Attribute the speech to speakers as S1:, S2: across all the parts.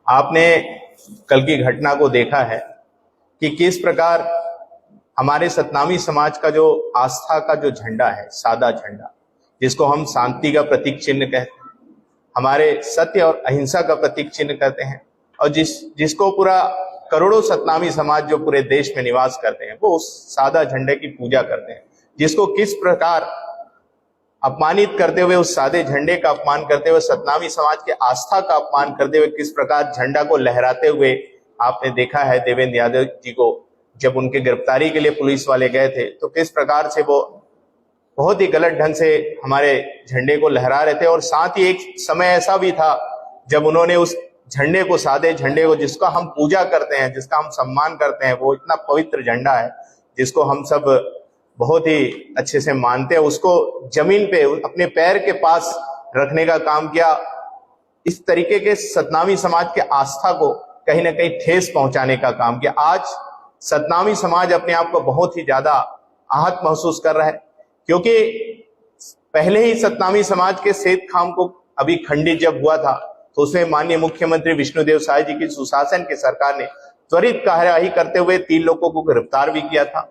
S1: आपने कल की घटना को देखा है कि किस प्रकार हमारे सतनामी समाज का जो आस्था का जो झंडा है, सादा झंडा, जिसको हम शांति का प्रतीक चिन्ह कहते हैं, हमारे सत्य और अहिंसा का प्रतीक चिन्ह कहते हैं, और जिसको पूरा करोड़ों सतनामी समाज जो पूरे देश में निवास करते हैं वो उस सादा झंडे की पूजा करते हैं, जिसको किस प्रकार अपमानित करते हुए, उस सादे झंडे का अपमान करते हुए, सतनामी समाज के आस्था का अपमान करते हुए किस प्रकार झंडा को लहराते हुए आपने देखा है देवेंद्र यादव जी को जब उनके गिरफ्तारी के लिए पुलिस वाले गए थे तो किस प्रकार से वो बहुत ही गलत ढंग से हमारे झंडे को लहरा रहे थे। और साथ ही एक समय ऐसा भी था जब उन्होंने उस झंडे को, सादे झंडे को, जिसका हम पूजा करते हैं, जिसका हम सम्मान करते हैं, वो इतना पवित्र झंडा है जिसको हम सब बहुत ही अच्छे से मानते हैं, उसको जमीन पे अपने पैर के पास रखने का काम किया। इस तरीके के सतनामी समाज के आस्था को कहीं ना कहीं ठेस पहुंचाने का काम किया। आज सतनामी समाज अपने आप को बहुत ही ज्यादा आहत महसूस कर रहा है, क्योंकि पहले ही सतनामी समाज के सेत खाम को अभी खंडित जब हुआ था तो उसमें माननीय मुख्यमंत्री विष्णुदेव साय जी की सुशासन की सरकार ने त्वरित कार्यवाही करते हुए 3 लोगों को गिरफ्तार भी किया था।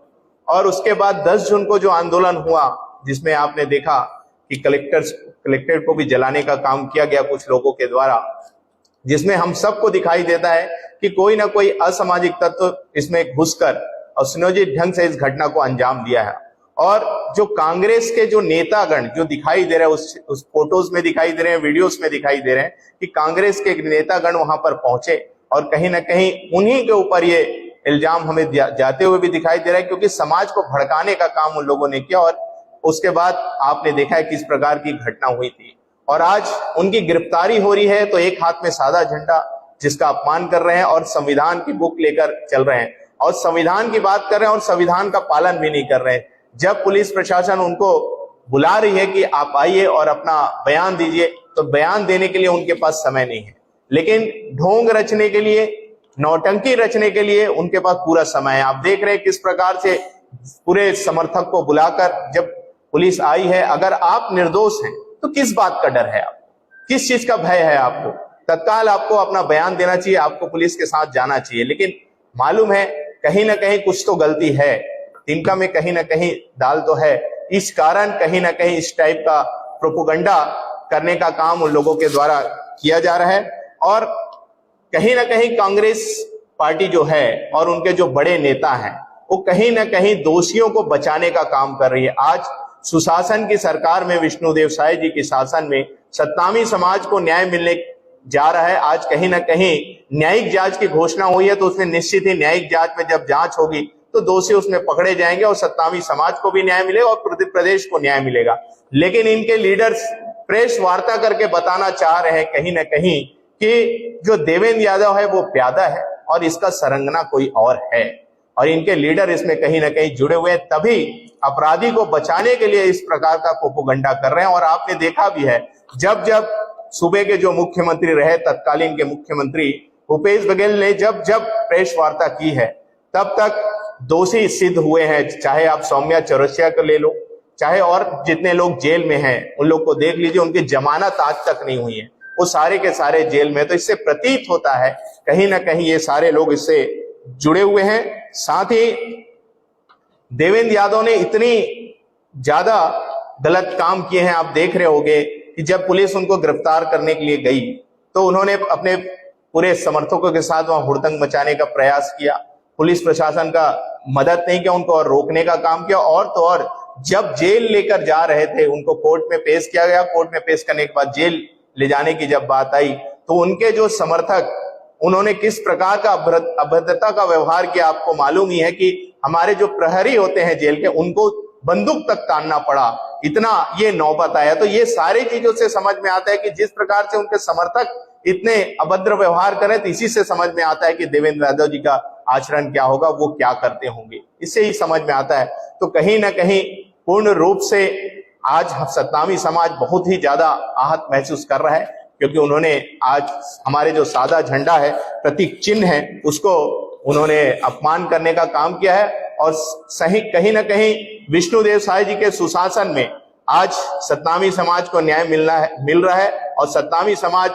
S1: और उसके बाद 10 जून को जो आंदोलन हुआ, जिसमें आपने देखा कि कलेक्टर को भी जलाने का काम किया गया कुछ लोगों के द्वारा, जिसमें हम सबको दिखाई देता है कि कोई ना कोई असामाजिक तत्व इसमें घुसकर और सुनियोजित ढंग से इस घटना को अंजाम दिया है। और जो कांग्रेस के जो नेतागण जो दिखाई दे रहे हैं, उस फोटोज में दिखाई दे रहे हैं, वीडियोस में दिखाई दे रहे हैं कि कांग्रेस के नेतागण वहां पर पहुंचे और कहीं ना कहीं उन्हीं के ऊपर ये इल्जाम हमें जाते हुए भी दिखाई दे रहा है, क्योंकि समाज को भड़काने का काम उन लोगों ने किया। और उसके बाद आपने देखा है किस प्रकार की घटना हुई थी। और आज उनकी गिरफ्तारी हो रही है तो एक हाथ में सादा झंडा जिसका अपमान कर रहे हैं और संविधान की बुक लेकर चल रहे हैं और संविधान की बात कर रहे हैं और संविधान का पालन भी नहीं कर रहे हैं। जब पुलिस प्रशासन उनको बुला रही है कि आप आइए और अपना बयान दीजिए, तो बयान देने के लिए उनके पास समय नहीं है, लेकिन ढोंग रचने के लिए, नौटंकी रचने के लिए उनके पास पूरा समय है। आप देख रहे हैं किस प्रकार से पूरे समर्थक को बुलाकर जब पुलिस आई है, अगर आप निर्दोष हैं तो किस बात का डर है आपको, किस चीज का भय है आपको? तत्काल आपको अपना बयान देना चाहिए, आपको पुलिस के साथ जाना चाहिए। लेकिन मालूम है कहीं ना कहीं कुछ तो गलती है, तिनका में कहीं ना कहीं दाल तो है। इस कारण कहीं ना कहीं इस टाइप का प्रोपोगंडा करने का काम उन लोगों के द्वारा किया जा रहा है। और कहीं ना कहीं कांग्रेस पार्टी जो है और उनके जो बड़े नेता हैं वो कहीं ना कहीं दोषियों को बचाने का काम कर रही है। आज सुशासन की सरकार में, विष्णुदेव साय जी के शासन में सतनामी समाज को न्याय मिलने जा रहा है। आज कहीं ना कहीं न्यायिक जांच की घोषणा हुई है, तो उसमें निश्चित ही न्यायिक जांच में जब जांच होगी तो दोषी उसमें पकड़े जाएंगे और सतनामी समाज को भी न्याय मिलेगा और प्रदेश को न्याय मिलेगा। लेकिन इनके लीडर्स प्रेस वार्ता करके बताना चाह रहे हैं कहीं ना कहीं कि जो देवेंद्र यादव है वो प्यादा है और इसका सरंगना कोई और है, और इनके लीडर इसमें कहीं ना कहीं जुड़े हुए हैं, तभी अपराधी को बचाने के लिए इस प्रकार का प्रोपोगंडा कर रहे हैं। और आपने देखा भी है जब जब सूबे के जो मुख्यमंत्री रहे, तत्कालीन के मुख्यमंत्री भूपेश बघेल ने जब जब प्रेस वार्ता की है तब तक दोषी सिद्ध हुए हैं। चाहे आप सौम्या चौरसिया को ले लो, चाहे और जितने लोग जेल में हैं उन लोग को देख लीजिए, उनकी जमानत आज तक नहीं हुई है, वो सारे के सारे जेल में। तो इससे प्रतीत होता है कहीं ना कहीं ये सारे लोग इससे जुड़े हुए हैं। साथ ही देवेंद्र यादव ने इतनी ज्यादा गलत काम किए हैं, आप देख रहे होंगे कि जब पुलिस उनको गिरफ्तार करने के लिए गई तो उन्होंने अपने पूरे समर्थकों के साथ वहां हुड़दंग मचाने का प्रयास किया, पुलिस प्रशासन का मदद नहीं किया, उनको और रोकने का काम किया। और तो और जब जेल लेकर जा रहे थे उनको कोर्ट में पेश किया गया, कोर्ट में पेश करने के बाद जेल ले जाने की जब बात आई तो उनके जो समर्थक, उन्होंने किस प्रकार का अभद्रता का व्यवहार किया आपको मालूम ही है कि हमारे जो प्रहरी होते हैं जेल के, उनको बंदूक तक तानना पड़ा, इतना ये नौबत आया। तो ये सारी चीजों से समझ में आता है कि जिस प्रकार से उनके समर्थक इतने अभद्र व्यवहार करें, तो इसी से समझ में आता है कि देवेंद्र यादव जी का आचरण क्या होगा, वो क्या करते होंगे, इससे ही समझ में आता है। तो कहीं ना कहीं पूर्ण रूप से आज सतनामी समाज बहुत ही ज्यादा आहत महसूस कर रहा है, क्योंकि उन्होंने आज हमारे जो सादा झंडा है, प्रतीक चिन्ह है, उसको उन्होंने अपमान करने का काम किया है। और सही कहीं ना कहीं विष्णुदेव साय जी के सुशासन में आज सतनामी समाज को न्याय मिल रहा है और सतनामी समाज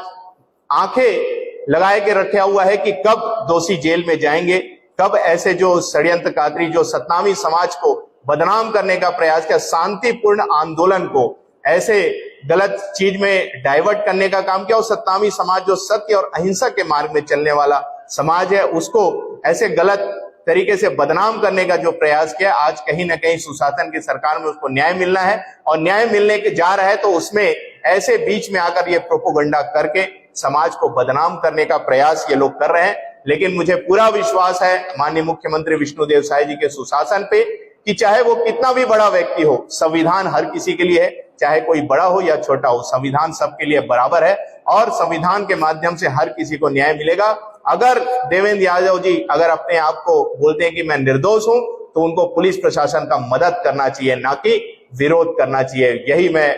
S1: आंखें लगाए के रखा हुआ है कि कब दोषी जेल में जाएंगे, कब ऐसे जो षड्यंत्रकारी जो सतनामी समाज को बदनाम करने का प्रयास किया, शांतिपूर्ण आंदोलन को ऐसे गलत चीज में डाइवर्ट करने का काम किया, और सतनामी समाज जो सत्य और अहिंसा के मार्ग में चलने वाला समाज है उसको ऐसे गलत तरीके से बदनाम करने का जो प्रयास किया, आज कहीं ना कहीं सुशासन की सरकार में उसको न्याय मिलना है, और न्याय मिलने के जा रहा है तो उसमें ऐसे बीच में आकर ये प्रोपोगंडा करके समाज को बदनाम करने का प्रयास ये लोग कर रहे हैं। लेकिन मुझे पूरा विश्वास है माननीय मुख्यमंत्री विष्णुदेव साय जी के सुशासन पे कि चाहे वो कितना भी बड़ा व्यक्ति हो, संविधान हर किसी के लिए है, चाहे कोई बड़ा हो या छोटा हो, संविधान सबके लिए बराबर है और संविधान के माध्यम से हर किसी को न्याय मिलेगा। अगर देवेंद्र यादव जी अगर अपने आप को बोलते हैं कि मैं निर्दोष हूं, तो उनको पुलिस प्रशासन का मदद करना चाहिए, ना कि विरोध करना चाहिए। यही मैं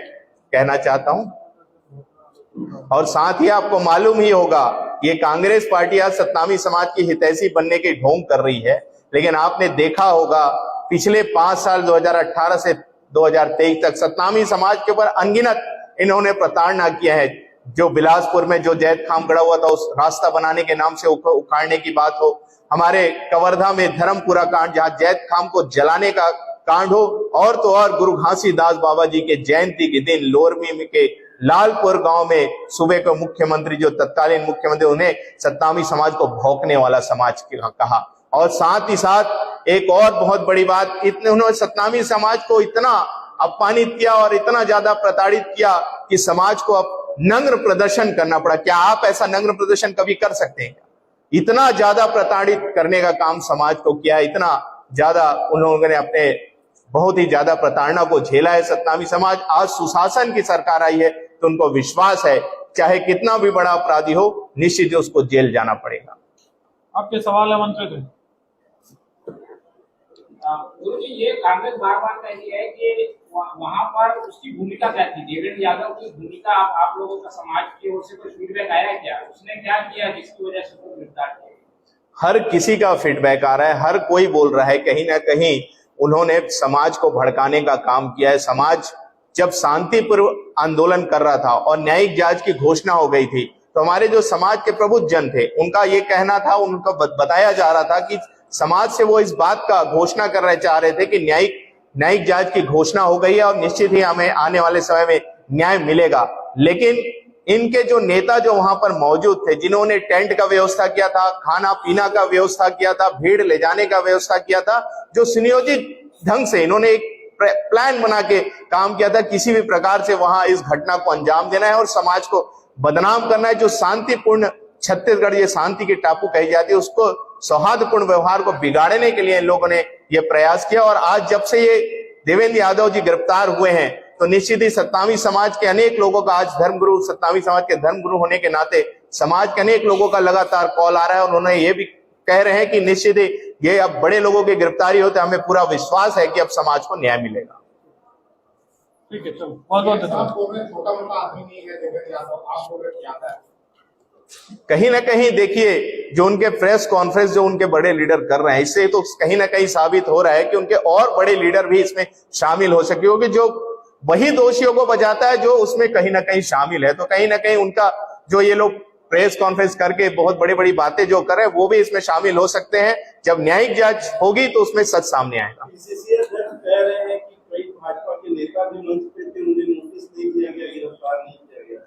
S1: कहना चाहता हूं। और साथ ही आपको मालूम ही होगा, ये कांग्रेस पार्टी आज सतनामी समाज की हितैषी बनने के ढोंग कर रही है, लेकिन आपने देखा होगा पिछले 5 साल 2018 से 2023 तक सतनामी समाज के ऊपर अनगिनत इन्होंने प्रताड़ना किया है। जो बिलासपुर में जो जैत खाम गड़ा हुआ था, उस रास्ता बनाने के नाम से उखाड़ने की बात हो, हमारे कवर्धा में धर्मपुरा कांड जहां जैत खाम को जलाने का कांड हो, और तो और गुरु घासीदास बाबा जी के जयंती के दिन लोरमी के लालपुर गांव में सुबह को मुख्यमंत्री जो तत्कालीन मुख्यमंत्री, उन्हें सतनामी समाज को भौंकने वाला समाज कहा। और साथ ही साथ एक और बहुत बड़ी बात, इतने उन्होंने सतनामी समाज को इतना अपमानित किया और इतना ज्यादा प्रताड़ित किया कि समाज को अब नग्न प्रदर्शन करना पड़ा। क्या आप ऐसा नग्न प्रदर्शन कभी कर सकते हैं? इतना ज्यादा प्रताड़ित करने का काम समाज को किया, इतना ज्यादा उन्होंने अपने बहुत ही ज्यादा प्रताड़ना को झेला है सतनामी समाज। आज सुशासन की सरकार आई है तो उनको विश्वास है चाहे कितना भी बड़ा अपराधी हो, निश्चित ही उसको जेल जाना पड़ेगा।
S2: आपके सवाल है मंत्री थे।
S3: गुरु जी, ये कांग्रेस बार बार कह रही है कि वहां पर उसकी भूमिका क्या थी, देवेंद्र यादव की भूमिका आप लोगों का समाज की ओर से कोई फीडबैक आया है क्या? उसने क्या किया जिसकी वजह से उसको गिरफ्तार किया?
S1: हर किसी का फीडबैक आ रहा है, हर कोई बोल रहा है कहीं ना कहीं उन्होंने समाज को भड़काने का काम किया है। समाज जब शांतिपूर्ण आंदोलन कर रहा था और न्यायिक जांच की घोषणा हो गई थी, तो हमारे जो समाज के प्रबुद्ध जन थे उनका ये कहना था, उनको बताया जा रहा था कि समाज से वो इस बात का घोषणा करना चाह रहे थे कि न्यायिक जांच की घोषणा हो गई है और निश्चित ही हमें आने वाले समय में न्याय मिलेगा। लेकिन इनके जो नेता जो वहां पर मौजूद थे, जिन्होंने टेंट का व्यवस्था किया था, खाना पीना का व्यवस्था किया था, भीड़ ले जाने का व्यवस्था किया था, जो सुनियोजित ढंग से इन्होंने एक प्लान बना के काम किया था, किसी भी प्रकार से वहां इस घटना को अंजाम देना है और समाज को बदनाम करना है। जो शांतिपूर्ण छत्तीसगढ़, ये शांति की टापू कही जाती है, उसको सौहार्दपूर्ण व्यवहार को बिगाड़ने के लिए इन लोगों ने ये प्रयास किया। और आज जब से ये देवेंद्र यादव जी गिरफ्तार हुए हैं, तो निश्चित ही सतनामी समाज के अनेक लोगों का, आज धर्मगुरु, सतनामी समाज के धर्मगुरु होने के नाते समाज के अनेक लोगों का लगातार कॉल आ रहा है और उन्होंने ये भी कह रहे हैं कि निश्चित ही ये अब बड़े लोगों की गिरफ्तारी होते, हमें पूरा विश्वास है कि अब समाज को न्याय मिलेगा।
S2: ठीक है, चलो बहुत बहुत धन्यवाद।
S4: छोटा मोटा आदमी नहीं है देवेंद्र यादव, आप बोल रहे ज्यादा है।
S1: कहीं ना कहीं देखिए, जो उनके प्रेस कॉन्फ्रेंस जो उनके बड़े लीडर कर रहे हैं, इससे तो कहीं ना कहीं साबित हो रहा है कि उनके और बड़े लीडर भी इसमें शामिल हो सके, क्योंकि जो वही दोषियों को बचाता है जो उसमें कहीं ना कहीं शामिल है। तो कहीं ना कहीं उनका जो ये लोग प्रेस कॉन्फ्रेंस करके बहुत बड़ी बड़ी बातें जो कर रहे हैं, वो भी इसमें शामिल हो सकते हैं। जब न्यायिक जांच होगी तो उसमें सच सामने आएगा।
S4: कह रहे हैं कि कई भाजपा के नेता भी मंच पे थे, उन्हें नोटिस नहीं दिया गया, गिरफ्तार नहीं किया गया।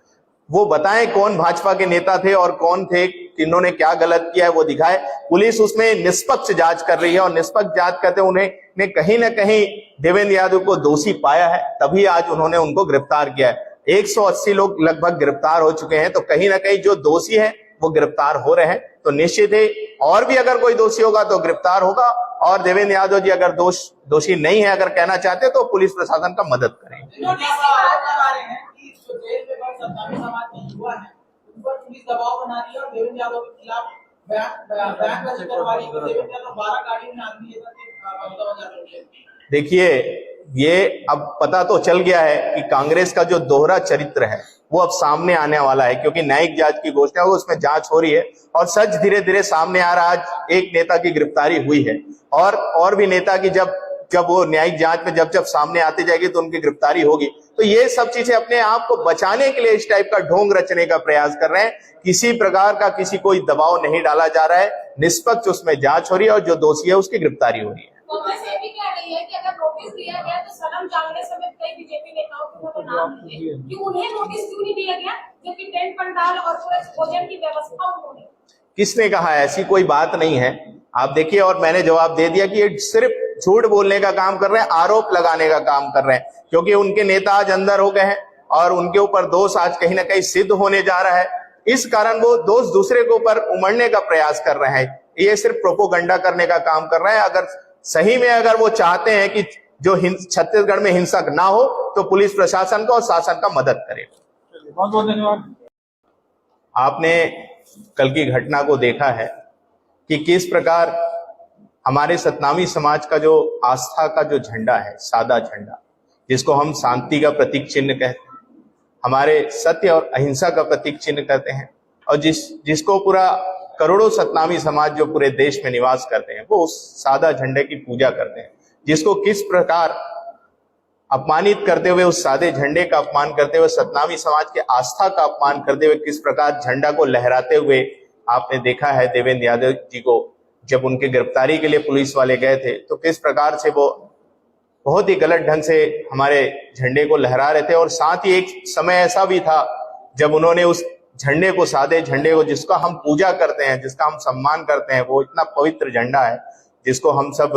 S1: वो बताएं कौन भाजपा के नेता थे और कौन थे, इन्होंने क्या गलत किया है वो दिखाए। पुलिस उसमें निष्पक्ष जांच कर रही है और निष्पक्ष जांच करते उन्हें कहीं ना कहीं देवेंद्र यादव को दोषी पाया है, तभी आज उन्होंने उनको गिरफ्तार किया है। 180 लोग लगभग गिरफ्तार हो चुके हैं, तो कहीं ना कहीं जो दोषी है वो गिरफ्तार हो रहे हैं। तो निश्चित है और भी अगर कोई दोषी होगा तो गिरफ्तार होगा, और देवेंद्र यादव जी अगर दोषी नहीं है, अगर कहना चाहते तो पुलिस प्रशासन का मदद करें।
S5: पुलिस दबाव बना रही है और देवेंद्र यादव के खिलाफ बयानबाजी करवा रही है। देवेंद्र यादव 12 गाड़ियों में आदमी लेकर के
S1: देखिए, ये अब पता तो चल गया है कि कांग्रेस का जो दोहरा चरित्र है वो अब सामने आने वाला है, क्योंकि न्यायिक जांच की घोषणा हो, उसमें जांच हो रही है और सच धीरे धीरे सामने आ रहा है। आज एक नेता की गिरफ्तारी हुई है और भी नेता की जब जब वो न्यायिक जांच में जब जब सामने आते जाएगी तो उनकी गिरफ्तारी होगी। तो ये सब चीजें अपने आप को बचाने के लिए इस टाइप का ढोंग रचने का प्रयास कर रहे हैं। किसी प्रकार का किसी कोई दबाव नहीं डाला जा रहा है, निष्पक्ष उसमें जांच हो रही है और जो दोषी है उसकी गिरफ्तारी हो रही है।
S6: कांग्रेस ये भी कह रही है कि अगर नोटिस दिया गया तो सनम जांगड़े समेत कई बीजेपी नेताओं को नाम दिए कि उन्हें नोटिस क्यों नहीं दिया गया, जबकि टेंट पंडाल और पूरे भोजन की व्यवस्था उन्होंने। किसने कहा है? ऐसी कोई बात नहीं है। आप देखिए, और मैंने जवाब दे दिया कि ये सिर्फ झूठ बोलने का काम कर रहे हैं, आरोप लगाने का काम कर रहे हैं, क्योंकि उनके नेता आज अंदर हो गए हैं और उनके ऊपर दोष आज कहीं ना कहीं सिद्ध होने जा रहा है। इस कारण वो दोष दूसरे के ऊपर उमड़ने का प्रयास कर रहे हैं। ये सिर्फ प्रोपोगंडा करने का काम कर रहे हैं। अगर सही में अगर वो चाहते हैं कि जो छत्तीसगढ़ में हिंसक ना हो तो पुलिस प्रशासन को और शासन का मदद करे।
S2: बहुत बहुत धन्यवाद।
S1: आपने कल की घटना को देखा है कि किस प्रकार हमारे सतनामी समाज का जो आस्था का जो झंडा है, सादा झंडा, जिसको हम शांति का प्रतीक चिन्ह कहते हैं, हमारे सत्य और अहिंसा का प्रतीक चिन्ह कहते हैं, और जिसको पूरा करोड़ों सतनामी समाज जो पूरे देश में निवास करते हैं वो उस सादा झंडे की पूजा करते हैं, जिसको किस प्रकार अपमानित करते हुए, उस सादे झंडे का अपमान करते हुए, सतनामी समाज के आस्था का अपमान करते हुए किस प्रकार झंडा को लहराते हुए आपने देखा है देवेंद्र यादव जी को जब उनके गिरफ्तारी के लिए पुलिस वाले गए थे तो किस प्रकार से वो बहुत ही गलत ढंग से हमारे झंडे को लहरा रहे थे। और साथ ही एक समय ऐसा भी था जब उन्होंने उस झंडे को, सादे झंडे को, जिसका हम पूजा करते हैं, जिसका हम सम्मान करते हैं, वो इतना पवित्र झंडा है जिसको हम सब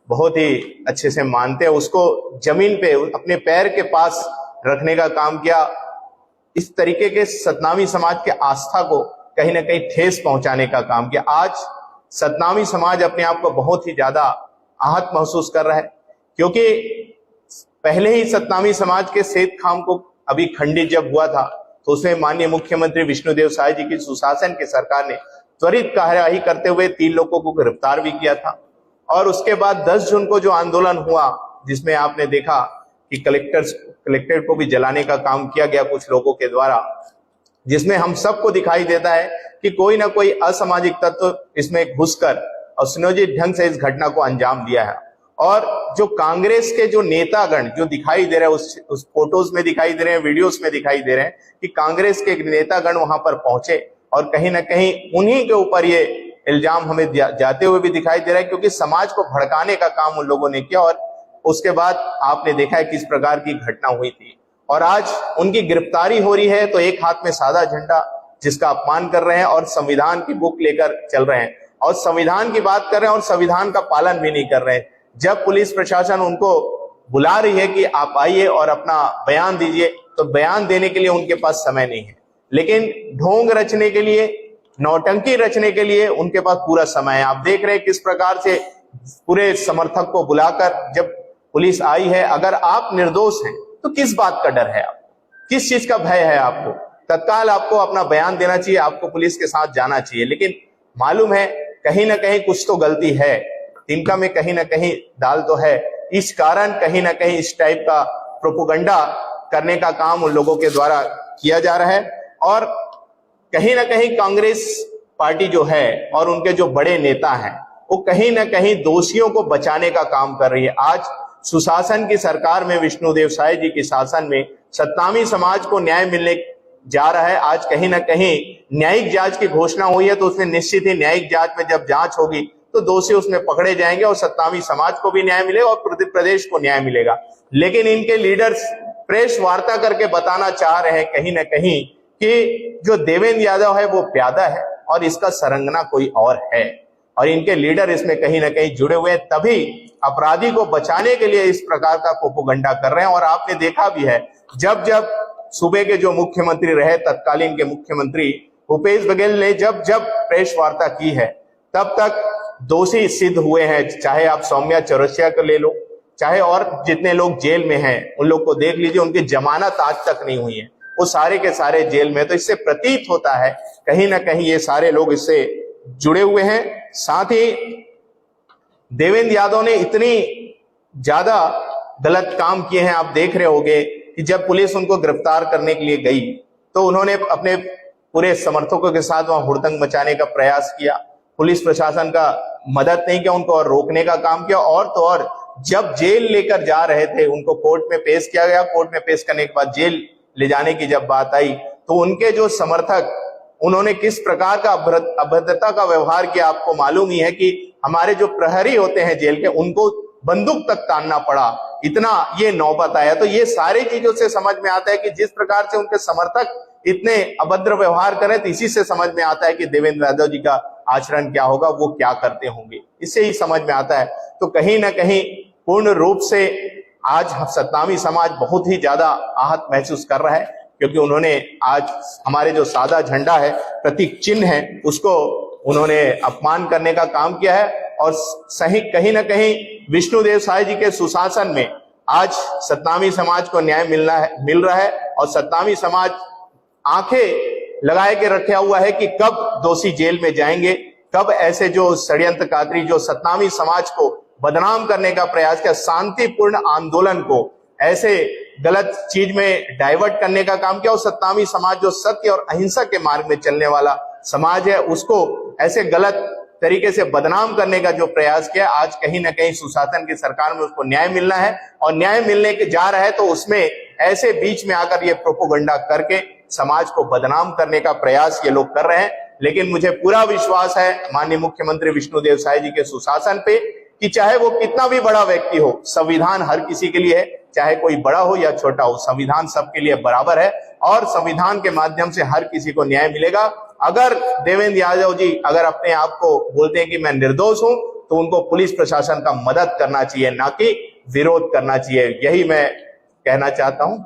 S1: बहुत ही अच्छे से मानते हैं, उसको जमीन पे अपने पैर के पास रखने का काम किया। इस तरीके के सतनामी समाज के आस्था को कहीं ना कहीं ठेस पहुंचाने का काम किया। आज सतनामी समाज अपने आप को बहुत ही ज्यादा आहत महसूस कर रहा है, क्योंकि पहले ही सतनामी समाज के सेत खाम को अभी खंडित जब हुआ था तो उसमें माननीय मुख्यमंत्री विष्णुदेव साय जी की सुशासन की सरकार ने त्वरित कार्यवाही करते हुए 3 लोगों को गिरफ्तार भी किया था। और उसके बाद 10 जून को जो आंदोलन हुआ, जिसमें आपने देखा कि कलेक्टेट को भी जलाने का काम किया गया कुछ लोगों के द्वारा, जिसमें हम सबको दिखाई देता है कि कोई ना कोई असामाजिक तत्व इसमें घुसकर और सुनियोजित ढंग से इस घटना को अंजाम दिया है। और जो कांग्रेस के जो नेतागण जो दिखाई दे रहे हैं, उस फोटोज में दिखाई दे रहे हैं, वीडियोस में दिखाई दे रहे हैं कि कांग्रेस के नेतागण वहां पर पहुंचे और कहीं ना कहीं उन्हीं के ऊपर ये इल्जाम हमें जाते हुए भी दिखाई दे रहा है, क्योंकि समाज को भड़काने का काम उन लोगों ने किया। और उसके बाद आपने देखा है किस प्रकार की घटना हुई थी और आज उनकी गिरफ्तारी हो रही है। तो एक हाथ में सादा झंडा जिसका अपमान कर रहे हैं और संविधान की बुक लेकर चल रहे हैं और संविधान की बात कर रहे हैं और संविधान का पालन भी नहीं कर रहे हैं। जब पुलिस प्रशासन उनको बुला रही है कि आप आइए और अपना बयान दीजिए, तो बयान देने के लिए उनके पास समय नहीं है, लेकिन ढोंग रचने के लिए, नौटंकी रचने के लिए उनके पास पूरा समय है। आप देख रहे हैं किस प्रकार से पूरे समर्थक को बुलाकर जब पुलिस आई है, अगर आप निर्दोष हैं तो किस बात का डर है आपको, किस चीज का भय है आपको? तत्काल आपको अपना बयान देना चाहिए, आपको पुलिस के साथ जाना चाहिए। लेकिन मालूम है कहीं ना कहीं कुछ तो गलती है, तिनका में कहीं ना कहीं दाल तो है। इस कारण कहीं ना कहीं इस टाइप का प्रोपोगंडा करने का काम उन लोगों के द्वारा किया जा रहा है। और कहीं ना कहीं कांग्रेस पार्टी जो है और उनके जो बड़े नेता हैं वो कहीं ना कहीं दोषियों को बचाने का काम कर रही है। आज सुशासन की सरकार में, विष्णुदेव साय जी के शासन में सतनामी समाज को न्याय मिलने जा रहा है। आज कहीं ना कहीं न्यायिक जांच की घोषणा हुई है, तो उसमें निश्चित ही न्यायिक जांच में जब जांच होगी तो दोषी उसमें पकड़े जाएंगे और सतनामी समाज को भी न्याय मिलेगा और प्रदेश को न्याय मिलेगा। लेकिन इनके लीडर्स प्रेस वार्ता करके बताना चाह रहे हैं कहीं ना कहीं कि जो देवेंद्र यादव है वो प्यादा है और इसका सरंगना कोई और है, और इनके लीडर इसमें कहीं ना कहीं जुड़े हुए हैं, तभी अपराधी को बचाने के लिए इस प्रकार का प्रोपोगंडा कर रहे हैं। और आपने देखा भी है जब जब सूबे के जो मुख्यमंत्री रहे, तत्कालीन के मुख्यमंत्री भूपेश बघेल ने जब जब प्रेस वार्ता की है तब तक दोषी सिद्ध हुए हैं। चाहे आप सौम्या चौरसिया को ले लो, चाहे और जितने लोग जेल में हैं उन लोग को देख लीजिए, उनकी जमानत आज तक नहीं हुई है, वो सारे के सारे जेल में। तो इससे प्रतीत होता है कहीं ना कहीं ये सारे लोग इससे जुड़े हुए हैं। साथ ही देवेंद्र यादव ने इतनी ज्यादा गलत काम किए हैं, आप देख रहे होंगे कि जब पुलिस उनको गिरफ्तार करने के लिए गई तो उन्होंने अपने पूरे समर्थकों के साथ वहां हुड़दंग मचाने का प्रयास किया, पुलिस प्रशासन का मदद नहीं किया, उनको और रोकने का काम किया। और तो और जब जेल लेकर जा रहे थे, उनको कोर्ट में पेश किया गया, कोर्ट में पेश करने के बाद जेल ले जाने की जब बात आई तो उनके जो समर्थक, उन्होंने किस प्रकार का अभद्रता का व्यवहार किया, आपको मालूम ही है कि हमारे जो प्रहरी होते हैं जेल के, उनको बंदूक तक तानना पड़ा, इतना ये नौबत आया। तो ये सारी चीजों से समझ में आता है कि जिस प्रकार से उनके समर्थक इतने अभद्र व्यवहार करें, तो इसी से समझ में आता है कि देवेंद्र यादव जी का आचरण क्या होगा, वो क्या करते होंगे, इससे ही समझ में आता है। तो कहीं ना कहीं पूर्ण रूप से आज सतनामी समाज बहुत ही ज्यादा आहत महसूस कर रहा है, क्योंकि उन्होंने आज हमारे जो सादा झंडा है, प्रतीक चिन्ह है, उसको उन्होंने अपमान करने का काम किया है। और सही कहीं ना कहीं विष्णुदेव साय जी के सुशासन में आज सतनामी समाज को न्याय मिल रहा है। और सतनामी समाज आंखें लगाए के रखा हुआ है कि कब दोषी जेल में जाएंगे, कब ऐसे जो षड्यंत्रकारी जो सतनामी समाज को बदनाम करने का प्रयास किया, शांतिपूर्ण आंदोलन को ऐसे गलत चीज में डाइवर्ट करने का काम किया, और सतनामी समाज जो सत्य और अहिंसा के मार्ग में चलने वाला समाज है, उसको ऐसे गलत तरीके से बदनाम करने का जो प्रयास किया, आज कहीं ना कहीं सुशासन की सरकार में उसको न्याय मिलना है। और न्याय मिलने के जा रहा है तो उसमें ऐसे बीच में आकर ये प्रोपोगंडा करके समाज को बदनाम करने का प्रयास ये लोग कर रहे हैं। लेकिन मुझे पूरा विश्वास है माननीय मुख्यमंत्री विष्णुदेव साय जी के सुशासन पे, कि चाहे वो कितना भी बड़ा व्यक्ति हो, संविधान हर किसी के लिए है, चाहे कोई बड़ा हो या छोटा हो, संविधान सबके लिए बराबर है, और संविधान के माध्यम से हर किसी को न्याय मिलेगा। अगर देवेंद्र यादव जी अगर अपने आप को बोलते हैं कि मैं निर्दोष हूं, तो उनको पुलिस प्रशासन का मदद करना चाहिए, ना कि विरोध करना चाहिए, यही मैं कहना चाहता हूं।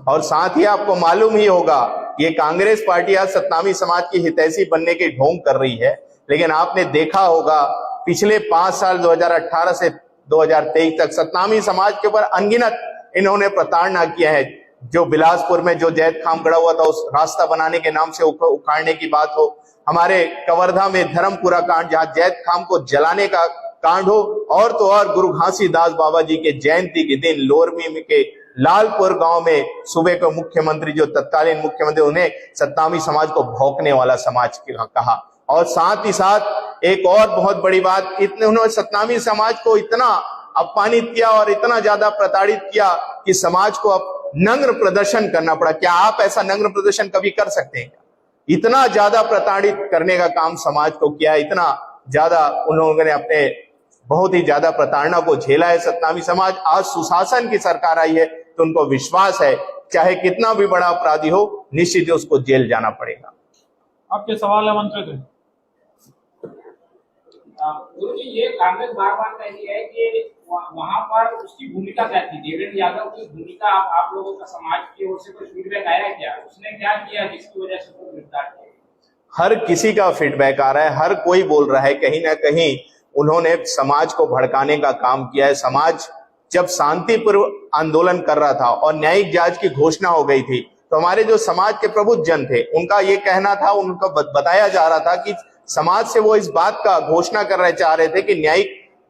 S1: और साथ ही आपको मालूम ही होगा, ये कांग्रेस पार्टी आज सतनामी समाज की हितैषी बनने की ढोंग कर रही है, लेकिन आपने देखा होगा पिछले 5 साल 2018 से 2023 तक सतनामी समाज के ऊपर अनगिनत इन्होंने प्रताड़ना किया है। जो बिलासपुर में जो जैत खाम गड़ा हुआ था, उस रास्ता बनाने के नाम से उखाड़ने की बात हो, हमारे कवर्धा में धर्मपुरा कांड जहां जैत खाम को जलाने का कांड हो, और तो और गुरु घासीदास बाबा जी के जयंती के दिन लोरमी के लालपुर गांव में सुबह को मुख्यमंत्री जो तत्कालीन मुख्यमंत्री, उन्हें सतनामी समाज को भौंकने वाला समाज कहा। और साथ ही साथ एक और बहुत बड़ी बात, इतने उन्होंने सतनामी समाज को इतना अपमानित किया और इतना ज्यादा प्रताड़ित किया कि समाज को अब नग्न प्रदर्शन करना पड़ा। क्या आप ऐसा नग्न प्रदर्शन कभी कर सकते हैं? इतना ज्यादा प्रताड़ित करने का काम समाज को किया, इतना ज्यादा उन्होंने अपने बहुत ही ज्यादा प्रताड़ना को झेला है सतनामी समाज। आज सुशासन की सरकार आई है तो उनको विश्वास है, चाहे कितना भी बड़ा अपराधी हो, निश्चित ही उसको जेल जाना पड़ेगा।
S2: आपके सवाल है मंत्री थे।
S3: गुरु जी, ये कांग्रेस बार बार कह रही है कि वहां पर उसकी भूमिका क्या थी, देवेंद्र यादव की भूमिका आप लोगों का समाज की ओर से कोई फीडबैक आया क्या? उसने क्या किया जिसकी वजह से उसको गिरफ्तार किया?
S1: हर किसी का फीडबैक आ रहा है, हर कोई बोल रहा है कहीं ना कहीं उन्होंने समाज को भड़काने का काम किया है। समाज जब शांतिपूर्ण आंदोलन कर रहा था और न्यायिक जांच की घोषणा हो गई थी, तो हमारे जो समाज के प्रबुद्ध जन थे, उनका ये कहना था, उनको बताया जा रहा था कि समाज से वो इस बात का घोषणा करना चाह रहे थे कि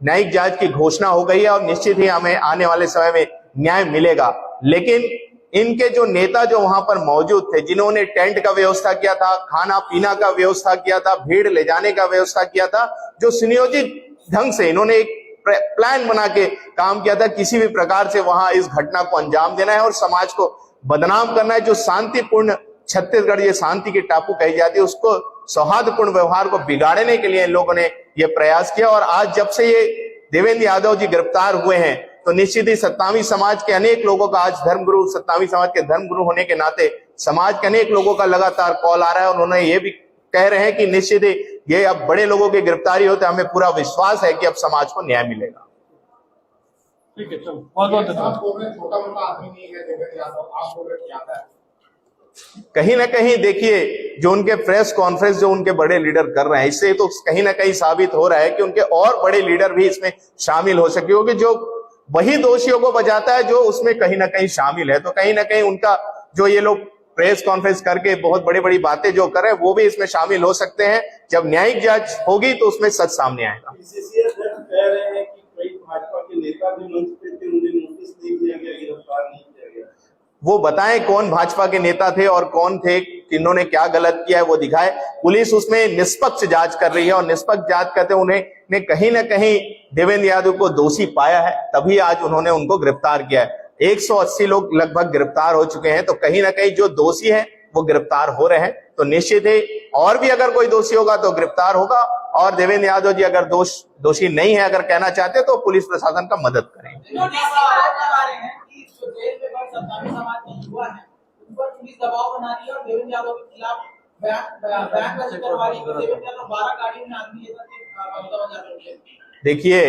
S1: न्यायिक जांच की घोषणा हो गई है और निश्चित ही हमें आने वाले समय में न्याय मिलेगा। लेकिन इनके जो नेता जो वहां पर मौजूद थे, जिन्होंने टेंट का व्यवस्था किया था, खाना पीना का व्यवस्था किया था, भीड़ ले जाने का व्यवस्था किया था, जो सुनियोजित ढंग से इन्होंने एक प्लान बना के काम किया था, किसी भी प्रकार से वहां इस घटना को अंजाम देना है और समाज को बदनाम करना है। जो शांतिपूर्ण छत्तीसगढ़, ये शांति की टापू कही जाती है, उसको सौहार्दपूर्ण व्यवहार को बिगाड़ने के लिए इन लोगों ने ये प्रयास किया। और आज जब से ये देवेंद्र यादव जी गिरफ्तार हुए हैं, तो निश्चित ही सतनामी समाज के अनेक लोगों का, आज धर्मगुरु, सतनामी समाज के धर्मगुरु होने के नाते समाज के अनेक लोगों का लगातार कॉल आ रहा है और उन्होंने ये भी कह रहे हैं कि निश्चित ही ये अब बड़े लोगों की गिरफ्तारी होते, हमें पूरा विश्वास है कि अब समाज को न्याय मिलेगा।
S2: ठीक है, चलो बहुत बहुत धन्यवाद।
S5: छोटा मोटा आदमी नहीं है देवेंद्र यादव, आप बोल रहे क्या है?
S1: कहीं ना कहीं देखिए, जो उनके प्रेस कॉन्फ्रेंस जो उनके बड़े लीडर कर रहे हैं, इससे तो कहीं ना कहीं साबित हो रहा है कि उनके और बड़े लीडर भी इसमें शामिल हो सके, क्योंकि जो वही दोषियों को बचाता है जो उसमें कहीं ना कहीं शामिल है। तो कहीं ना कहीं उनका जो ये लोग प्रेस कॉन्फ्रेंस करके बहुत बड़ी बड़ी बातें जो कर रहे हैं, वो भी इसमें शामिल हो सकते हैं। जब न्यायिक जांच होगी तो उसमें सच सामने आएगा।
S4: पीसीसी अध्यक्ष कह रहे हैं कि कई भाजपा के नेता भी मंच पे थे, उन्हें नोटिस नहीं दिया गया, गिरफ्तार नहीं किया गया।
S1: वो बताएं कौन भाजपा के नेता थे और कौन थे, किन्होंने क्या गलत किया है वो दिखाए। पुलिस उसमें निष्पक्ष जांच कर रही है और निष्पक्ष जांच करते उन्हें कहीं ना कहीं देवेंद्र यादव को दोषी पाया है, तभी आज उन्होंने उनको गिरफ्तार किया है। 180 लोग लगभग गिरफ्तार हो चुके हैं, तो कहीं ना कहीं जो दोषी है वो गिरफ्तार हो रहे हैं। तो निश्चित है और भी अगर कोई दोषी होगा तो गिरफ्तार होगा, और देवेंद्र यादव जी अगर दोषी नहीं है, अगर कहना चाहते तो पुलिस प्रशासन का मदद करें।
S5: नोटिस का आरोप लगा रहे हैं कि जो जेल में बंद सत्तावी समाज के युवा हैं उन पर पुलिस दबाव बना रही है और देवेंद्र यादव के खिलाफ बयान दर्ज करवा रही है। देवेंद्र यादव 12 गाड़ियों में आदमी लेकर के ममता बनर्जी।
S1: देखिए,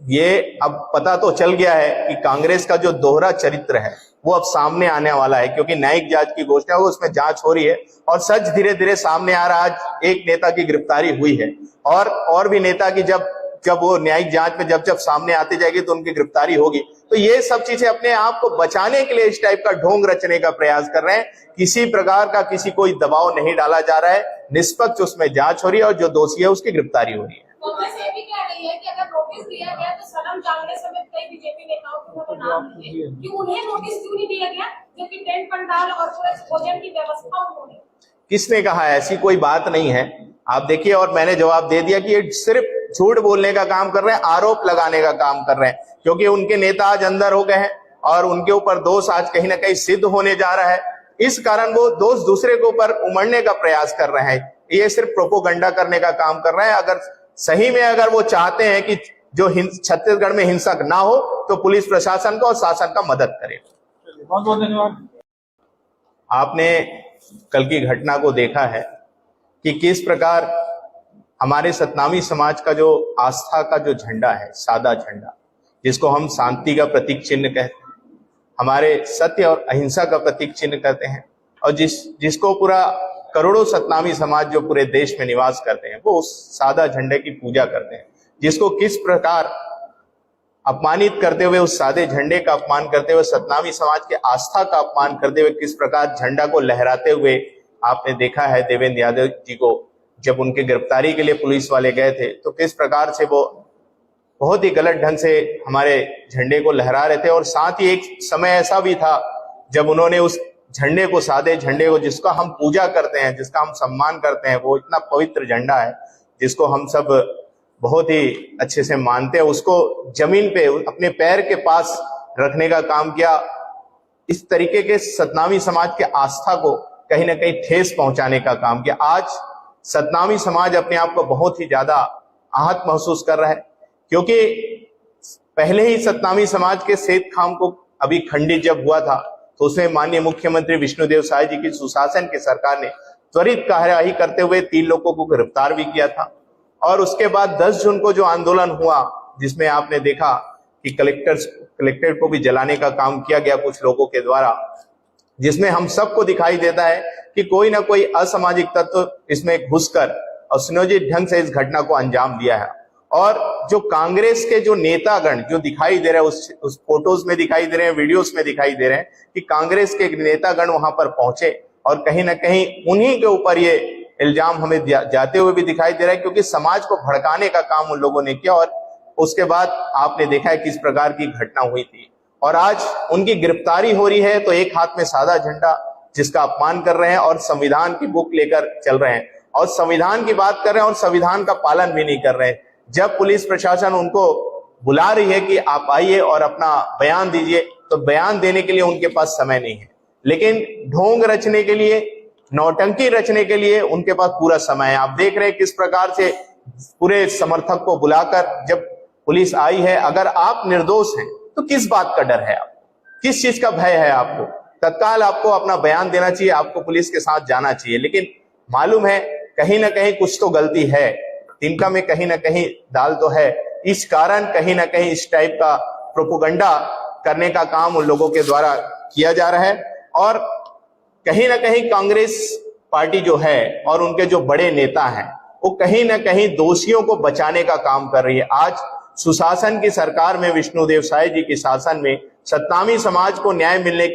S1: ये अब पता तो चल गया है कि कांग्रेस का जो दोहरा चरित्र है वो अब सामने आने वाला है, क्योंकि न्यायिक जांच की घोषणा हो, उसमें जांच हो रही है और सच धीरे धीरे सामने आ रहा है। आज एक नेता की गिरफ्तारी हुई है और भी नेता की जब वो न्यायिक जांच में जब सामने आती जाएगी तो उनकी गिरफ्तारी होगी। तो ये सब चीजें अपने आप को बचाने के लिए इस टाइप का ढोंग रचने का प्रयास कर रहे हैं। किसी प्रकार का किसी कोई दबाव नहीं डाला जा रहा है, निष्पक्ष उसमें जांच हो रही है और जो दोषी है उसकी गिरफ्तारी हो रही है।
S6: कांग्रेस ये भी कह रही है कि अगर नोटिस दिया गया तो सनम चांगले समेत कई बीजेपी नेताओं के वहाँ नाम लिए, कि उन्हें नोटिस क्यों नहीं दिया गया, जबकि टेंट पंडाल और पूरे भोजन की व्यवस्था उन्होंने।
S1: किसने कहा? ऐसी कोई बात नहीं है। आप देखिए, और मैंने जवाब दे दिया कि ये सिर्फ झूठ बोलने का काम कर रहे हैं, आरोप लगाने का काम कर रहे हैं, क्योंकि उनके नेता आज अंदर हो गए हैं और उनके ऊपर दोष आज कहीं ना कहीं सिद्ध होने जा रहा है। इस कारण वो दोष दूसरे के ऊपर उमड़ने का प्रयास कर रहे हैं। ये सिर्फ प्रोपोगंडा करने का काम कर रहे हैं। अगर सही में अगर वो चाहते हैं कि जो छत्तीसगढ़ में हिंसक ना हो तो पुलिस प्रशासन को और शासन का मदद करे।
S2: बहुत बहुत धन्यवाद।
S1: आपने कल की घटना को देखा है कि किस प्रकार हमारे सतनामी समाज का जो आस्था का जो झंडा है, सादा झंडा, जिसको हम शांति का प्रतीक चिन्ह कहते हैं, हमारे सत्य और अहिंसा का प्रतीक चिन्ह कहते हैं, और जिसको पूरा करोड़ों सतनामी समाज जो पूरे देश में निवास करते हैं वो उस सादा झंडे की पूजा करते हैं, जिसको किस प्रकार अपमानित करते हुए, उस सादे झंडे का अपमान करते हुए, सतनामी समाज के आस्था का अपमान करते हुए किस प्रकार झंडा को लहराते हुए आपने देखा है देवेंद्र यादव जी को जब उनके गिरफ्तारी के लिए पुलिस वाले गए थे, तो किस प्रकार से वो बहुत ही गलत ढंग से हमारे झंडे को लहरा रहे थे। और साथ ही एक समय ऐसा भी था जब उन्होंने उस झंडे को, सादे झंडे को, जिसका हम पूजा करते हैं, जिसका हम सम्मान करते हैं, वो इतना पवित्र झंडा है जिसको हम सब बहुत ही अच्छे से मानते हैं, उसको जमीन पे अपने पैर के पास रखने का काम किया। इस तरीके के सतनामी समाज के आस्था को कहीं ना कहीं ठेस पहुंचाने का काम किया। आज सतनामी समाज अपने आप को बहुत ही ज्यादा आहत महसूस कर रहा है, क्योंकि पहले ही सतनामी समाज के सेत खाम को अभी खंडित जब हुआ था तो उसमें माननीय मुख्यमंत्री विष्णुदेव साय जी की सुशासन की सरकार ने त्वरित कार्यवाही करते हुए 3 लोगों को गिरफ्तार भी किया था। और उसके बाद 10 जून को जो आंदोलन हुआ, जिसमें आपने देखा कि कलेक्टेट को भी जलाने का काम किया गया कुछ लोगों के द्वारा, जिसमें हम सबको दिखाई देता है कि कोई ना कोई असामाजिक तत्व इसमें घुसकर और सुनियोजित ढंग से इस घटना को अंजाम दिया है। और जो कांग्रेस के जो नेतागण जो दिखाई दे रहे हैं, उस फोटोज में दिखाई दे रहे हैं, वीडियोस में दिखाई दे रहे हैं कि कांग्रेस के नेतागण वहां पर पहुंचे और कहीं ना कहीं उन्हीं के ऊपर ये इल्जाम हमें जाते हुए भी दिखाई दे रहा है, क्योंकि समाज को भड़काने का काम उन लोगों ने किया। और उसके बाद आपने देखा है किस प्रकार की घटना हुई थी, और आज उनकी गिरफ्तारी हो रही है तो एक हाथ में सादा झंडा जिसका अपमान कर रहे हैं और संविधान की बुक लेकर चल रहे हैं और संविधान की बात कर रहे हैं और संविधान का पालन भी नहीं कर रहे हैं। जब पुलिस प्रशासन उनको बुला रही है कि आप आइए और अपना बयान दीजिए, तो बयान देने के लिए उनके पास समय नहीं है, लेकिन ढोंग रचने के लिए, नौटंकी रचने के लिए उनके पास पूरा समय है। आप देख रहे हैं किस प्रकार से पूरे समर्थक को बुलाकर जब पुलिस आई है, अगर आप निर्दोष हैं तो किस बात का डर है आपको, किस चीज का भय है आपको? तत्काल आपको अपना बयान देना चाहिए, आपको पुलिस के साथ जाना चाहिए। लेकिन मालूम है कहीं ना कहीं कुछ तो गलती है, तिनका में कहीं ना कहीं दाल तो है। इस कारण कहीं ना कहीं इस टाइप का प्रोपोगंडा करने का काम उन लोगों के द्वारा किया जा रहा है। और कहीं ना कहीं कांग्रेस पार्टी जो है और उनके जो बड़े नेता हैं वो कहीं ना कहीं दोषियों को बचाने का काम कर रही है। आज सुशासन की सरकार में, विष्णुदेव साय जी की शासन में सतनामी समाज को न्याय मिलने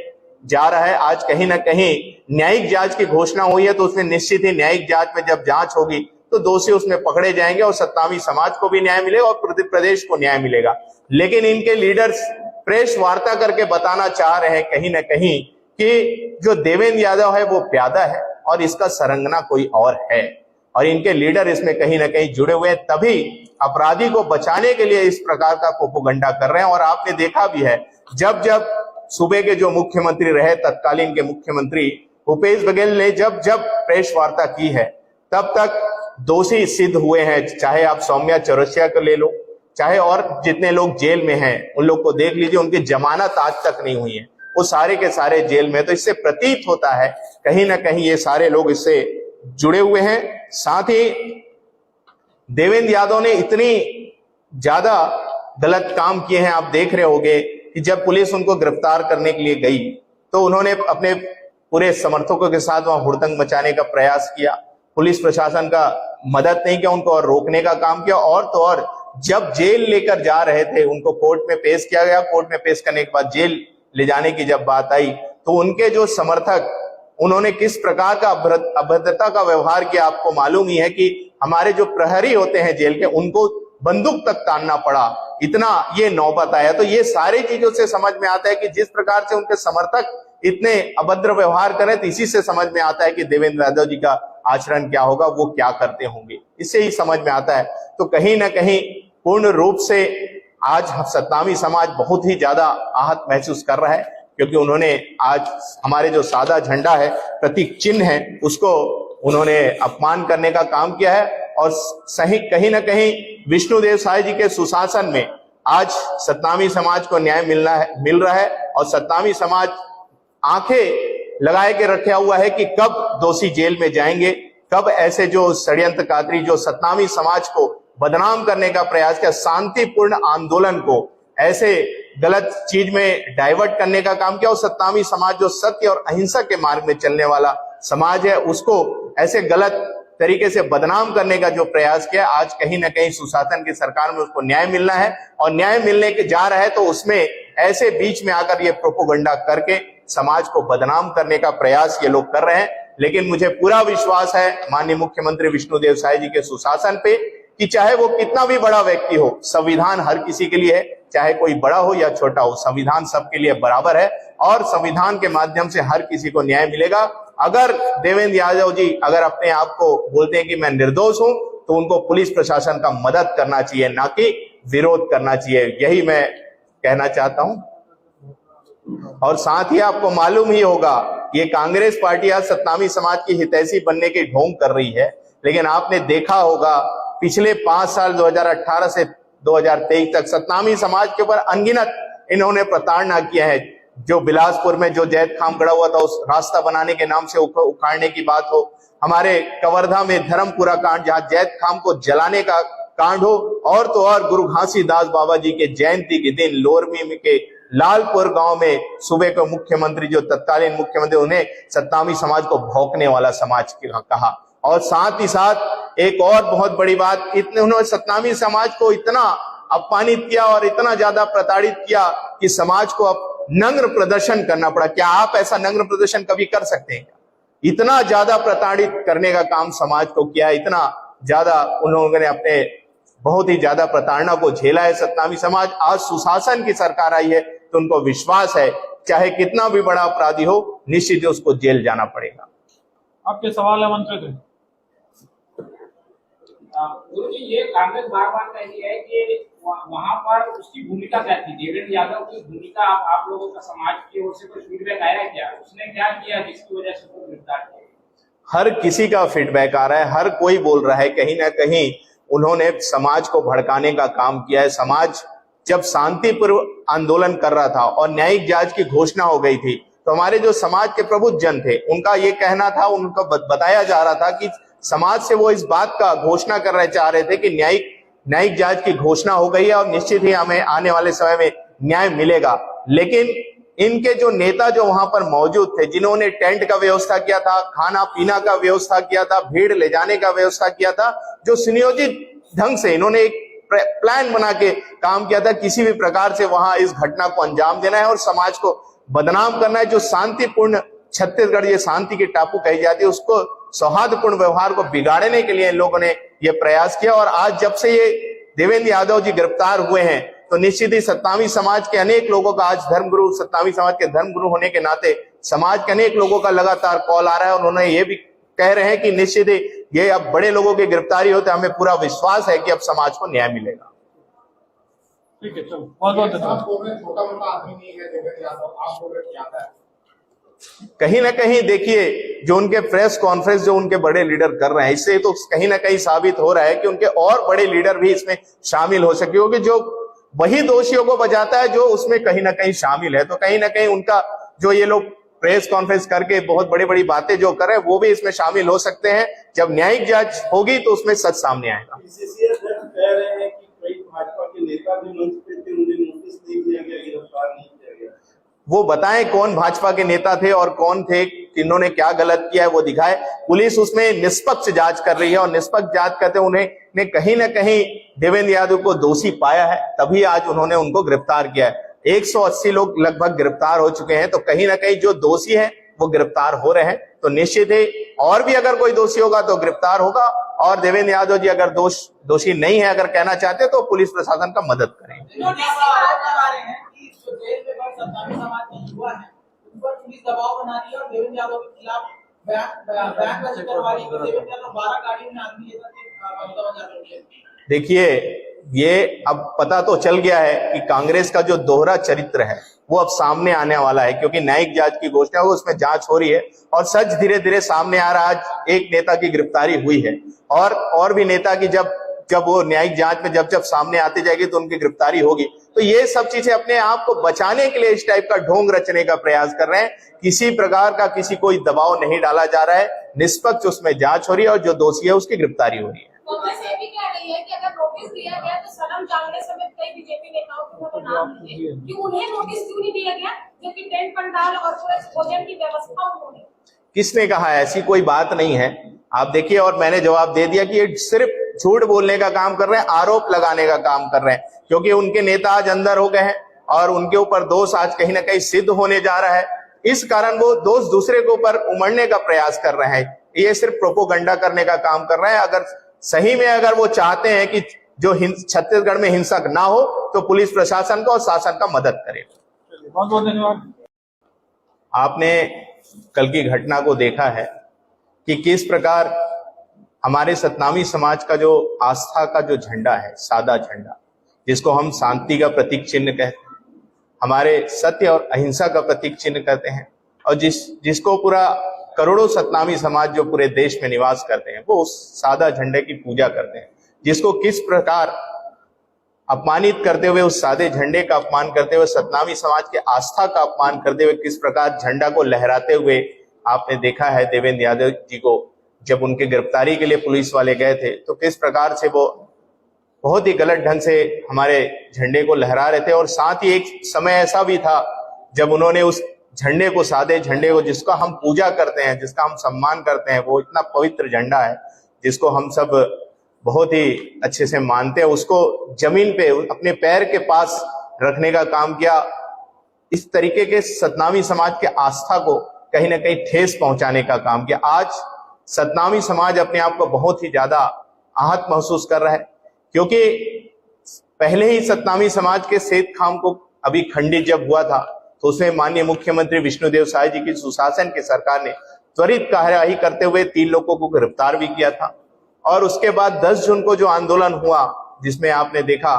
S1: जा रहा है। आज कहीं ना कहीं न्यायिक जांच की घोषणा हुई है, तो उसमें निश्चित ही न्यायिक जांच में जब जांच होगी तो दोषी उसमें पकड़े जाएंगे और सतनामी समाज को भी न्याय मिलेगा और प्रदेश को न्याय मिलेगा। लेकिन इनके लीडर्स प्रेस वार्ता करके बताना चाह रहे हैं कहीं ना कहीं कि जो देवेंद्र यादव है वो प्यादा है और इसका सरंगना कोई और है और इनके लीडर इसमें कहीं ना कहीं जुड़े हुए हैं, तभी अपराधी को बचाने के लिए इस प्रकार का प्रोपेगेंडा कर रहे हैं। और आपने देखा भी है, जब जब सूबे के जो मुख्यमंत्री रहे, तत्कालीन के मुख्यमंत्री भूपेश बघेल ने जब जब प्रेस वार्ता की है, तब तक दोषी सिद्ध हुए हैं। चाहे आप सौम्या चौरसिया को ले लो, चाहे और जितने लोग जेल में हैं उन लोग को देख लीजिए, उनकी जमानत आज तक नहीं हुई है, वो सारे के सारे जेल में। तो इससे प्रतीत होता है कहीं ना कहीं ये सारे लोग इससे जुड़े हुए हैं। साथ ही देवेंद्र यादव ने इतनी ज्यादा गलत काम किए हैं, आप देख रहे होंगे कि जब पुलिस उनको गिरफ्तार करने के लिए गई तो उन्होंने अपने पूरे समर्थकों के साथ वहां हुड़दंग मचाने का प्रयास किया, पुलिस प्रशासन का मदद नहीं किया, उनको और रोकने का काम किया। और तो और जब जेल लेकर जा रहे थे, उनको कोर्ट में पेश किया गया, कोर्ट में पेश करने के बाद जेल ले जाने की जब बात आई तो उनके जो समर्थक, उन्होंने किस प्रकार का अभद्रता का व्यवहार किया, आपको मालूम ही है कि हमारे जो प्रहरी होते हैं जेल के, उनको बंदूक तक तानना पड़ा, इतना ये नौबत आया। तो ये सारी चीजों से समझ में आता है कि जिस प्रकार से उनके समर्थक इतने अभद्र व्यवहार करें, तो इसी से समझ में आता है कि देवेंद्र यादव जी का आचरण क्या होगा, वो क्या करते होंगे, इससे ही समझ में आता है। तो कहीं ना कहीं पूर्ण रूप से आज सतनामी समाज बहुत ही ज्यादा आहत महसूस कर रहा है, क्योंकि उन्होंने आज हमारे जो सादा झंडा है, प्रतीक चिन्ह है, उसको उन्होंने अपमान करने का काम किया है। और सही कहीं ना कहीं विष्णुदेव साय जी के सुशासन में आज सतनामी समाज को न्याय मिल रहा है और सतनामी समाज आंखें लगाए के रखा हुआ है कि कब दोषी जेल में जाएंगे, कब ऐसे जो षड्यंत्रकारी जो सतनामी समाज को बदनाम करने का प्रयास किया, शांतिपूर्ण आंदोलन को ऐसे गलत चीज में डाइवर्ट करने का काम किया, और सतनामी समाज जो सत्य और अहिंसा के मार्ग में चलने वाला समाज है, उसको ऐसे गलत तरीके से बदनाम करने का जो प्रयास किया, आज कहीं ना कहीं सुशासन की सरकार में उसको न्याय मिलना है। और न्याय मिलने के जा रहा है तो उसमें ऐसे बीच में आकर ये प्रोपेगेंडा करके समाज को बदनाम करने का प्रयास ये लोग कर रहे हैं। लेकिन मुझे पूरा विश्वास है माननीय मुख्यमंत्री विष्णुदेव साय जी के सुशासन पे कि चाहे वो कितना भी बड़ा व्यक्ति हो, संविधान हर किसी के लिए है, चाहे कोई बड़ा हो या छोटा हो, संविधान सबके लिए बराबर है और संविधान के माध्यम से हर किसी को न्याय मिलेगा। अगर देवेंद्र यादव जी अगर अपने आप को बोलते हैं कि मैं निर्दोष हूं, तो उनको पुलिस प्रशासन का मदद करना चाहिए, ना कि विरोध करना चाहिए, यही मैं कहना चाहता हूं। और साथ ही आपको मालूम ही होगा, ये कांग्रेस पार्टी आज सतनामी समाज की हितैषी बनने की ढोंग कर रही है, लेकिन आपने देखा होगा पिछले 5 साल 2018 से 2023 तक सतनामी समाज के ऊपर अनगिनत इन्होंने प्रताड़ना किया है। जो बिलासपुर में जो जैत खाम गड़ा हुआ था, उस रास्ता बनाने के नाम से उखाड़ने की बात हो, हमारे कवर्धा में धर्मपुरा कांड जहां जैत खाम को जलाने का कांड हो, और तो और गुरु घासीदास बाबा जी के जयंती के दिन लोरमी के लालपुर गांव में सूबे के मुख्यमंत्री जो तत्कालीन मुख्यमंत्री, उन्हें सतनामी समाज को भौंकने वाला समाज कहा। और साथ ही साथ एक और बहुत बड़ी बात, इतने उन्होंने सतनामी समाज को इतना अपमानित किया और इतना ज्यादा प्रताड़ित किया कि समाज को अब नग्न प्रदर्शन करना पड़ा। क्या आप ऐसा नग्न प्रदर्शन कभी कर सकते हैं? इतना ज्यादा प्रताड़ित करने का काम समाज को किया, इतना ज्यादा उन्होंने अपने बहुत ही ज्यादा प्रताड़ना को झेला है सतनामी समाज। आज सुशासन की सरकार आई है तो उनको विश्वास है चाहे कितना भी बड़ा अपराधी हो, निश्चित ही उसको जेल जाना पड़ेगा।
S2: आपके सवाल है मंत्री थे।
S3: गुरु जी, ये कांग्रेस बार बार कह रही है कि वहां पर उसकी भूमिका क्या थी, देवेंद्र यादव की भूमिका आप लोगों का समाज की ओर से कोई फीडबैक आया है क्या? उसने क्या किया जिसकी वजह से उसको गिरफ्तार किया?
S1: हर किसी का फीडबैक आ रहा है, हर कोई बोल रहा है कहीं ना कहीं उन्होंने समाज को भड़काने का काम किया है। समाज जब शांतिपूर्ण आंदोलन कर रहा था और न्यायिक जांच की घोषणा हो गई थी, तो हमारे जो समाज के प्रबुद्ध जन थे, उनका ये कहना था, उनको बताया जा रहा था कि समाज से वो इस बात का घोषणा कर रहे चाह रहे थे कि न्यायिक जांच की घोषणा हो गई है और निश्चित ही हमें आने वाले समय में न्याय मिलेगा। लेकिन इनके जो नेता जो वहां पर मौजूद थे, जिन्होंने टेंट का व्यवस्था किया था, खाना पीना का व्यवस्था किया था, भीड़ ले जाने का व्यवस्था किया था, जो सुनियोजित ढंग से इन्होंने एक प्लान बना के काम किया था, किसी भी प्रकार से वहां इस घटना को अंजाम देना है और समाज को बदनाम करना है। जो शांतिपूर्ण छत्तीसगढ़, ये शांति की टापू कही जाती है, उसको सौहार्दपूर्ण व्यवहार को बिगाड़ने के लिए इन लोगों ने ये प्रयास किया। और आज जब से ये देवेंद्र यादव जी गिरफ्तार हुए हैं, तो निश्चित ही सतनामी समाज के अनेक लोगों का, आज सतनामी समाज के धर्मगुरु होने के नाते समाज के अनेक लोगों का लगातार कॉल आ रहा है और उन्होंने ये भी कह रहे हैं कि निश्चित ही ये अब बड़े लोगों की गिरफ्तारी होते, हमें पूरा विश्वास है कि अब समाज को न्याय मिलेगा।
S2: ठीक है, चलो बहुत बहुत धन्यवाद।
S7: छोटा मोटा आदमी नहीं है देवेंद्र यादव, आप बोल रहे क्या है?
S1: कहीं ना कहीं देखिए, जो उनके प्रेस कॉन्फ्रेंस जो उनके बड़े लीडर कर रहे हैं, इससे तो कहीं ना कहीं साबित हो रहा है कि उनके और बड़े लीडर भी इसमें शामिल हो सके, क्योंकि जो वही दोषियों को बचाता है जो उसमें कहीं ना कहीं शामिल है। तो कहीं ना कहीं उनका जो ये लोग प्रेस कॉन्फ्रेंस करके बहुत बड़ी बड़ी बातें जो कर रहे हैं वो भी इसमें शामिल हो सकते हैं। जब न्यायिक जांच होगी तो उसमें सच सामने आएगा।
S4: पीसीसी अध्यक्ष कह रहे हैं कि कई भाजपा के नेता भी मंच पे थे, उन्हें नोटिस नहीं दिया गया, गिरफ्तार नहीं किया गया।
S1: वो बताएं कौन भाजपा के नेता थे और कौन थे, किन्होंने क्या गलत किया है वो दिखाए। पुलिस उसमें निष्पक्ष जांच कर रही है और निष्पक्ष जांच करते उन्हें कहीं ना कहीं देवेंद्र यादव को दोषी पाया है, तभी आज उन्होंने उनको गिरफ्तार किया है। 180 लोग लगभग गिरफ्तार हो चुके हैं, तो कहीं ना कहीं जो दोषी है वो गिरफ्तार हो रहे हैं। तो निश्चित ही और भी अगर कोई दोषी होगा तो गिरफ्तार होगा, और देवेंद्र यादव जी अगर दोषी नहीं है, अगर कहना चाहते तो पुलिस प्रशासन का मदद करें।
S5: आरोप लगा रहे हैं कि जो जेल में बंद सत्तावी समाज के युवा है उन पर पुलिस दबाव बना रही है और देवेंद्र यादव के खिलाफ बयान दर्ज करवा रही है। देवेंद्र यादव 12 गाड़ियों में आदमी लेकर के
S1: देखिए, ये अब पता तो चल गया है कि कांग्रेस का जो दोहरा चरित्र है वो अब सामने आने वाला है, क्योंकि न्यायिक जांच की घोषणा हो, उसमें जांच हो रही है और सच धीरे धीरे सामने आ रहा है। आज एक नेता की गिरफ्तारी हुई है और भी नेता की जब वो न्यायिक जांच में जब सामने आती जाएगी तो उनकी गिरफ्तारी होगी। तो ये सब चीजें अपने आप को बचाने के लिए इस टाइप का ढोंग रचने का प्रयास कर रहे हैं। किसी प्रकार का किसी कोई दबाव नहीं डाला जा रहा है, निष्पक्ष उसमें जांच हो रही है और जो दोषी है उसकी गिरफ्तारी हो रही है।
S6: कांग्रेस ये भी कह रही है कि अगर नोटिस दिया गया तो सनम चांगले समेत कई बीजेपी नेताओं के नाम लिए, कि उन्हें नोटिस क्यों नहीं दिया गया, जबकि टेंट पंडाल और पूरे भोजन की व्यवस्था उन्होंने।
S1: किसने कहा? ऐसी कोई बात नहीं है। आप देखिए, और मैंने जवाब दे दिया कि ये सिर्फ झूठ बोलने का काम कर रहे हैं, आरोप लगाने का काम कर रहे हैं, क्योंकि उनके नेता आज अंदर हो गए हैं और उनके ऊपर दोष आज कहीं ना कहीं सिद्ध होने जा रहा है। इस कारण वो दोष दूसरे के ऊपर उमड़ने का प्रयास कर रहे हैं। ये सिर्फ प्रोपोगंडा करने का काम कर रहे हैं। अगर सही में अगर वो चाहते हैं कि जो छत्तीसगढ़ में हिंसक ना हो तो पुलिस प्रशासन को और शासन का मदद करे।
S2: बहुत बहुत धन्यवाद।
S1: आपने कल की घटना को देखा है कि किस प्रकार हमारे सतनामी समाज का जो आस्था का जो झंडा है, सादा झंडा, जिसको हम शांति का प्रतीक चिन्ह कहते हैं, हमारे सत्य और अहिंसा का प्रतीक चिन्ह कहते हैं, और जिसको पूरा करोड़ों सतनामी समाज जो पूरे देश में निवास करते हैं वो उस सादा झंडे की पूजा करते हैं। जिसको किस प्रकार अपमानित करते हुए, उस सादे झंडे का अपमान करते हुए, सतनामी समाज के आस्था का अपमान करते हुए किस प्रकार झंडा को लहराते हुए आपने देखा है देवेंद्र यादव जी को जब उनके गिरफ्तारी के लिए पुलिस वाले गए थे, तो किस प्रकार से वो बहुत ही गलत ढंग से हमारे झंडे को लहरा रहे थे। और साथ ही एक समय ऐसा भी था जब उन्होंने उस झंडे को, सादे झंडे को, जिसका हम पूजा करते हैं, जिसका हम सम्मान करते हैं, वो इतना पवित्र झंडा है जिसको हम सब बहुत ही अच्छे से मानते हैं, उसको जमीन पे अपने पैर के पास रखने का काम किया। इस तरीके के सतनामी समाज के आस्था को कहीं ना कहीं ठेस पहुंचाने का काम किया। आज सतनामी समाज अपने आप को बहुत ही ज्यादा आहत महसूस कर रहा है, क्योंकि पहले ही सतनामी समाज के सेत खाम को अभी खंडित जब हुआ था तो उसमें माननीय मुख्यमंत्री विष्णुदेव साय जी की सुशासन की सरकार ने त्वरित कार्यवाही करते हुए 3 लोगों को गिरफ्तार भी किया था। और उसके बाद 10 जून को जो आंदोलन हुआ, जिसमें आपने देखा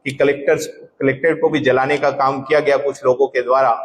S1: कि कलेक्ट्रेट को भी जलाने का काम किया गया कुछ लोगों के द्वारा,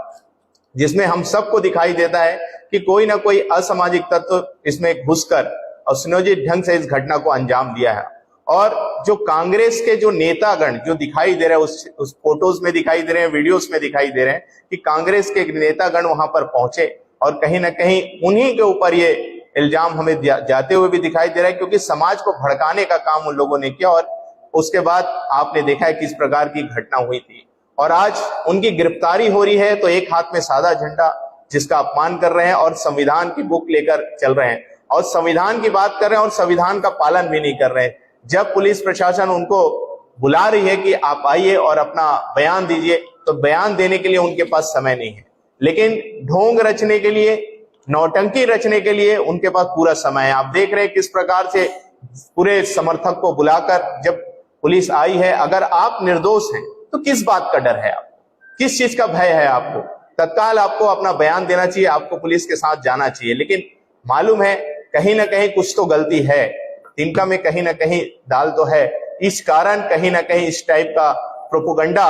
S1: जिसमें हम सबको दिखाई देता है कि कोई ना कोई असामाजिक तत्व इसमें घुसकर और सुनियोजित ढंग से इस घटना को अंजाम दिया है। और जो कांग्रेस के जो नेतागण जो दिखाई दे रहे हैं, उस फोटोज में दिखाई दे रहे हैं, वीडियोस में दिखाई दे रहे हैं कि कांग्रेस के नेतागण वहां पर पहुंचे और कहीं ना कहीं उन्हीं के ऊपर ये इल्जाम हमें जाते हुए भी दिखाई दे रहा है, क्योंकि समाज को भड़काने का काम उन लोगों ने किया। और उसके बाद आपने देखा है किस प्रकार की घटना हुई थी, और आज उनकी गिरफ्तारी हो रही है तो एक हाथ में सादा झंडा जिसका अपमान कर रहे हैं और संविधान की बुक लेकर चल रहे हैं और संविधान की बात कर रहे हैं और संविधान का पालन भी नहीं कर रहे हैं। जब पुलिस प्रशासन उनको बुला रही है कि आप आइए और अपना बयान दीजिए, तो बयान देने के लिए उनके पास समय नहीं है, लेकिन ढोंग रचने के लिए, नौटंकी रचने के लिए उनके पास पूरा समय है। आप देख रहे हैं किस प्रकार से पूरे समर्थक को बुलाकर जब पुलिस आई है, अगर आप निर्दोष हैं तो किस बात का डर है आपको, किस चीज का भय है आपको? तत्काल आपको अपना बयान देना चाहिए, आपको पुलिस के साथ जाना चाहिए। लेकिन मालूम है कहीं ना कहीं कुछ तो गलती है, तिनका में कहीं ना कहीं दाल तो है। इस कारण कहीं ना कहीं इस टाइप का प्रोपोगंडा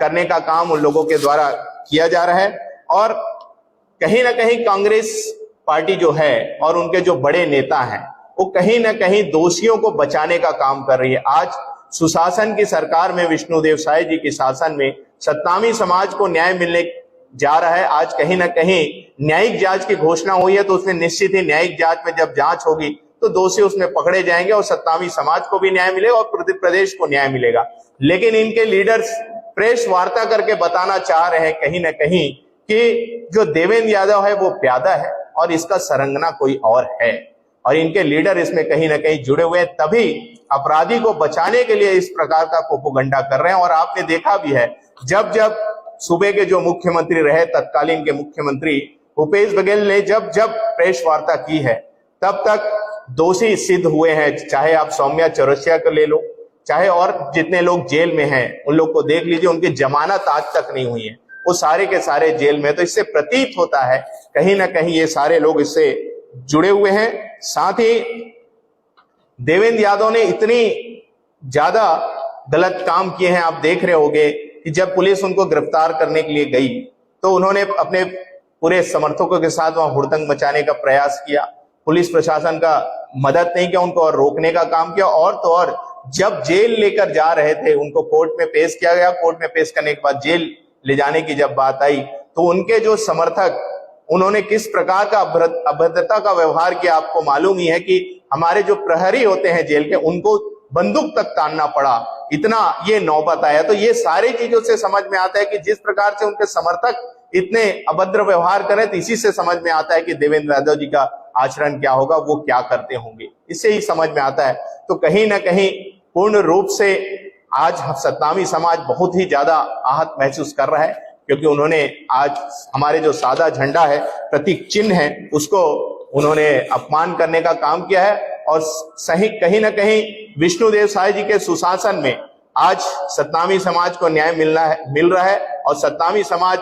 S1: करने का काम उन लोगों के द्वारा किया जा रहा है। और कहीं ना कहीं कांग्रेस पार्टी जो है और उनके जो बड़े नेता हैं वो कहीं ना कहीं दोषियों को बचाने का काम कर रही है। आज सुशासन की सरकार में, विष्णुदेव साय जी के शासन में सतनामी समाज को न्याय मिलने जा रहा है। आज कहीं ना कहीं न्यायिक जांच की घोषणा हुई है, तो उसमें निश्चित ही न्यायिक जांच में जब जांच होगी तो दोषी उसमें पकड़े जाएंगे और सतनामी समाज को भी न्याय मिलेगा और प्रदेश को न्याय मिलेगा। लेकिन इनके लीडर्स प्रेस वार्ता करके बताना चाह रहे हैं कहीं ना कहीं कि जो देवेंद्र यादव है वो प्यादा है और इसका सरंगना कोई और है, और इनके लीडर इसमें कहीं ना कहीं जुड़े हुए हैं, तभी अपराधी को बचाने के लिए इस प्रकार का प्रोपोगंडा कर रहे हैं। और आपने देखा भी है, जब जब सूबे के जो मुख्यमंत्री रहे, तत्कालीन के मुख्यमंत्री भूपेश बघेल ने जब जब प्रेस वार्ता की है, तब तक दोषी सिद्ध हुए हैं। चाहे आप सौम्या चौरसिया को ले लो, चाहे और जितने लोग जेल में हैं उन लोग को देख लीजिए, उनकी जमानत आज तक नहीं हुई है, वो सारे के सारे जेल में। तो इससे प्रतीत होता है कहीं ना कहीं ये सारे लोग इससे जुड़े हुए हैं। साथ ही देवेंद्र यादव ने इतनी ज्यादा गलत काम किए हैं, आप देख रहे होंगे कि जब पुलिस उनको गिरफ्तार करने के लिए गई तो उन्होंने अपने पूरे समर्थकों के साथ वहां हुड़दंग मचाने का प्रयास किया। पुलिस प्रशासन का मदद नहीं किया, उनको और रोकने का काम किया। और तो और जब जेल लेकर जा रहे थे उनको कोर्ट में पेश किया गया, कोर्ट में पेश करने के बाद जेल ले जाने की जब बात आई तो उनके जो समर्थक, उन्होंने किस प्रकार का अभद्रता का व्यवहार किया आपको मालूम ही है कि हमारे जो प्रहरी होते हैं जेल के, उनको बंदूक तक तानना पड़ा, इतना ये नौबत आया। तो ये सारी चीजों से समझ में आता है कि जिस प्रकार से उनके समर्थक इतने अभद्र व्यवहार करें, तो इसी से समझ में आता है कि देवेंद्र यादव जी का आचरण क्या होगा, वो क्या करते होंगे, इससे ही समझ में आता है। तो कहीं ना कहीं पूर्ण रूप से आज सतनामी समाज बहुत ही ज्यादा आहत महसूस कर रहा है, क्योंकि उन्होंने आज हमारे जो सादा झंडा है, प्रतीक चिन्ह है, उसको उन्होंने अपमान करने का काम किया है। और सही कहीं ना कहीं विष्णुदेव साय जी के सुशासन में आज सतनामी समाज को न्याय मिल रहा है और सतनामी समाज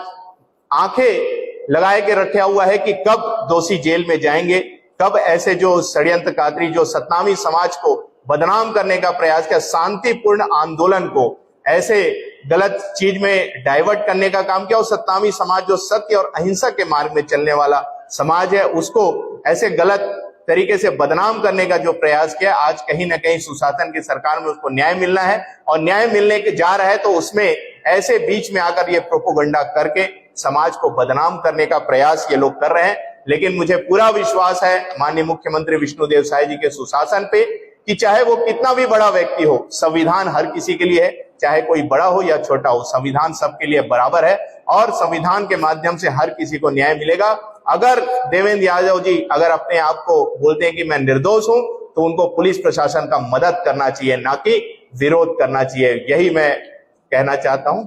S1: आंखें लगाए के रखा हुआ है कि कब दोषी जेल में जाएंगे, कब ऐसे जो षड्यंत्रकारी जो सतनामी समाज को बदनाम करने का प्रयास किया, शांतिपूर्ण आंदोलन को ऐसे गलत चीज में डाइवर्ट करने का काम किया, और सतनामी समाज जो सत्य और अहिंसा के मार्ग में चलने वाला समाज है, उसको ऐसे गलत तरीके से बदनाम करने का जो प्रयास किया, आज कहीं ना कहीं सुशासन की सरकार में उसको न्याय मिलना है और न्याय मिलने के जा रहा है, तो उसमें ऐसे बीच में आकर ये प्रोपोगंडा करके समाज को बदनाम करने का प्रयास ये लोग कर रहे हैं। लेकिन मुझे पूरा विश्वास है माननीय मुख्यमंत्री विष्णुदेव साय जी के सुशासन पे कि चाहे वो कितना भी बड़ा व्यक्ति हो, संविधान हर किसी के लिए है, चाहे कोई बड़ा हो या छोटा हो, संविधान सबके लिए बराबर है और संविधान के माध्यम से हर किसी को न्याय मिलेगा। अगर देवेंद्र यादव जी अगर अपने आप को बोलते हैं कि मैं निर्दोष हूं, तो उनको पुलिस प्रशासन का मदद करना चाहिए, ना कि विरोध करना चाहिए, यही मैं कहना चाहता हूं।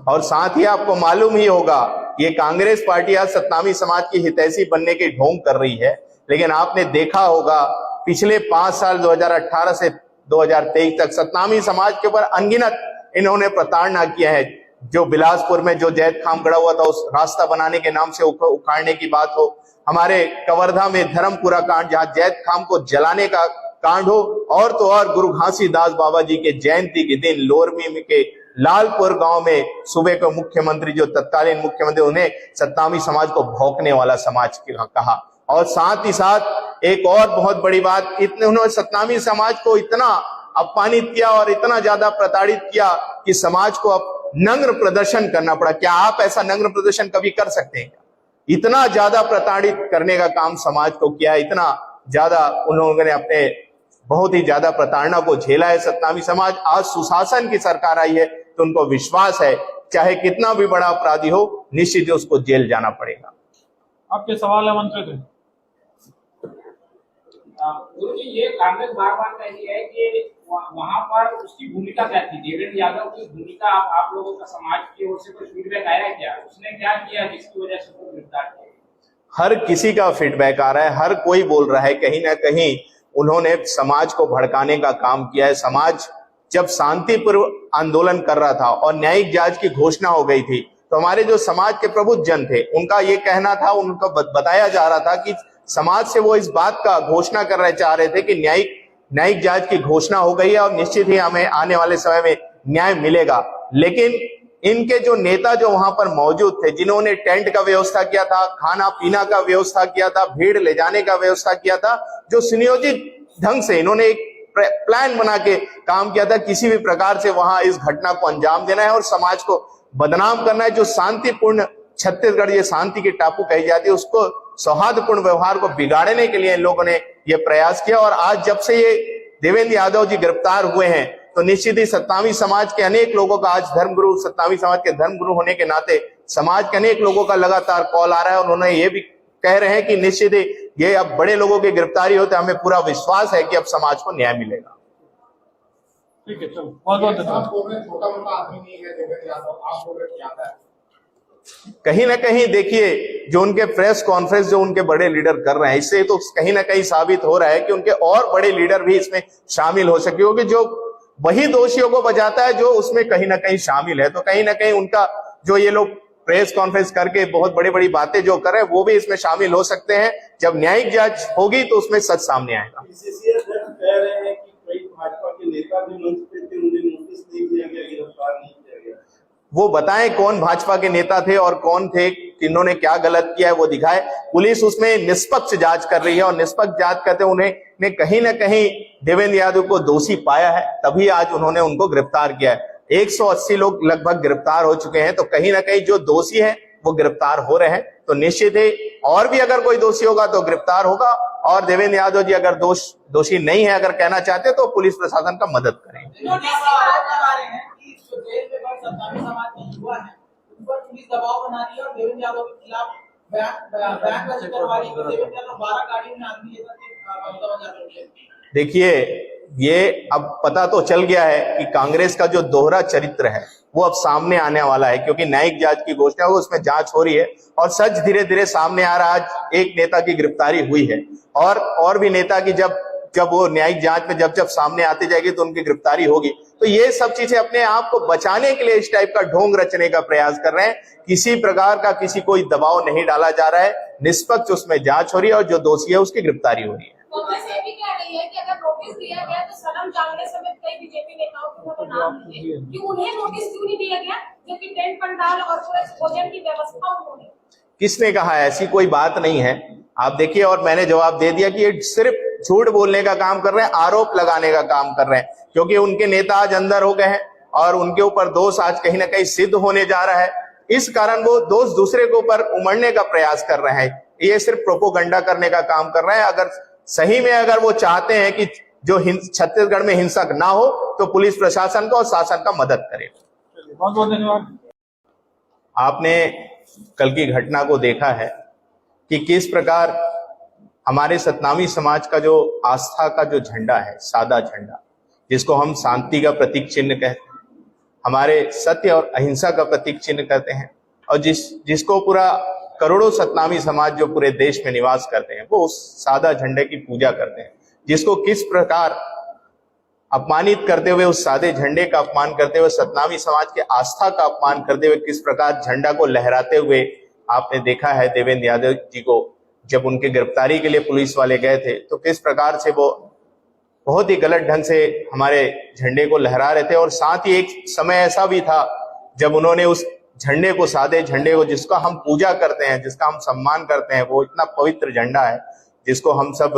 S1: और साथ ही आपको मालूम ही होगा, ये कांग्रेस पार्टी आज सतनामी समाज की हितैषी बनने की ढोंग कर रही है, लेकिन आपने देखा होगा पिछले 5 साल 2018 से 2023 तक सतनामी समाज के ऊपर अनगिनत इन्होंने प्रताड़ना किया है। जो बिलासपुर में जो जैत खाम गड़ा हुआ था, उस रास्ता बनाने के नाम से उखाड़ने की बात हो, हमारे कवर्धा में धर्मपुरा कांड जहां जैत खाम को जलाने का कांड हो, और तो और गुरु घासीदास बाबा जी के जयंती के दिन लोरमी के लालपुर गांव में सूबे के मुख्यमंत्री जो तत्कालीन मुख्यमंत्री, उन्हें सतनामी समाज को भौंकने वाला समाज कहा। और साथ ही साथ एक और बहुत बड़ी बात, इतने उन्होंने सतनामी समाज को इतना अपमानित किया और इतना ज्यादा प्रताड़ित किया कि समाज को अब नग्न प्रदर्शन करना पड़ा। क्या आप ऐसा नग्न प्रदर्शन कभी कर सकते हैं? इतना ज्यादा प्रताड़ित करने का काम समाज को किया, इतना ज्यादा उन्होंने अपने बहुत ही ज्यादा प्रताड़ना को झेला है सतनामी समाज। आज सुशासन की सरकार आई है तो उनको विश्वास है चाहे कितना भी बड़ा अपराधी हो, निश्चित उसको जेल जाना पड़ेगा।
S2: आपके सवाल है मंत्री जी।
S3: गुरु जी, ये कांग्रेस बार बार कह रही है कि वहां पर उसकी भूमिका क्या थी, देवेंद्र यादव की भूमिका आप लोगों का समाज की ओर से कोई फीडबैक आया क्या? उसने क्या किया जिसकी वजह से उसको गिरफ्तार किया?
S1: हर किसी का फीडबैक आ रहा है, हर कोई बोल रहा है कहीं ना कहीं उन्होंने समाज को भड़काने का काम किया है। समाज जब शांतिपूर्ण आंदोलन कर रहा था और न्यायिक जांच की घोषणा हो गई थी, तो हमारे जो समाज के प्रबुद्ध जन थे, उनका ये कहना था, उनको बताया जा रहा था कि समाज से वो इस बात का घोषणा करना चाह रहे थे कि न्यायिक जांच की घोषणा हो गई है और निश्चित ही हमें आने वाले समय में न्याय मिलेगा। लेकिन इनके जो नेता जो वहां पर मौजूद थे, जिन्होंने टेंट का व्यवस्था किया था, खाना पीना का व्यवस्था किया था, भीड़ ले जाने का व्यवस्था किया था, जो सुनियोजित ढंग से इन्होंने एक प्लान बना के काम किया था, किसी भी प्रकार से वहां इस घटना को अंजाम देना है और समाज को बदनाम करना है। जो शांतिपूर्ण छत्तीसगढ़, ये शांति के टापू कही जाती है, उसको सौहार्दपूर्ण व्यवहार को बिगाड़ने के लिए इन लोगों ने ये प्रयास किया। और आज जब से ये देवेंद्र यादव जी गिरफ्तार हुए हैं तो निश्चित ही सत्नामी समाज के अनेक लोगों का, आज धर्मगुरु, सत्नामी समाज के धर्मगुरु होने के नाते समाज के अनेक लोगों का लगातार कॉल आ रहा है और उन्होंने ये भी कह रहे हैं कि निश्चित ही ये अब बड़े लोगों की गिरफ्तारी होते, हमें पूरा विश्वास है कि अब समाज को न्याय मिलेगा।
S2: ठीक है, चलो बहुत बहुत
S7: आप
S2: धन्यवाद।
S7: बोल रहे हैं छोटा मोटा आदमी नहीं है देवेंद्र यादव, आप बोल रहे हैं ज्यादा है।
S1: कहीं ना कहीं देखिए, जो उनके प्रेस कॉन्फ्रेंस जो उनके बड़े लीडर कर रहे हैं, इससे तो कहीं ना कहीं साबित हो रहा है कि उनके और बड़े लीडर भी इसमें शामिल हो सके, क्योंकि जो वही दोषियों को बचाता है जो उसमें कहीं ना कहीं शामिल है। तो कहीं ना कहीं उनका जो ये लोग प्रेस कॉन्फ्रेंस करके बहुत बड़ी बड़ी बातें जो कर रहे हैं वो भी इसमें शामिल हो सकते हैं। जब न्यायिक जांच होगी तो उसमें सच सामने आएगा।
S4: पीसीसी अध्यक्ष कह रहे हैं कि कई भाजपा के नेता भी मंच पे थे, उन्हें नोटिस नहीं दिया गया, गिरफ्तार नहीं किया गया।
S1: वो बताएं कौन भाजपा के नेता थे और कौन थे, किन्होंने क्या गलत किया है वो दिखाए। पुलिस उसमें निष्पक्ष जांच कर रही है और निष्पक्ष जांच करते उन्हें कहीं ना कहीं देवेंद्र यादव को दोषी पाया है, तभी आज उन्होंने उनको गिरफ्तार किया है। 180 लोग लगभग गिरफ्तार हो चुके हैं, तो कहीं ना कहीं जो दोषी है वो गिरफ्तार हो रहे हैं। तो निश्चित ही और भी अगर कोई दोषी होगा तो गिरफ्तार होगा, और देवेंद्र यादव जी अगर दोषी नहीं है, अगर कहना चाहते तो पुलिस प्रशासन का मदद करें।
S5: नोटिस का आरोप लगा रहे हैं कि जो जेल में बंद सत्तावी समाज के युवा हैं उन पर पुलिस दबाव बना रही है और देवेंद्र यादव के खिलाफ बयान दर्ज करवा रही है। देवेंद्र यादव 12 गाड़ियों में आदमी लेकर
S1: देखिए, ये अब पता तो चल गया है कि कांग्रेस का जो दोहरा चरित्र है वो अब सामने आने वाला है, क्योंकि न्यायिक जांच की घोषणा हुई, उसमें जांच हो रही है और सच धीरे धीरे सामने आ रहा है। आज एक नेता की गिरफ्तारी हुई है और भी नेता की जब वो न्यायिक जांच में जब सामने आती जाएगी तो उनकी गिरफ्तारी होगी। तो ये सब चीजें अपने आप को बचाने के लिए इस टाइप का ढोंग रचने का प्रयास कर रहे हैं। किसी प्रकार का किसी कोई दबाव नहीं डाला जा रहा है, निष्पक्ष उसमें जांच हो रही है और जो दोषी है उसकी गिरफ्तारी हो रही है।
S6: कांग्रेस ये भी कह रही है कि अगर नोटिस दिया गया तो सनम चांगले समेत कई बीजेपी नेताओं के वहाँ नाम लिए, कि उन्हें नोटिस क्यों नहीं दिया गया, जबकि टेंट पंडाल और पूरे भोजन की व्यवस्था उन्होंने। किसने कहा है? ऐसी कोई बात नहीं है। आप देखिए, और मैंने जवाब दे दिया कि ये सिर्फ झूठ बोलने का काम कर रहे हैं, आरोप लगाने का काम कर रहे हैं, क्योंकि उनके नेता आज अंदर हो गए हैं और उनके ऊपर दोष आज कहीं ना कहीं सिद्ध होने जा रहा है। इस कारण वो दोष दूसरे के ऊपर उमड़ने का प्रयास कर रहे हैं। ये सिर्फ प्रोपोगंडा करने का काम कर रहे हैं। अगर सही में अगर वो चाहते हैं कि जो छत्तीसगढ़ में हिंसक ना हो तो पुलिस प्रशासन को और शासन का मदद करे।
S2: बहुत बहुत धन्यवाद।
S1: आपने कल की घटना को देखा है कि किस प्रकार हमारे सतनामी समाज का जो आस्था का जो झंडा है, सादा झंडा, जिसको हम शांति का प्रतीक चिन्ह कहते हैं, हमारे सत्य और अहिंसा का प्रतीक चिन्ह कहते हैं, और जिसको पूरा करोड़ों सतनामी समाज जो पूरे देश में निवास करते हैं वो उस सादा झंडे की पूजा करते हैं, जिसको किस प्रकार अपमानित करते हुए, उस सादे झंडे का अपमान करते हुए, सतनामी समाज के आस्था का अपमान करते हुए, किस प्रकार झंडा को लहराते हुए आपने देखा है देवेंद्र यादव जी को जब उनके गिरफ्तारी के लिए पुलिस वाले गए थे तो किस प्रकार से वो बहुत ही गलत ढंग से हमारे झंडे को लहरा रहे थे। और साथ ही एक समय ऐसा भी था जब उन्होंने उस झंडे को, सादे झंडे को, जिसका हम पूजा करते हैं, जिसका हम सम्मान करते हैं, वो इतना पवित्र झंडा है जिसको हम सब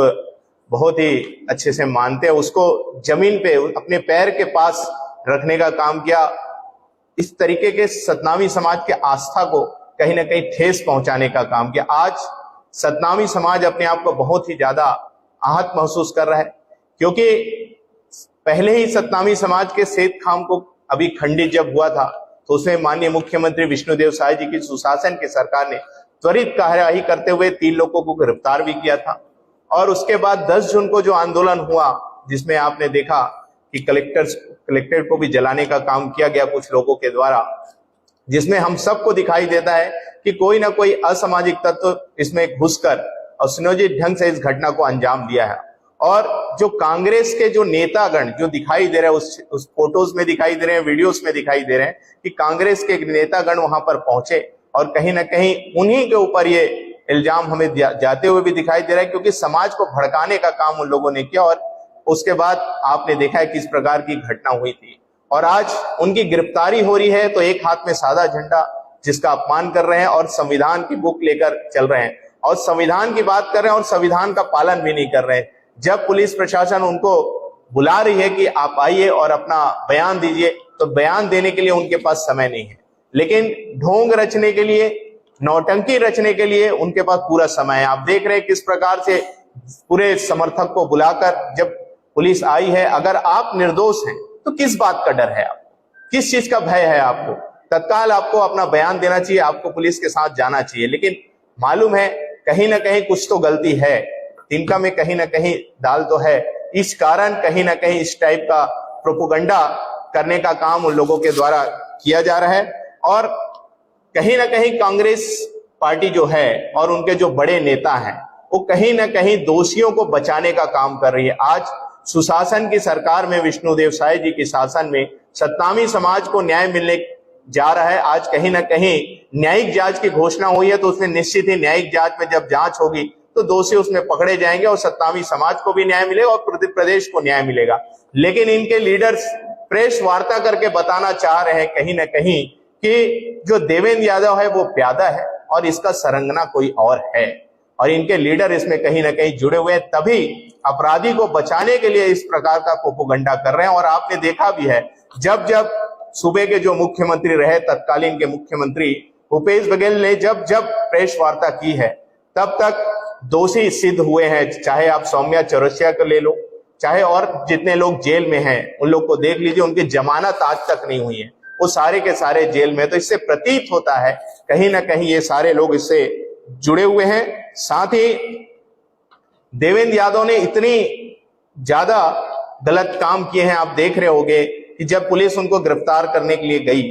S1: बहुत ही अच्छे से मानते हैं, उसको जमीन पे अपने पैर के पास रखने का काम किया। इस तरीके के सतनामी समाज के आस्था को कहीं ना कहीं ठेस पहुंचाने का काम किया। आज सतनामी समाज अपने आप को बहुत ही ज्यादा आहत महसूस कर रहा है, क्योंकि पहले ही सतनामी समाज के सेत खाम को अभी खंडित जब हुआ था तो उसमें माननीय मुख्यमंत्री विष्णुदेव साय जी की सुशासन की सरकार ने त्वरित कार्यवाही करते हुए 3 लोगों को गिरफ्तार भी किया था। और उसके बाद 10 जून को जो आंदोलन हुआ, जिसमें आपने देखा कि कलेक्ट्रेट को भी जलाने का काम किया गया कुछ लोगों के द्वारा, जिसमें हम सबको दिखाई देता है कि कोई ना कोई असामाजिक तत्व इसमें घुसकर और सुनियोजित ढंग से इस घटना को अंजाम दिया है। और जो कांग्रेस के जो नेतागण जो दिखाई दे रहे हैं, उस फोटोज में दिखाई दे रहे हैं, वीडियोस में दिखाई दे रहे हैं कि कांग्रेस के नेतागण वहां पर पहुंचे और कहीं ना कहीं उन्हीं के ऊपर ये इल्जाम हमें जाते हुए भी दिखाई दे रहा है, क्योंकि समाज को भड़काने का काम उन लोगों ने किया और उसके बाद आपने देखा है किस प्रकार की घटना हुई थी। और आज उनकी गिरफ्तारी हो रही है तो एक हाथ में सादा झंडा जिसका अपमान कर रहे हैं और संविधान की बुक लेकर चल रहे हैं और संविधान की बात कर रहे हैं और संविधान का पालन भी नहीं कर रहे हैं। जब पुलिस प्रशासन उनको बुला रही है कि आप आइए और अपना बयान दीजिए, तो बयान देने के लिए उनके पास समय नहीं है, लेकिन ढोंग रचने के लिए, नौटंकी रचने के लिए उनके पास पूरा समय है। आप देख रहे हैं किस प्रकार से पूरे समर्थक को बुलाकर जब पुलिस आई है, अगर आप निर्दोष हैं तो किस बात का डर है आपको, किस चीज का भय है आपको? तत्काल आपको अपना बयान देना चाहिए, आपको पुलिस के साथ जाना चाहिए। लेकिन मालूम है कहीं ना कहीं कुछ तो गलती है, तिनका में कहीं ना कहीं दाल तो है। इस कारण कहीं ना कहीं इस टाइप का प्रोपोगंडा करने का काम उन लोगों के द्वारा किया जा रहा है और कहीं ना कहीं कांग्रेस पार्टी जो है और उनके जो बड़े नेता हैं वो कहीं ना कहीं दोषियों को बचाने का काम कर रही है। आज सुशासन की सरकार में, विष्णुदेव साय जी के शासन में सतनामी समाज को न्याय मिलने जा रहा है। आज कहीं ना कहीं न्यायिक जांच की घोषणा हुई है, तो उसमें निश्चित ही न्यायिक जांच में जब जांच होगी तो दोषी उसमें पकड़े जाएंगे और सतनामी समाज को भी न्याय मिलेगा और प्रदेश को न्याय मिलेगा। लेकिन इनके लीडर्स प्रेस वार्ता करके बताना चाह रहे हैं कहीं ना कहीं कि जो देवेंद्र यादव है वो प्यादा है और इसका सरंगना कोई और है और इनके लीडर इसमें कहीं ना कहीं जुड़े हुए हैं, तभी अपराधी को बचाने के लिए इस प्रकार का प्रोपोगंडा कर रहे हैं। और आपने देखा भी है जब जब सूबे के जो मुख्यमंत्री रहे, तत्कालीन के मुख्यमंत्री भूपेश बघेल ने जब जब प्रेस वार्ता की है तब तक दोषी सिद्ध हुए हैं। चाहे आप सौम्या चौरसिया को ले लो, चाहे और जितने लोग जेल में हैं उन लोग को देख लीजिए, उनकी जमानत आज तक नहीं हुई है, वो सारे के सारे जेल में। तो इससे प्रतीत होता है कहीं ना कहीं ये सारे लोग इससे जुड़े हुए हैं। साथ ही देवेंद्र यादव ने इतनी ज्यादा गलत काम किए हैं, आप देख रहे होंगे कि जब पुलिस उनको गिरफ्तार करने के लिए गई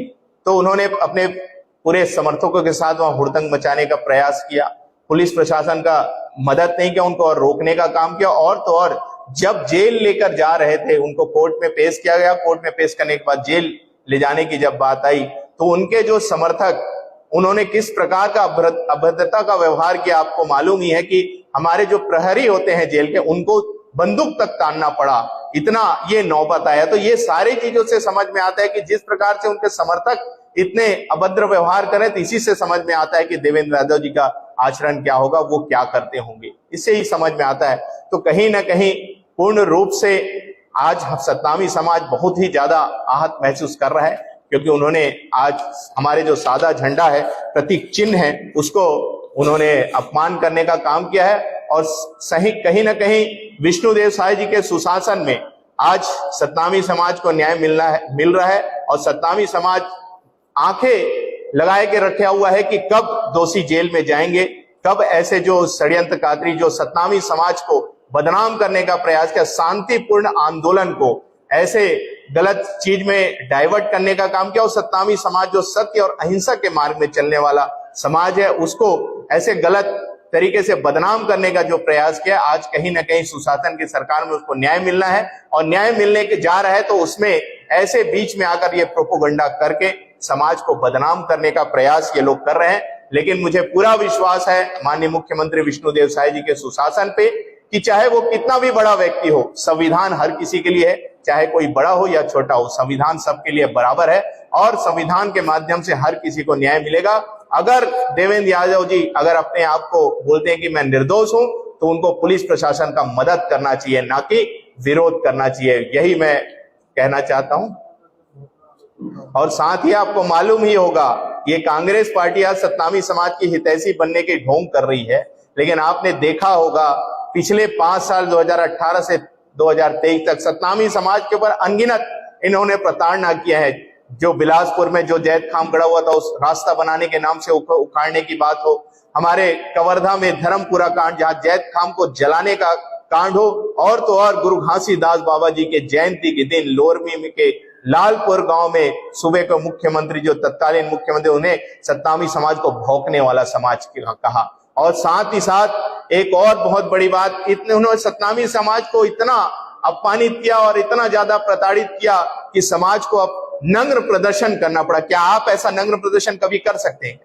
S1: तो उन्होंने अपने पूरे समर्थकों के साथ वहां हुड़दंग मचाने का प्रयास किया, पुलिस प्रशासन का मदद नहीं किया, उनको और रोकने का काम किया। और तो और जब जेल लेकर जा रहे थे उनको कोर्ट में पेश किया गया, कोर्ट में पेश करने के बाद जेल ले जाने की जब बात आई तो उनके जो समर्थक, उन्होंने किस प्रकार का अभद्रता का व्यवहार किया आपको मालूम ही है कि हमारे जो प्रहरी होते हैं जेल के उनको बंदूक तक तानना पड़ा, इतना ये नौबत आया। तो ये सारी चीजों से समझ में आता है कि जिस प्रकार से उनके समर्थक इतने अभद्र व्यवहार करें, तो इसी से समझ में आता है कि देवेंद्र यादव जी का आचरण क्या होगा, वो क्या करते होंगे, इससे ही समझ में आता है। तो कहीं ना कहीं पूर्ण रूप से आज सतनामी समाज बहुत ही ज्यादा आहत महसूस कर रहा है, क्योंकि उन्होंने आज हमारे जो सादा झंडा है, प्रतीक चिन्ह है, उसको उन्होंने अपमान करने का काम किया है। और सही कहीं ना कहीं विष्णुदेव साय जी के सुशासन में आज सतनामी समाज को न्याय मिल रहा है और सतनामी समाज आंखें लगाए के रखा हुआ है कि कब दोषी जेल में जाएंगे, कब ऐसे जो षड्यंत्रकारी जो सतनामी समाज को बदनाम करने का प्रयास किया, शांतिपूर्ण आंदोलन को ऐसे गलत चीज में डाइवर्ट करने का काम किया और सतनामी समाज जो सत्य और अहिंसा के मार्ग में चलने वाला समाज है उसको ऐसे गलत तरीके से बदनाम करने का जो प्रयास किया, आज कहीं ना कहीं सुशासन की सरकार में उसको न्याय मिलना है और न्याय मिलने के जा रहा है तो उसमें ऐसे बीच में आकर ये प्रोपोगंडा करके समाज को बदनाम करने का प्रयास ये लोग कर रहे हैं। लेकिन मुझे पूरा विश्वास है माननीय मुख्यमंत्री विष्णुदेव साय जी के सुशासन पे कि चाहे वो कितना भी बड़ा व्यक्ति हो, संविधान हर किसी के लिए है, चाहे कोई बड़ा हो या छोटा हो, संविधान सबके लिए बराबर है और संविधान के माध्यम से हर किसी को न्याय मिलेगा। अगर देवेंद्र यादव जी अगर अपने आप को बोलते हैं कि मैं निर्दोष हूं, तो उनको पुलिस प्रशासन का मदद करना चाहिए, ना कि विरोध करना चाहिए, यही मैं कहना चाहता हूं। और साथ ही आपको मालूम ही होगा ये कांग्रेस पार्टी आज सतनामी समाज की हितैषी बनने के ढोंग कर रही है, लेकिन आपने देखा होगा पिछले 5 साल 2018 से 2023 तक सतनामी समाज के ऊपर अनगिनत इन्होंने प्रताड़ना किया है। जो बिलासपुर में जो जैत खाम गड़ा हुआ था उस रास्ता बनाने के नाम से उखाड़ने की बात हो, हमारे कवर्धा में धर्मपुरा कांड जहां जैत खाम को जलाने का कांड हो, और तो और गुरु घासीदास बाबा जी के जयंती के दिन लोरमी के लालपुर गांव में सूबे के मुख्यमंत्री जो तत्कालीन मुख्यमंत्री उन्हें सतनामी समाज को भौंकने वाला समाज कहा। और साथ ही साथ एक और बहुत बड़ी बात, इतने उन्होंने सतनामी समाज को इतना अपमानित किया और इतना ज्यादा प्रताड़ित किया कि समाज को अब नग्न प्रदर्शन करना पड़ा। क्या आप ऐसा नग्न प्रदर्शन कभी कर सकते हैं?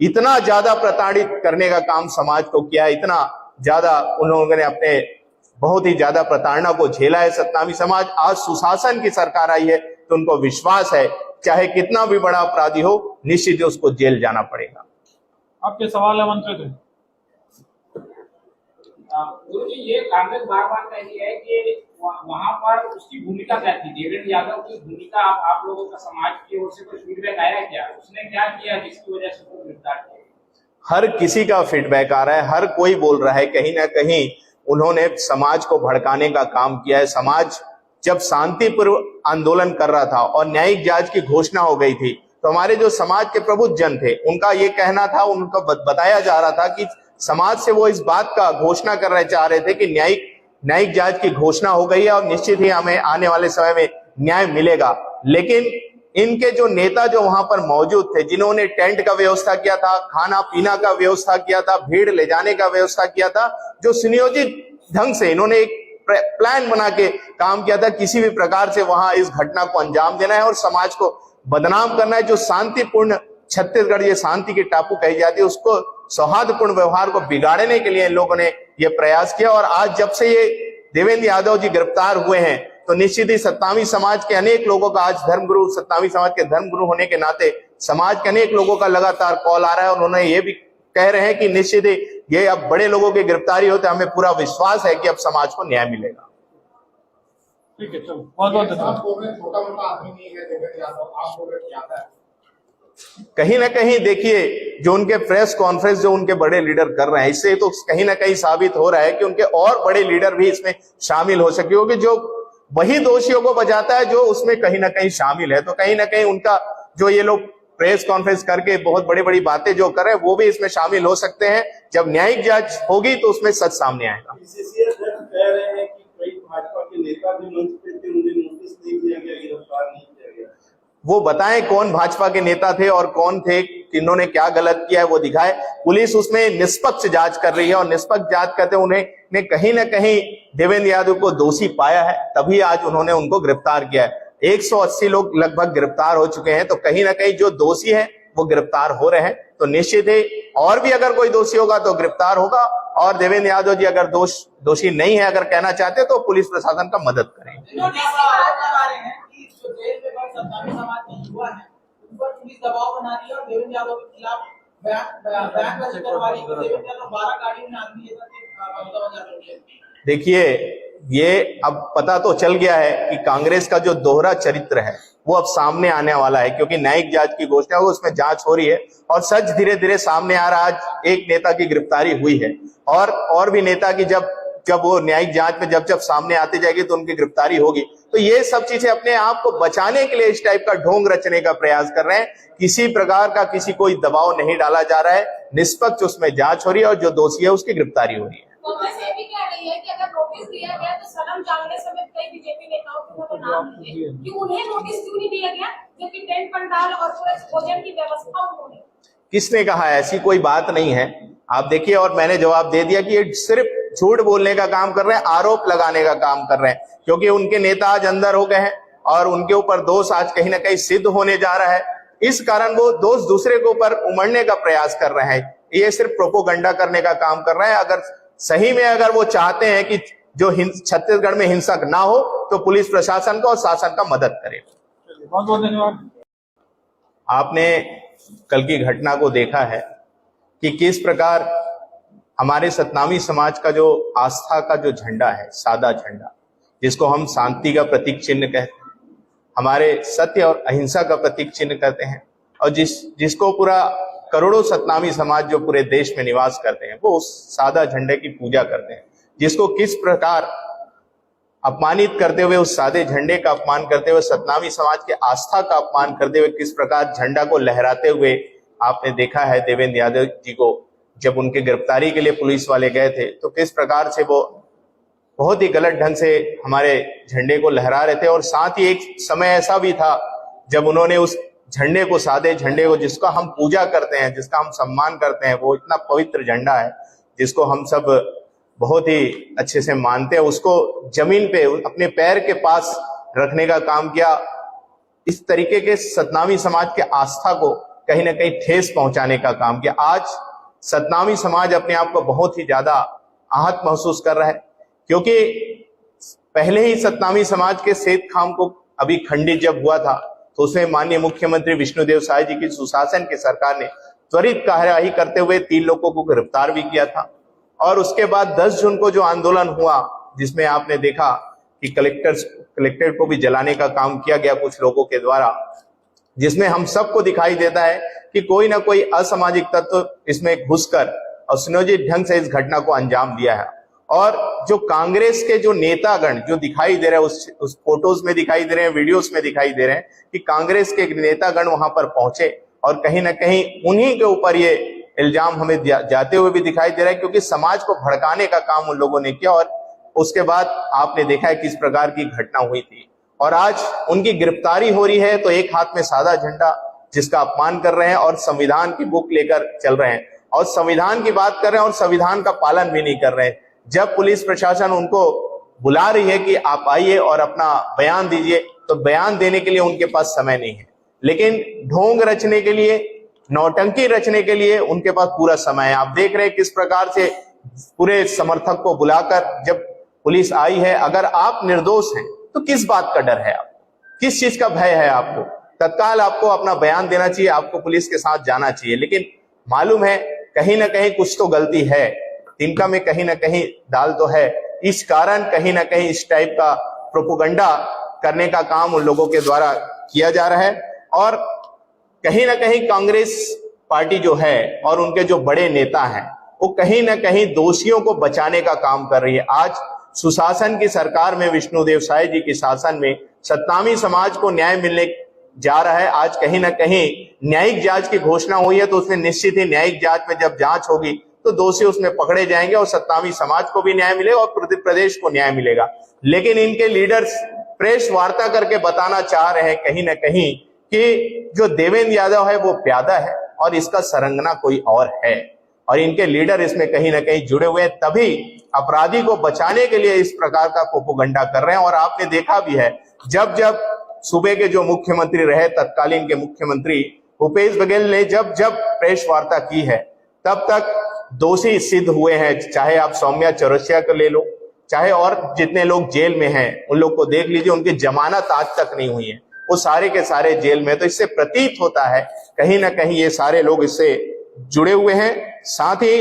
S1: इतना ज्यादा प्रताड़ित करने का काम समाज को किया है, इतना ज्यादा उन लोगों ने अपने बहुत ही ज्यादा प्रताड़ना को झेला है सतनामी समाज। आज सुशासन की सरकार आई है तो उनको विश्वास है चाहे कितना भी बड़ा अपराधी हो निश्चित ही उसको जेल जाना पड़ेगा।
S2: आपके सवाल है मंत्री थे।
S3: गुरु जी, ये कांग्रेस बार बार कह रही है कि वहां पर उसकी भूमिका क्या थी, देवेंद्र यादव की भूमिका आप लोगों का समाज की ओर से कोई फीडबैक आया क्या, उसने क्या किया जिसकी वजह से उसको गिरफ्तार किया?
S1: हर किसी का फीडबैक आ रहा है, हर कोई बोल रहा है कहीं ना कहीं उन्होंने समाज को भड़काने का काम किया है। समाज जब शांतिपूर्व आंदोलन कर रहा था और न्यायिक जांच की घोषणा हो गई थी तो हमारे जो समाज के प्रबुद्ध जन थे उनका ये कहना था, उनको बताया जा रहा था कि समाज से वो इस बात का घोषणा करना चाह रहे थे कि न्यायिक जांच की घोषणा हो गई है और निश्चित ही हमें आने वाले समय में न्याय मिलेगा। लेकिन इनके जो नेता जो वहां पर मौजूद थे, जिन्होंने टेंट का व्यवस्था किया था, खाना पीना का व्यवस्था किया था, भीड़ ले जाने का व्यवस्था किया था, जो सुनियोजित ढंग से इन्होंने एक प्लान बना के काम किया था, किसी भी प्रकार से वहां इस घटना को अंजाम देना है और समाज को बदनाम करना है। जो शांतिपूर्ण छत्तीसगढ़ ये शांति की टापू कही जाती है उसको सौहार्दपूर्ण व्यवहार को बिगाड़ने के लिए इन लोगों ने ये प्रयास किया। और आज जब से ये देवेंद्र यादव जी गिरफ्तार हुए हैं तो निश्चित ही सतनामी समाज के अनेक लोगों का आज धर्मगुरु, सतनामी समाज के धर्मगुरु होने के नाते समाज के अनेक लोगों का लगातार कॉल आ रहा है और उन्होंने ये भी कह रहे हैं कि निश्चित ही ये अब बड़े लोगों की गिरफ्तारी होते हमें पूरा विश्वास है कि अब समाज को न्याय मिलेगा।
S2: ठीक है, चलो बहुत बहुत
S7: आप
S2: धन्यवाद।
S7: बोल रहे छोटा मोटा आदमी नहीं है देवेंद्र यादव, आप बोल रहे ज्यादा है।
S1: कहीं ना कहीं देखिए जो उनके प्रेस कॉन्फ्रेंस जो उनके बड़े लीडर कर रहे हैं इससे तो कहीं ना कहीं साबित हो रहा है कि उनके और बड़े लीडर भी इसमें शामिल हो सके, क्योंकि जो वही दोषियों को बचाता है जो उसमें कहीं ना कहीं शामिल है। तो कहीं ना कहीं उनका जो ये लोग प्रेस कॉन्फ्रेंस करके बहुत बड़ी बड़ी बातें जो कर रहे हैं वो भी इसमें शामिल हो सकते हैं। जब न्यायिक जांच होगी तो उसमें सच सामने आएगा।
S4: बीसीसीआई अध्यक्ष कह रहे हैं कि कई भाजपा के नेता भी मंच पे थे, उन्हें नोटिस नहीं दिया गया, गिरफ्तार नहीं किया गया।
S1: वो बताएं कौन भाजपा के नेता थे और कौन थे, किन्होंने क्या गलत किया है वो दिखाए। पुलिस उसमें निष्पक्ष जांच कर रही है और निष्पक्ष जांच करते उन्हें कहीं ना कहीं देवेंद्र यादव को दोषी पाया है, तभी आज उन्होंने उनको गिरफ्तार किया है। 180 लोग लगभग गिरफ्तार हो चुके हैं, तो कहीं ना कहीं जो दोषी है वो गिरफ्तार हो रहे हैं। तो निश्चित ही और भी अगर कोई दोषी होगा तो गिरफ्तार होगा, और देवेंद्र यादव जी अगर दोषी नहीं है, अगर कहना चाहते तो पुलिस प्रशासन का मदद करें।
S5: जो आरोप लगा रहे हैं कि जो जेल में बंद सत्तावी समाज के युवा हैं उन पर पुलिस दबाव बना रही है और देवेंद्र यादव के खिलाफ बयान दर्ज करवा रही है। देवेंद्र यादव 12 गाड़ियों में आदमी लेकर के
S1: देखिए ये अब पता तो चल गया है कि कांग्रेस का जो दोहरा चरित्र है वो अब सामने आने वाला है, क्योंकि न्यायिक जांच की घोषणा हो उसमें जांच हो रही है और सच धीरे धीरे सामने आ रहा है। आज एक नेता की गिरफ्तारी हुई है और भी नेता की जब वो न्यायिक जांच में जब सामने आती जाएगी तो उनकी गिरफ्तारी होगी। तो ये सब चीजें अपने आप को बचाने के लिए इस टाइप का ढोंग रचने का प्रयास कर रहे हैं। किसी प्रकार का किसी कोई दबाव नहीं डाला जा रहा है, निष्पक्ष उसमें जांच हो रही है और जो दोषी है उसकी गिरफ्तारी हो रही है।
S6: कांग्रेस ये भी कह रही है कि अगर नोटिस दिया गया तो सनम चांगले समेत कई बीजेपी नेताओं के वो नाम लिए कि उन्हें नोटिस क्यों नहीं दिया गया, जबकि टेंट पंडाल और पूरे भोजन की व्यवस्था उन्होंने। किसने कहा है? ऐसी कोई बात नहीं है। आप देखिए, और मैंने जवाब दे दिया कि ये सिर्फ झूठ बोलने का काम कर रहे हैं, आरोप लगाने का काम कर रहे हैं, क्योंकि उनके नेता आज अंदर हो गए हैं और उनके ऊपर दोष आज कहीं ना कहीं सिद्ध होने जा रहा है। इस कारण वो दोष दूसरे के ऊपर उमड़ने का प्रयास कर रहे हैं। ये सिर्फ प्रोपोगंडा करने का काम कर रहे हैं। अगर सही में अगर वो चाहते हैं कि जो छत्तीसगढ़ में हिंसक ना हो तो पुलिस प्रशासन को और शासन का मदद करे।
S2: बहुत बहुत धन्यवाद।
S1: आपने कल की घटना को देखा है कि किस प्रकार हमारे सतनामी समाज का जो आस्था का जो झंडा है, सादा झंडा, जिसको हम शांति का प्रतीक चिन्ह कहते हैं, हमारे सत्य और अहिंसा का प्रतीक चिन्ह कहते हैं, और जिसको पूरा करोड़ों सतनामी समाज जो पूरे देश में निवास करते हैं वो उस सादा झंडे की पूजा करते हैं, जिसको किस प्रकार अपमानित करते हुए, उस सादे झंडे का अपमान करते हुए, सतनामी समाज के आस्था का अपमान करते हुए किस प्रकार झंडा को लहराते हुए आपने देखा है देवेंद्र यादव जी को जब उनके गिरफ्तारी के लिए पुलिस वाले गए थे तो किस प्रकार से वो बहुत ही गलत ढंग से हमारे झंडे को लहरा रहे थे। और साथ ही एक समय ऐसा भी था जब उन्होंने उस झंडे को, सादे झंडे को, जिसका हम पूजा करते हैं, जिसका हम सम्मान करते हैं, वो इतना पवित्र झंडा है जिसको हम सब बहुत ही अच्छे से मानते हैं, उसको जमीन पे अपने पैर के पास रखने का काम किया। इस तरीके के सतनामी समाज के आस्था को कहीं ना कहीं ठेस पहुंचाने का काम किया। आज सतनामी समाज अपने आप को बहुत ही ज्यादा आहत महसूस कर रहा है, क्योंकि पहले ही सतनामी समाज के सेत खाम को अभी खंडित जब हुआ था तो उसमें माननीय मुख्यमंत्री विष्णुदेव साय जी की सुशासन की सरकार ने त्वरित कार्यवाही करते हुए 3 लोगों को गिरफ्तार भी किया था। और उसके बाद 10 जून को जो आंदोलन हुआ, जिसमें आपने देखा कि कलेक्टर को भी जलाने का काम किया गया कुछ लोगों के द्वारा, जिसमें हम सबको दिखाई देता है कि कोई ना कोई असामाजिक तत्व इसमें घुसकर और सुनियोजित ढंग से इस घटना को अंजाम दिया है। और जो कांग्रेस के जो नेतागण जो दिखाई दे रहे हैं, उस फोटोज में दिखाई दे रहे हैं, वीडियोस में दिखाई दे रहे हैं कि कांग्रेस के नेतागण वहां पर पहुंचे और कहीं ना कहीं उन्हीं के ऊपर ये इल्जाम हमें जाते हुए भी दिखाई दे रहा है, क्योंकि समाज को भड़काने का काम उन लोगों ने किया। और उसके बाद आपने देखा है किस प्रकार की घटना हुई थी। और आज उनकी गिरफ्तारी हो रही है तो एक हाथ में सादा झंडा जिसका अपमान कर रहे हैं और संविधान की बुक लेकर चल रहे हैं और संविधान की बात कर रहे हैं और संविधान का पालन भी नहीं कर रहे हैं। जब पुलिस प्रशासन उनको बुला रही है कि आप आइए और अपना बयान दीजिए, तो बयान देने के लिए उनके पास समय नहीं है, लेकिन ढोंग रचने के लिए, नौटंकी रचने के लिए उनके पास पूरा समय है। आप देख रहे हैं किस प्रकार से पूरे समर्थक को बुलाकर जब पुलिस आई है, अगर आप निर्दोष हैं तो किस बात का डर है आपको, किस चीज का भय है आपको? तत्काल आपको अपना बयान देना चाहिए, आपको पुलिस के साथ जाना चाहिए। लेकिन मालूम है कहीं ना कहीं कुछ तो गलती है, तिनका में कहीं ना कहीं दाल तो है। इस कारण कहीं ना कहीं इस टाइप का प्रोपोगंडा करने का काम उन लोगों के द्वारा किया जा रहा है। और कहीं ना कहीं कांग्रेस पार्टी जो है और उनके जो बड़े नेता हैं वो कहीं ना कहीं दोषियों को बचाने का काम कर रही है। आज सुशासन की सरकार में, विष्णुदेव साय जी की शासन में सतनामी समाज को न्याय मिलने जा रहा है। आज कहीं ना कहीं न्यायिक जांच की घोषणा हुई है, तो उसमें निश्चित ही न्यायिक जांच में जब जांच होगी तो दोषी उसमें पकड़े जाएंगे और सतनामी समाज को भी न्याय मिलेगा और प्रदेश को न्याय मिलेगा। लेकिन इनके लीडर्स प्रेस वार्ता करके बताना चाह रहे हैं कहीं ना कहीं कि जो देवेंद्र यादव है वो प्यादा है और इसका सरंगना कोई और है, और इनके लीडर इसमें कहीं ना कहीं जुड़े हुए हैं, तभी अपराधी को बचाने के लिए इस प्रकार का प्रोपोगंडा कर रहे हैं। और आपने देखा भी है, जब जब सूबे के जो मुख्यमंत्री रहे, तत्कालीन के मुख्यमंत्री भूपेश बघेल ने जब जब प्रेस वार्ता की है, तब तक दोषी सिद्ध हुए हैं। चाहे आप सौम्या चौरसिया को ले लो, चाहे और जितने लोग जेल में हैं उन लोग को देख लीजिए, उनकी जमानत आज तक नहीं हुई है, वो सारे के सारे जेल में। तो इससे प्रतीत होता है कहीं ना कहीं ये सारे लोग इससे जुड़े हुए हैं। साथ ही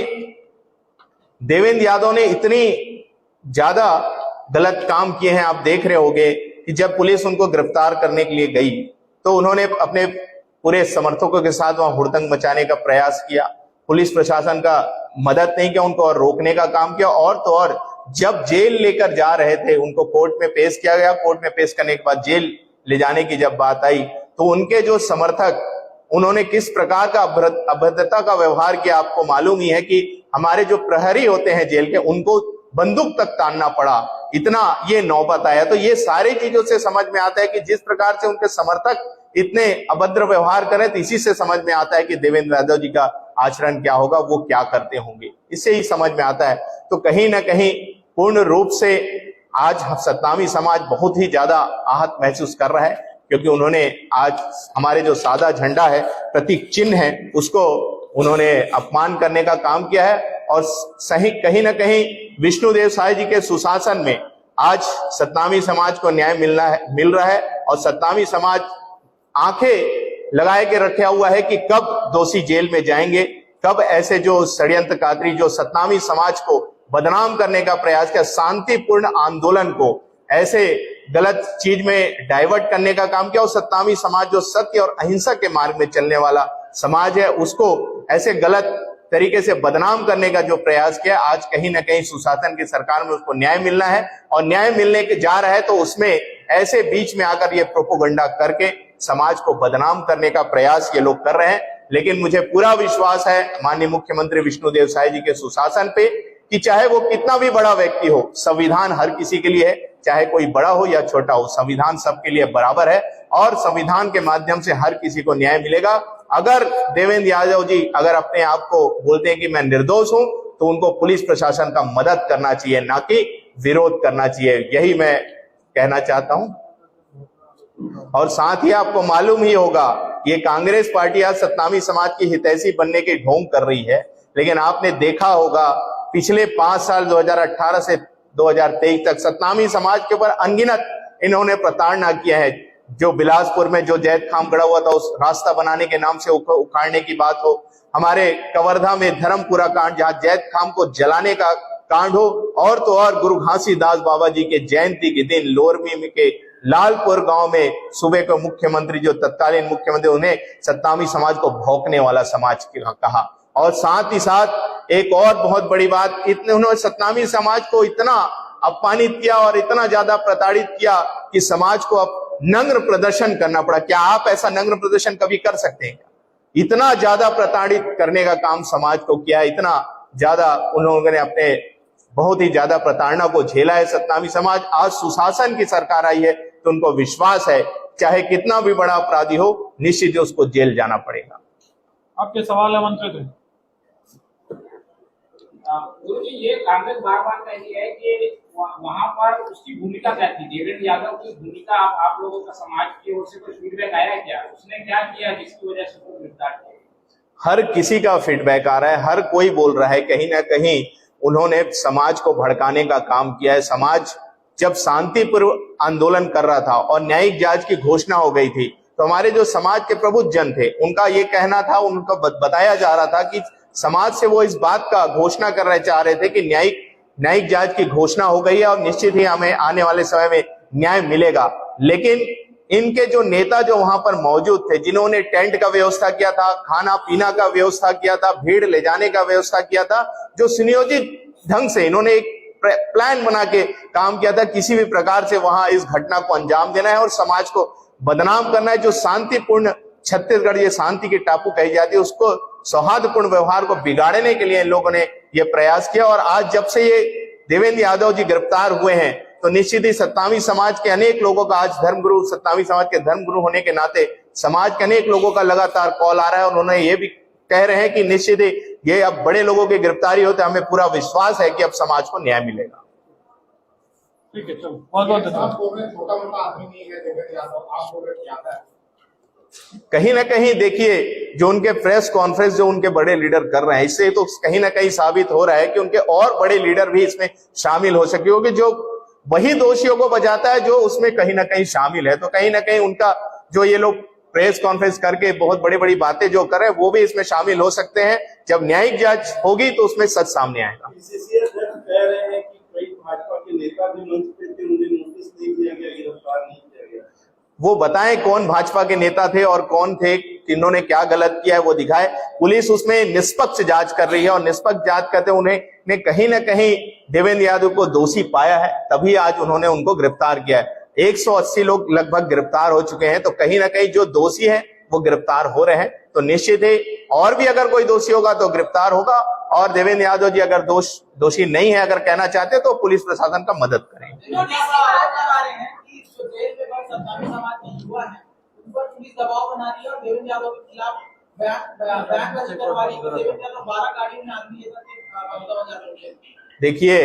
S1: देवेंद्र यादव ने इतनी ज्यादा गलत काम किए हैं, आप देख रहे होंगे कि जब पुलिस उनको गिरफ्तार करने के लिए गई तो उन्होंने अपने पूरे समर्थकों के साथ वहां हुड़दंग मचाने का प्रयास किया, पुलिस प्रशासन का मदद नहीं किया, उनको और रोकने का काम किया। और तो और जब जेल लेकर जा रहे थे, उनको कोर्ट में पेश किया गया, कोर्ट में पेश करने के बाद जेल ले जाने की जब बात आई तो उनके जो समर्थक, उन्होंने किस प्रकार का अभद्रता का व्यवहार किया, आपको मालूम ही है कि हमारे जो प्रहरी होते हैं जेल के, उनको बंदूक तक तानना पड़ा, इतना ये नौबत आया। तो ये सारी चीजों से समझ में आता है कि जिस प्रकार से उनके समर्थक इतने अभद्र व्यवहार करें, तो इसी से समझ में आता है कि देवेंद्र यादव जी का आचरण क्या होगा, वो क्या करते होंगे, इससे ही समझ में आता है। तो कहीं ना कहीं पूर्ण रूप से आज सतनामी समाज बहुत ही ज्यादा आहत महसूस कर रहा है, क्योंकि उन्होंने आज हमारे जो सादा झंडा है, प्रतीक चिन्ह है, उसको उन्होंने अपमान करने का काम किया है। और सही कहीं ना कहीं विष्णुदेव साय जी के सुशासन में आज सतनामी समाज को न्याय मिल रहा है और सतनामी समाज आंखें लगाए के रखा हुआ है कि कब दोषी जेल में जाएंगे, कब ऐसे जो षड्यंत्रकारी जो सतनामी समाज को बदनाम करने का प्रयास किया, शांतिपूर्ण आंदोलन को ऐसे गलत चीज में डाइवर्ट करने का काम किया, और सतनामी समाज जो सत्य और अहिंसा के मार्ग में चलने वाला समाज है, उसको ऐसे गलत तरीके से बदनाम करने का जो प्रयास किया, आज कहीं ना कहीं सुशासन की सरकार में उसको न्याय मिलना है और न्याय मिलने के जा रहा है, तो उसमें ऐसे बीच में आकर ये प्रोपोगंडा करके समाज को बदनाम करने का प्रयास ये लोग कर रहे हैं। लेकिन मुझे पूरा विश्वास है माननीय मुख्यमंत्री विष्णुदेव साय जी के सुशासन पे कि चाहे वो कितना भी बड़ा व्यक्ति हो, संविधान हर किसी के लिए है, चाहे कोई बड़ा हो या छोटा हो, संविधान सबके लिए बराबर है और संविधान के माध्यम से हर किसी को न्याय मिलेगा। अगर देवेंद्र यादव जी अगर अपने आप को बोलते हैं कि मैं निर्दोष हूं, तो उनको पुलिस प्रशासन का मदद करना चाहिए, ना कि विरोध करना चाहिए। यही मैं कहना चाहता हूं। और साथ ही आपको मालूम ही होगा ये कांग्रेस पार्टी आज सतनामी समाज की हितैषी बनने के ढोंग कर रही है, लेकिन आपने देखा होगा पिछले 5 साल 2018 से 2023 तक सतनामी समाज के ऊपर अनगिनत इन्होंने प्रताड़ना किया है। जो बिलासपुर में जो जैत खाम गड़ा हुआ था उस रास्ता बनाने के नाम से उखाड़ने की बात हो, हमारे कवर्धा में धर्मपुरा कांड जहां जैत खाम को जलाने का कांड हो, और तो और गुरु घासीदास बाबा जी के जयंती के दिन लोरमी के लालपुर गांव में सुबह को मुख्यमंत्री जो तत्कालीन मुख्यमंत्री उन्हें सतनामी समाज को भौंकने वाला समाज कहा। और साथ ही साथ एक और बहुत बड़ी बात, इतने उन्होंने सतनामी समाज को इतना अपमानित किया और इतना ज्यादा प्रताड़ित किया कि समाज को अब नग्न प्रदर्शन करना पड़ा। क्या आप ऐसा नग्न प्रदर्शन कभी कर सकते हैं? इतना ज्यादा प्रताड़ित करने का काम समाज को किया, इतना ज्यादा उन्होंने अपने बहुत ही ज्यादा प्रताड़ना को झेला है सतनामी समाज। आज सुशासन की सरकार आई है तो उनको विश्वास है चाहे कितना भी बड़ा अपराधी हो निश्चित ही उसको जेल जाना पड़ेगा।
S2: आपके सवाल आमंत्रित है।
S3: गुरु जी, ये कांग्रेस बार बार कह रही है कि वहां पर उसकी भूमिका क्या थी, देवेंद्र यादव की भूमिका आप लोगों का समाज की ओर से कोई फीडबैक आया है क्या? उसने क्या किया जिसकी वजह से उसको गिरफ्तार किया?
S1: हर किसी का फीडबैक आ रहा है, हर कोई बोल रहा है कहीं ना कहीं उन्होंने समाज को भड़काने का काम किया है। समाज जब शांतिपूर्व आंदोलन कर रहा था और न्यायिक जांच की घोषणा हो गई थी तो हमारे जो समाज के प्रबुद्ध जन थे उनका ये कहना था, उनको बताया जा रहा था कि समाज से वो इस बात का घोषणा कर रहे चाह रहे थे कि न्यायिक जांच की घोषणा हो गई है और निश्चित ही हमें आने वाले समय में न्याय मिलेगा। लेकिन इनके जो नेता जो वहां पर मौजूद थे, जिन्होंने टेंट का व्यवस्था किया था, खाना पीना का व्यवस्था किया था, भीड़ ले जाने का व्यवस्था किया था, जो सुनियोजित ढंग से इन्होंने एक प्लान बना के काम किया था, किसी भी प्रकार से वहां इस घटना को अंजाम देना है और समाज को बदनाम करना है। जो शांतिपूर्ण छत्तीसगढ़ ये शांति की टापू कही जाती है उसको सौहार्दपूर्ण व्यवहार को बिगाड़ने के लिए इन लोगों ने ये प्रयास किया। और आज जब से ये देवेंद्र यादव जी गिरफ्तार हुए हैं तो निश्चित ही सतनामी समाज के अनेक लोगों का आज धर्मगुरु, सतनामी समाज के धर्मगुरु होने के नाते समाज के अनेक लोगों का लगातार कॉल आ रहा है और उन्होंने ये भी कह रहे हैं कि निश्चित ही ये अब बड़े लोगों की गिरफ्तारी होते हमें पूरा विश्वास है कि अब समाज को न्याय मिलेगा।
S2: ठीक है, चलो बहुत बहुत धन्यवाद।
S7: आप बोल रहे हैं छोटा मोटा आदमी नहीं है देवेंद्र यादव, आप बोल रहे हैं क्या है?
S1: कहीं ना कहीं देखिए जो उनके प्रेस कॉन्फ्रेंस जो उनके बड़े लीडर कर रहे हैं, इससे तो कहीं ना कहीं साबित हो रहा है कि उनके और बड़े लीडर भी इसमें शामिल हो सके, क्योंकि जो वही दोषियों को बचाता है जो उसमें कहीं ना कहीं शामिल है। तो कहीं ना कहीं उनका जो ये लोग प्रेस कॉन्फ्रेंस करके बहुत बड़ी बड़ी बातें जो कर रहे हैं वो भी इसमें शामिल हो सकते हैं। जब न्यायिक जांच होगी तो उसमें सच सामने आएगा।
S4: पीसीसी अध्यक्ष कह रहे हैं कि कई भाजपा के नेता भी मंच पे थे, उन्हें नोटिस नहीं दिया गया, गिरफ्तार नहीं किया गया।
S1: वो बताएं कौन भाजपा के नेता थे और कौन थे, इन्होंने क्या गलत किया है वो दिखाए। पुलिस उसमें निष्पक्ष जांच कर रही है और निष्पक्ष जांच करते उन्हें कहीं ना कहीं देवेंद्र यादव को दोषी पाया है, तभी आज उन्होंने उनको गिरफ्तार किया है। 180 लोग लगभग गिरफ्तार हो चुके हैं, तो कहीं ना कहीं जो दोषी है वो गिरफ्तार हो रहे हैं। तो निश्चित है और भी अगर कोई दोषी होगा तो गिरफ्तार होगा, और देवेंद्र यादव जी अगर दोषी नहीं है अगर कहना चाहते तो पुलिस प्रशासन का मदद करें।
S5: जेल में बंद सत्तावी समाज के युवा हैं, उन पर पुलिस दबाव बना रही है और देवेंद्र यादव के खिलाफ बयान दर्ज करवा रही है। देवेंद्र यादव 12 गाड़ियों में आदमी लेकर के
S1: देखिए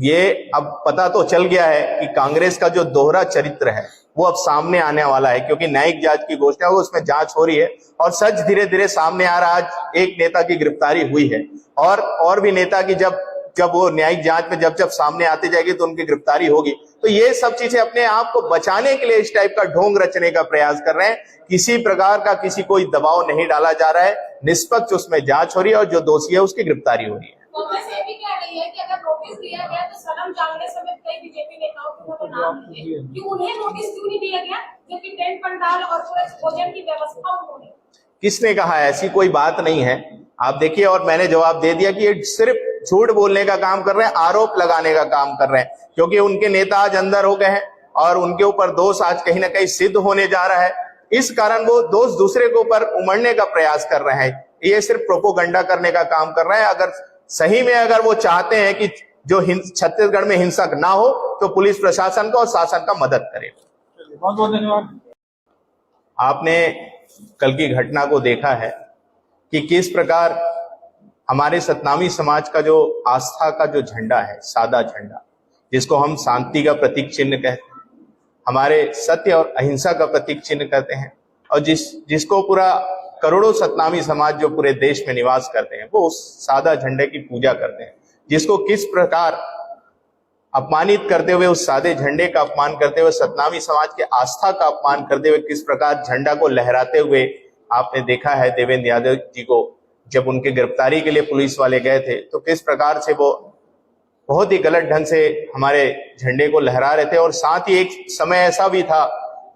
S1: ये अब पता तो चल गया है कि कांग्रेस का जो दोहरा चरित्र है वो अब सामने आने वाला है, क्योंकि न्यायिक जांच की घोषणा हो उसमें जांच हो रही है और सच धीरे धीरे सामने आ रहा है। आज एक नेता की गिरफ्तारी हुई है और भी नेता की जब वो न्यायिक जांच में जब सामने आती जाएगी तो उनकी गिरफ्तारी होगी। तो ये सब चीजें अपने आप को बचाने के लिए इस टाइप का ढोंग रचने का प्रयास कर रहे हैं। किसी प्रकार का किसी कोई दबाव नहीं डाला जा रहा है, निष्पक्ष उसमें जांच हो रही है और जो दोषी है उसकी गिरफ्तारी हो रही है।
S6: कांग्रेस ये भी कह रही है कि अगर नोटिस दिया गया तो सनम चांगड़े समेत कई बीजेपी नेताओं के उन्होंने नाम लिए, कि उन्हें नोटिस क्यों नहीं दिया गया जबकि टेंट पंडाल और पूरे भोजन की व्यवस्था उन्होंने?
S1: किसने कहा है? ऐसी कोई बात नहीं है। आप देखिए, और मैंने जवाब दे दिया कि ये सिर्फ झूठ बोलने का काम कर रहे हैं, आरोप लगाने का काम कर रहे हैं, क्योंकि उनके नेता आज अंदर हो गए हैं और उनके ऊपर दोष आज कहीं ना कहीं सिद्ध होने जा रहा है। इस कारण वो दोष दूसरे के ऊपर उमड़ने का प्रयास कर रहे हैं। ये सिर्फ प्रोपोगंडा करने का काम कर रहे हैं। अगर सही में अगर वो चाहते हैं कि जो छत्तीसगढ़ में हिंसक ना हो तो पुलिस प्रशासन को और शासन का मदद करे।
S2: बहुत बहुत धन्यवाद।
S1: आपने कल की घटना को देखा है कि किस प्रकार हमारे सतनामी समाज का जो आस्था का जो झंडा है, सादा झंडा जिसको हम शांति का प्रतीक चिन्ह कहते हैं, हमारे सत्य और अहिंसा का प्रतीक चिन्ह करते हैं, और जिसको पूरा करोड़ों सतनामी समाज जो पूरे देश में निवास करते हैं वो उस सादा झंडे की पूजा करते हैं, जिसको किस प्रकार अपमानित करते हुए, उस सादे झंडे का अपमान करते हुए, सतनामी समाज के आस्था का अपमान करते हुए किस प्रकार झंडा को लहराते हुए आपने देखा है देवेंद्र यादव जी को जब उनके गिरफ्तारी के लिए पुलिस वाले गए थे तो किस प्रकार से वो बहुत ही गलत ढंग से हमारे झंडे को लहरा रहे थे। और साथ ही एक समय ऐसा भी था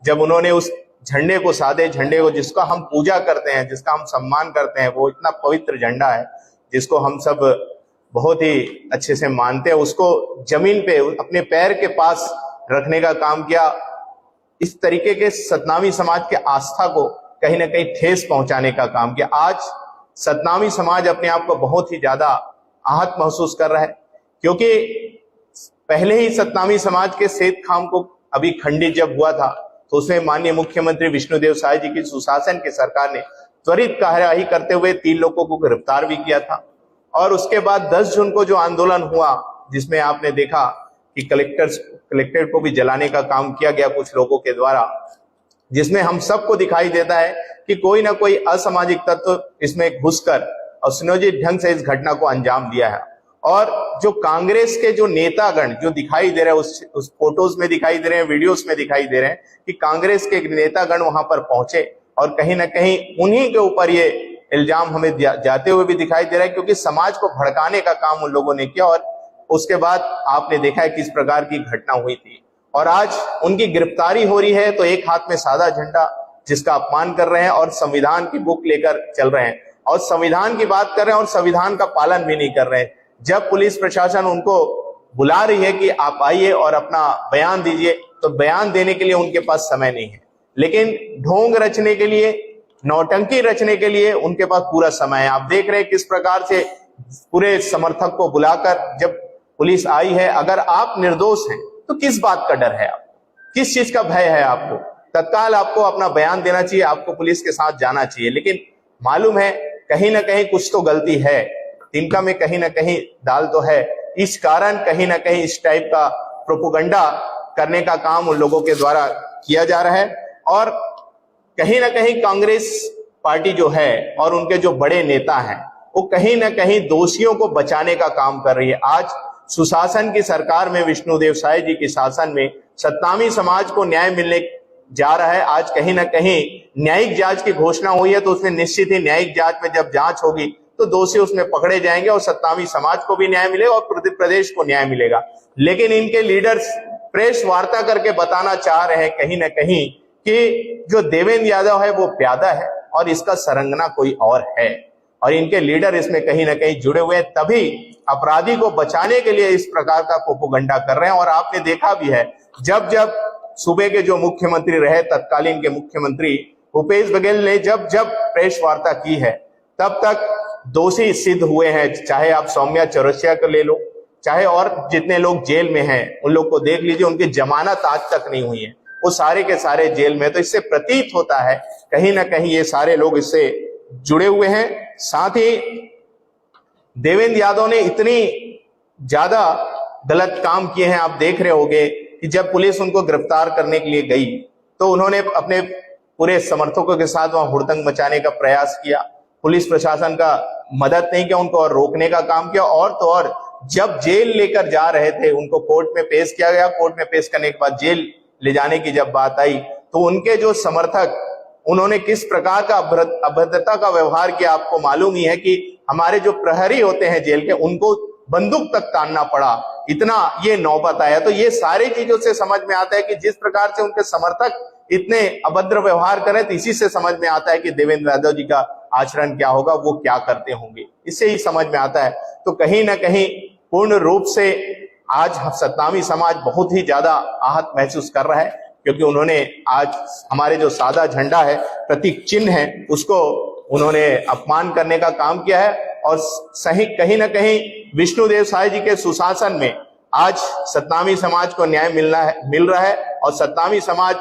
S1: जब उन्होंने उस झंडे को, सादे झंडे को, जिसका हम पूजा करते हैं, जिसका हम सम्मान करते हैं, वो इतना पवित्र झंडा है जिसको हम सब बहुत ही अच्छे से मानते हैं, उसको जमीन पे अपने पैर के पास रखने का काम किया। इस तरीके के सतनामी समाज के आस्था को कहीं ना कहीं ठेस पहुंचाने का काम किया। आज सतनामी समाज अपने आप को बहुत ही ज्यादा आहत महसूस कर रहा है, क्योंकि पहले ही सतनामी समाज के सेत खाम को अभी खंडित जब हुआ था तो उसमें माननीय मुख्यमंत्री विष्णुदेव साय जी की सुशासन की सरकार ने त्वरित कार्यवाही करते हुए 3 लोगों को गिरफ्तार भी किया था। और उसके बाद 10 जून को जो आंदोलन हुआ, जिसमें आपने देखा कि कलेक्ट्रेट को भी जलाने का काम किया गया कुछ लोगों के द्वारा, जिसमें हम सबको दिखाई देता है कि कोई ना कोई असामाजिक तत्व इसमें घुसकर और सुनियोजित ढंग से इस घटना को अंजाम दिया है। और जो कांग्रेस के जो नेतागण जो दिखाई दे रहे हैं, उस फोटोज में दिखाई दे रहे हैं, वीडियोस में दिखाई दे रहे हैं कि कांग्रेस के नेतागण वहां पर पहुंचे और कहीं ना कहीं उन्हीं के ऊपर ये इल्जाम हमें जाते हुए भी दिखाई दे रहा है, क्योंकि समाज को भड़काने का काम उन लोगों ने किया। और उसके बाद आपने देखा है किस प्रकार की घटना हुई थी, और आज उनकी गिरफ्तारी हो रही है तो एक हाथ में सादा झंडा जिसका अपमान कर रहे हैं और संविधान की बुक लेकर चल रहे हैं और संविधान की बात कर रहे हैं और संविधान का पालन भी नहीं कर रहे हैं। जब पुलिस प्रशासन उनको बुला रही है कि आप आइए और अपना बयान दीजिए, तो बयान देने के लिए उनके पास समय नहीं है, लेकिन ढोंग रचने के लिए, नौटंकी रचने के लिए उनके पास पूरा समय है। आप देख रहे हैं किस प्रकार से पूरे समर्थक को बुलाकर जब पुलिस आई है, अगर आप निर्दोष हैं तो किस बात का डर है, आप किस चीज का भय है आपको? तत्काल आपको अपना बयान देना चाहिए, आपको पुलिस के साथ जाना चाहिए। लेकिन मालूम है कहीं ना कहीं कुछ तो गलती है, तिनका में कहीं ना कहीं दाल तो है। इस कारण कहीं ना कहीं इस टाइप का प्रोपोगंडा करने का काम उन लोगों के द्वारा किया जा रहा है। और कहीं ना कहीं कांग्रेस पार्टी जो है और उनके जो बड़े नेता हैं वो कहीं ना कहीं दोषियों को बचाने का काम कर रही है। आज सुशासन की सरकार में, विष्णुदेव साय जी के शासन में सतनामी समाज को न्याय मिलने जा रहा है। आज कहीं ना कहीं न्यायिक जांच की घोषणा हुई है, तो उसमें निश्चित ही न्यायिक जांच में जब जांच होगी तो दोषी उसमें पकड़े जाएंगे और सतनामी समाज को भी न्याय मिलेगा और प्रदेश को न्याय मिलेगा। लेकिन इनके लीडर्स प्रेस वार्ता करके बताना चाह रहे हैं कहीं ना कहीं कि जो देवेंद्र यादव है वो प्यादा है और इसका सरंगना कोई और है, और इनके लीडर इसमें कहीं ना कहीं जुड़े हुए हैं, तभी अपराधी को बचाने के लिए इस प्रकार का प्रोपोगंडा कर रहे हैं। और आपने देखा भी है जब जब सूबे के जो मुख्यमंत्री रहे, तत्कालीन के मुख्यमंत्री भूपेश बघेल ने जब जब प्रेस वार्ता की है तब तक दोषी सिद्ध हुए हैं। चाहे आप सौम्या चौरसिया को ले लो, चाहे और जितने लोग जेल में हैं उन लोग को देख लीजिए, उनकी जमानत आज तक नहीं हुई है, वो सारे के सारे जेल में। तो इससे प्रतीत होता है कहीं ना कहीं ये सारे लोग इससे जुड़े हुए हैं। साथ ही देवेंद्र यादव ने इतनी ज्यादा गलत काम किए हैं, आप देख रहे होंगे कि जब पुलिस उनको गिरफ्तार करने के लिए गई तो उन्होंने अपने पूरे समर्थकों के साथ वहां हुड़दंग मचाने का प्रयास किया, पुलिस प्रशासन का मदद नहीं किया, उनको और रोकने का काम किया। और तो और जब जेल लेकर जा रहे थे उनको कोर्ट में पेश किया गया, कोर्ट में पेश करने के बाद जेल ले जाने की जब बात आई तो उनके जो समर्थक, उन्होंने किस प्रकार का अभद्रता का व्यवहार किया आपको मालूम ही है कि हमारे जो प्रहरी होते हैं जेल के, उनको बंदूक तक तानना पड़ा, इतना ये नौबत आया। तो ये सारी चीजों से समझ में आता है कि जिस प्रकार से उनके समर्थक इतने अभद्र व्यवहार करें, तो इसी से समझ में आता है कि देवेंद्र यादव जी का आचरण क्या होगा, वो क्या करते होंगे, इससे ही समझ में आता है। तो कहीं ना कहीं पूर्ण रूप से आज सतनामी समाज बहुत ही ज्यादा आहत महसूस कर रहा है, क्योंकि उन्होंने आज हमारे जो सादा झंडा है, प्रतीक चिन्ह है, उसको उन्होंने अपमान करने का काम किया है। और सही कहीं ना कहीं विष्णुदेव साय जी के सुशासन में आज सतनामी समाज को न्याय मिल रहा है और सतनामी समाज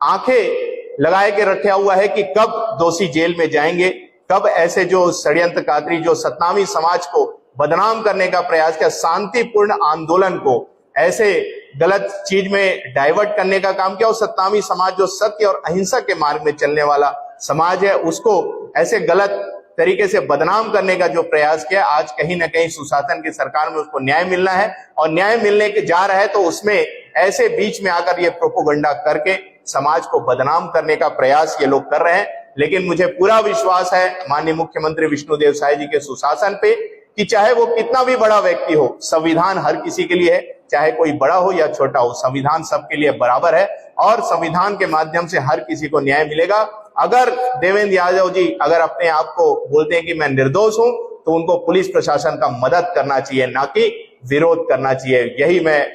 S1: आंखें लगाए के रखा हुआ है कि कब दोषी जेल में जाएंगे, कब ऐसे जो षड्यंत्रकारी जो सतनामी समाज को बदनाम करने का प्रयास किया, शांतिपूर्ण आंदोलन को ऐसे गलत चीज में डाइवर्ट करने का काम किया और सत्नामी समाज जो सत्य और अहिंसा के मार्ग में चलने वाला समाज है उसको ऐसे गलत तरीके से बदनाम करने का जो प्रयास किया, आज कहीं ना कहीं सुशासन की सरकार में उसको न्याय मिलना है और न्याय मिलने के जा रहा है तो उसमें ऐसे बीच में आकर ये प्रोपोगंडा करके समाज को बदनाम करने का प्रयास ये लोग कर रहे हैं। लेकिन मुझे पूरा विश्वास है माननीय मुख्यमंत्री विष्णुदेव साय जी के सुशासन पे कि चाहे वो कितना भी बड़ा व्यक्ति हो, संविधान हर किसी के लिए है, चाहे कोई बड़ा हो या छोटा हो, संविधान सबके लिए बराबर है और संविधान के माध्यम से हर किसी को न्याय मिलेगा। अगर देवेंद्र यादव जी अगर अपने आप को बोलते हैं कि मैं निर्दोष हूं तो उनको पुलिस प्रशासन का मदद करना चाहिए, ना कि विरोध करना चाहिए, यही मैं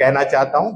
S1: कहना चाहता हूं।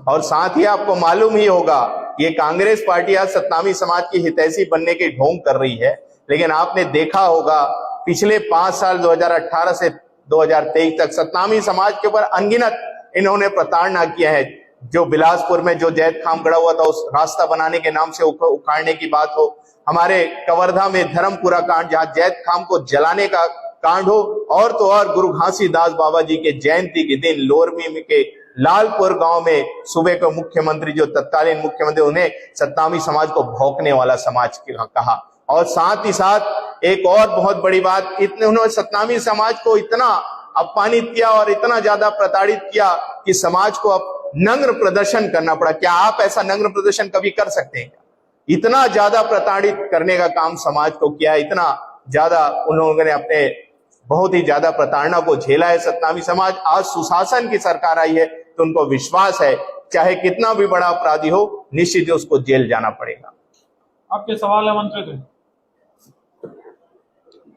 S1: और साथ ही आपको मालूम ही होगा ये कांग्रेस पार्टी आज सतनामी समाज की हितैषी बनने की ढोंग कर रही है, लेकिन आपने देखा होगा पिछले 5 साल 2018 से 2023 तक सतनामी समाज के ऊपर अनगिनत इन्होंने प्रताड़ना किया है। जो बिलासपुर में जो जैत खाम गड़ा हुआ था उस रास्ता बनाने के नाम से उखाड़ने की बात हो, हमारे कवर्धा में धर्मपुरा कांड जहां जैत खाम को जलाने का कांड हो, और तो और गुरु घासीदास बाबा जी के जयंती के दिन लोरमी के लालपुर गांव में सुबह को मुख्यमंत्री जो तत्कालीन मुख्यमंत्री उन्हें सतनामी समाज को भौंकने वाला समाज कहा। और साथ ही साथ एक और बहुत बड़ी बात, इतने उन्होंने सतनामी समाज को इतना अपमानित किया और इतना ज्यादा प्रताड़ित किया कि समाज को अब नग्न प्रदर्शन करना पड़ा। क्या आप ऐसा नग्न प्रदर्शन कभी कर सकते हैं? इतना ज्यादा प्रताड़ित करने का काम समाज को किया, इतना ज्यादा उन्होंने अपने बहुत ही ज्यादा प्रताड़ना को झेला है सतनामी समाज। आज सुशासन की सरकार आई है तो उनको विश्वास है चाहे कितना भी बड़ा अपराधी हो निश्चित ही उसको जेल जाना पड़ेगा।
S2: आपके सवाल आमंत्रित है।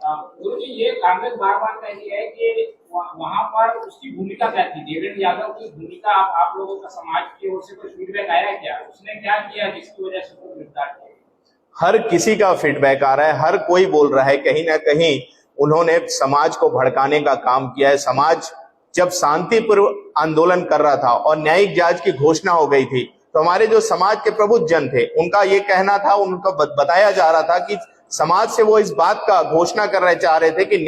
S3: गुरु जी, ये कांग्रेस बार बार कह रही है कि वहां पर उसकी भूमिका क्या थी, देवेंद्र यादव की भूमिका आप लोगों का समाज की ओर से कोई फीडबैक आया क्या? उसने क्या किया जिसकी वजह से उसको गिरफ्तार किया?
S1: हर किसी का फीडबैक आ रहा है, हर कोई बोल रहा है कहीं ना कहीं उन्होंने समाज को भड़काने का काम किया है। समाज जब शांतिपूर्व आंदोलन कर रहा था और न्यायिक जांच की घोषणा हो गई थी तो हमारे जो समाज के प्रबुद्ध जन थे उनका ये कहना था, उनको बताया जा रहा था कि समाज से वो इस बात का घोषणा करना चाह रहे थे कि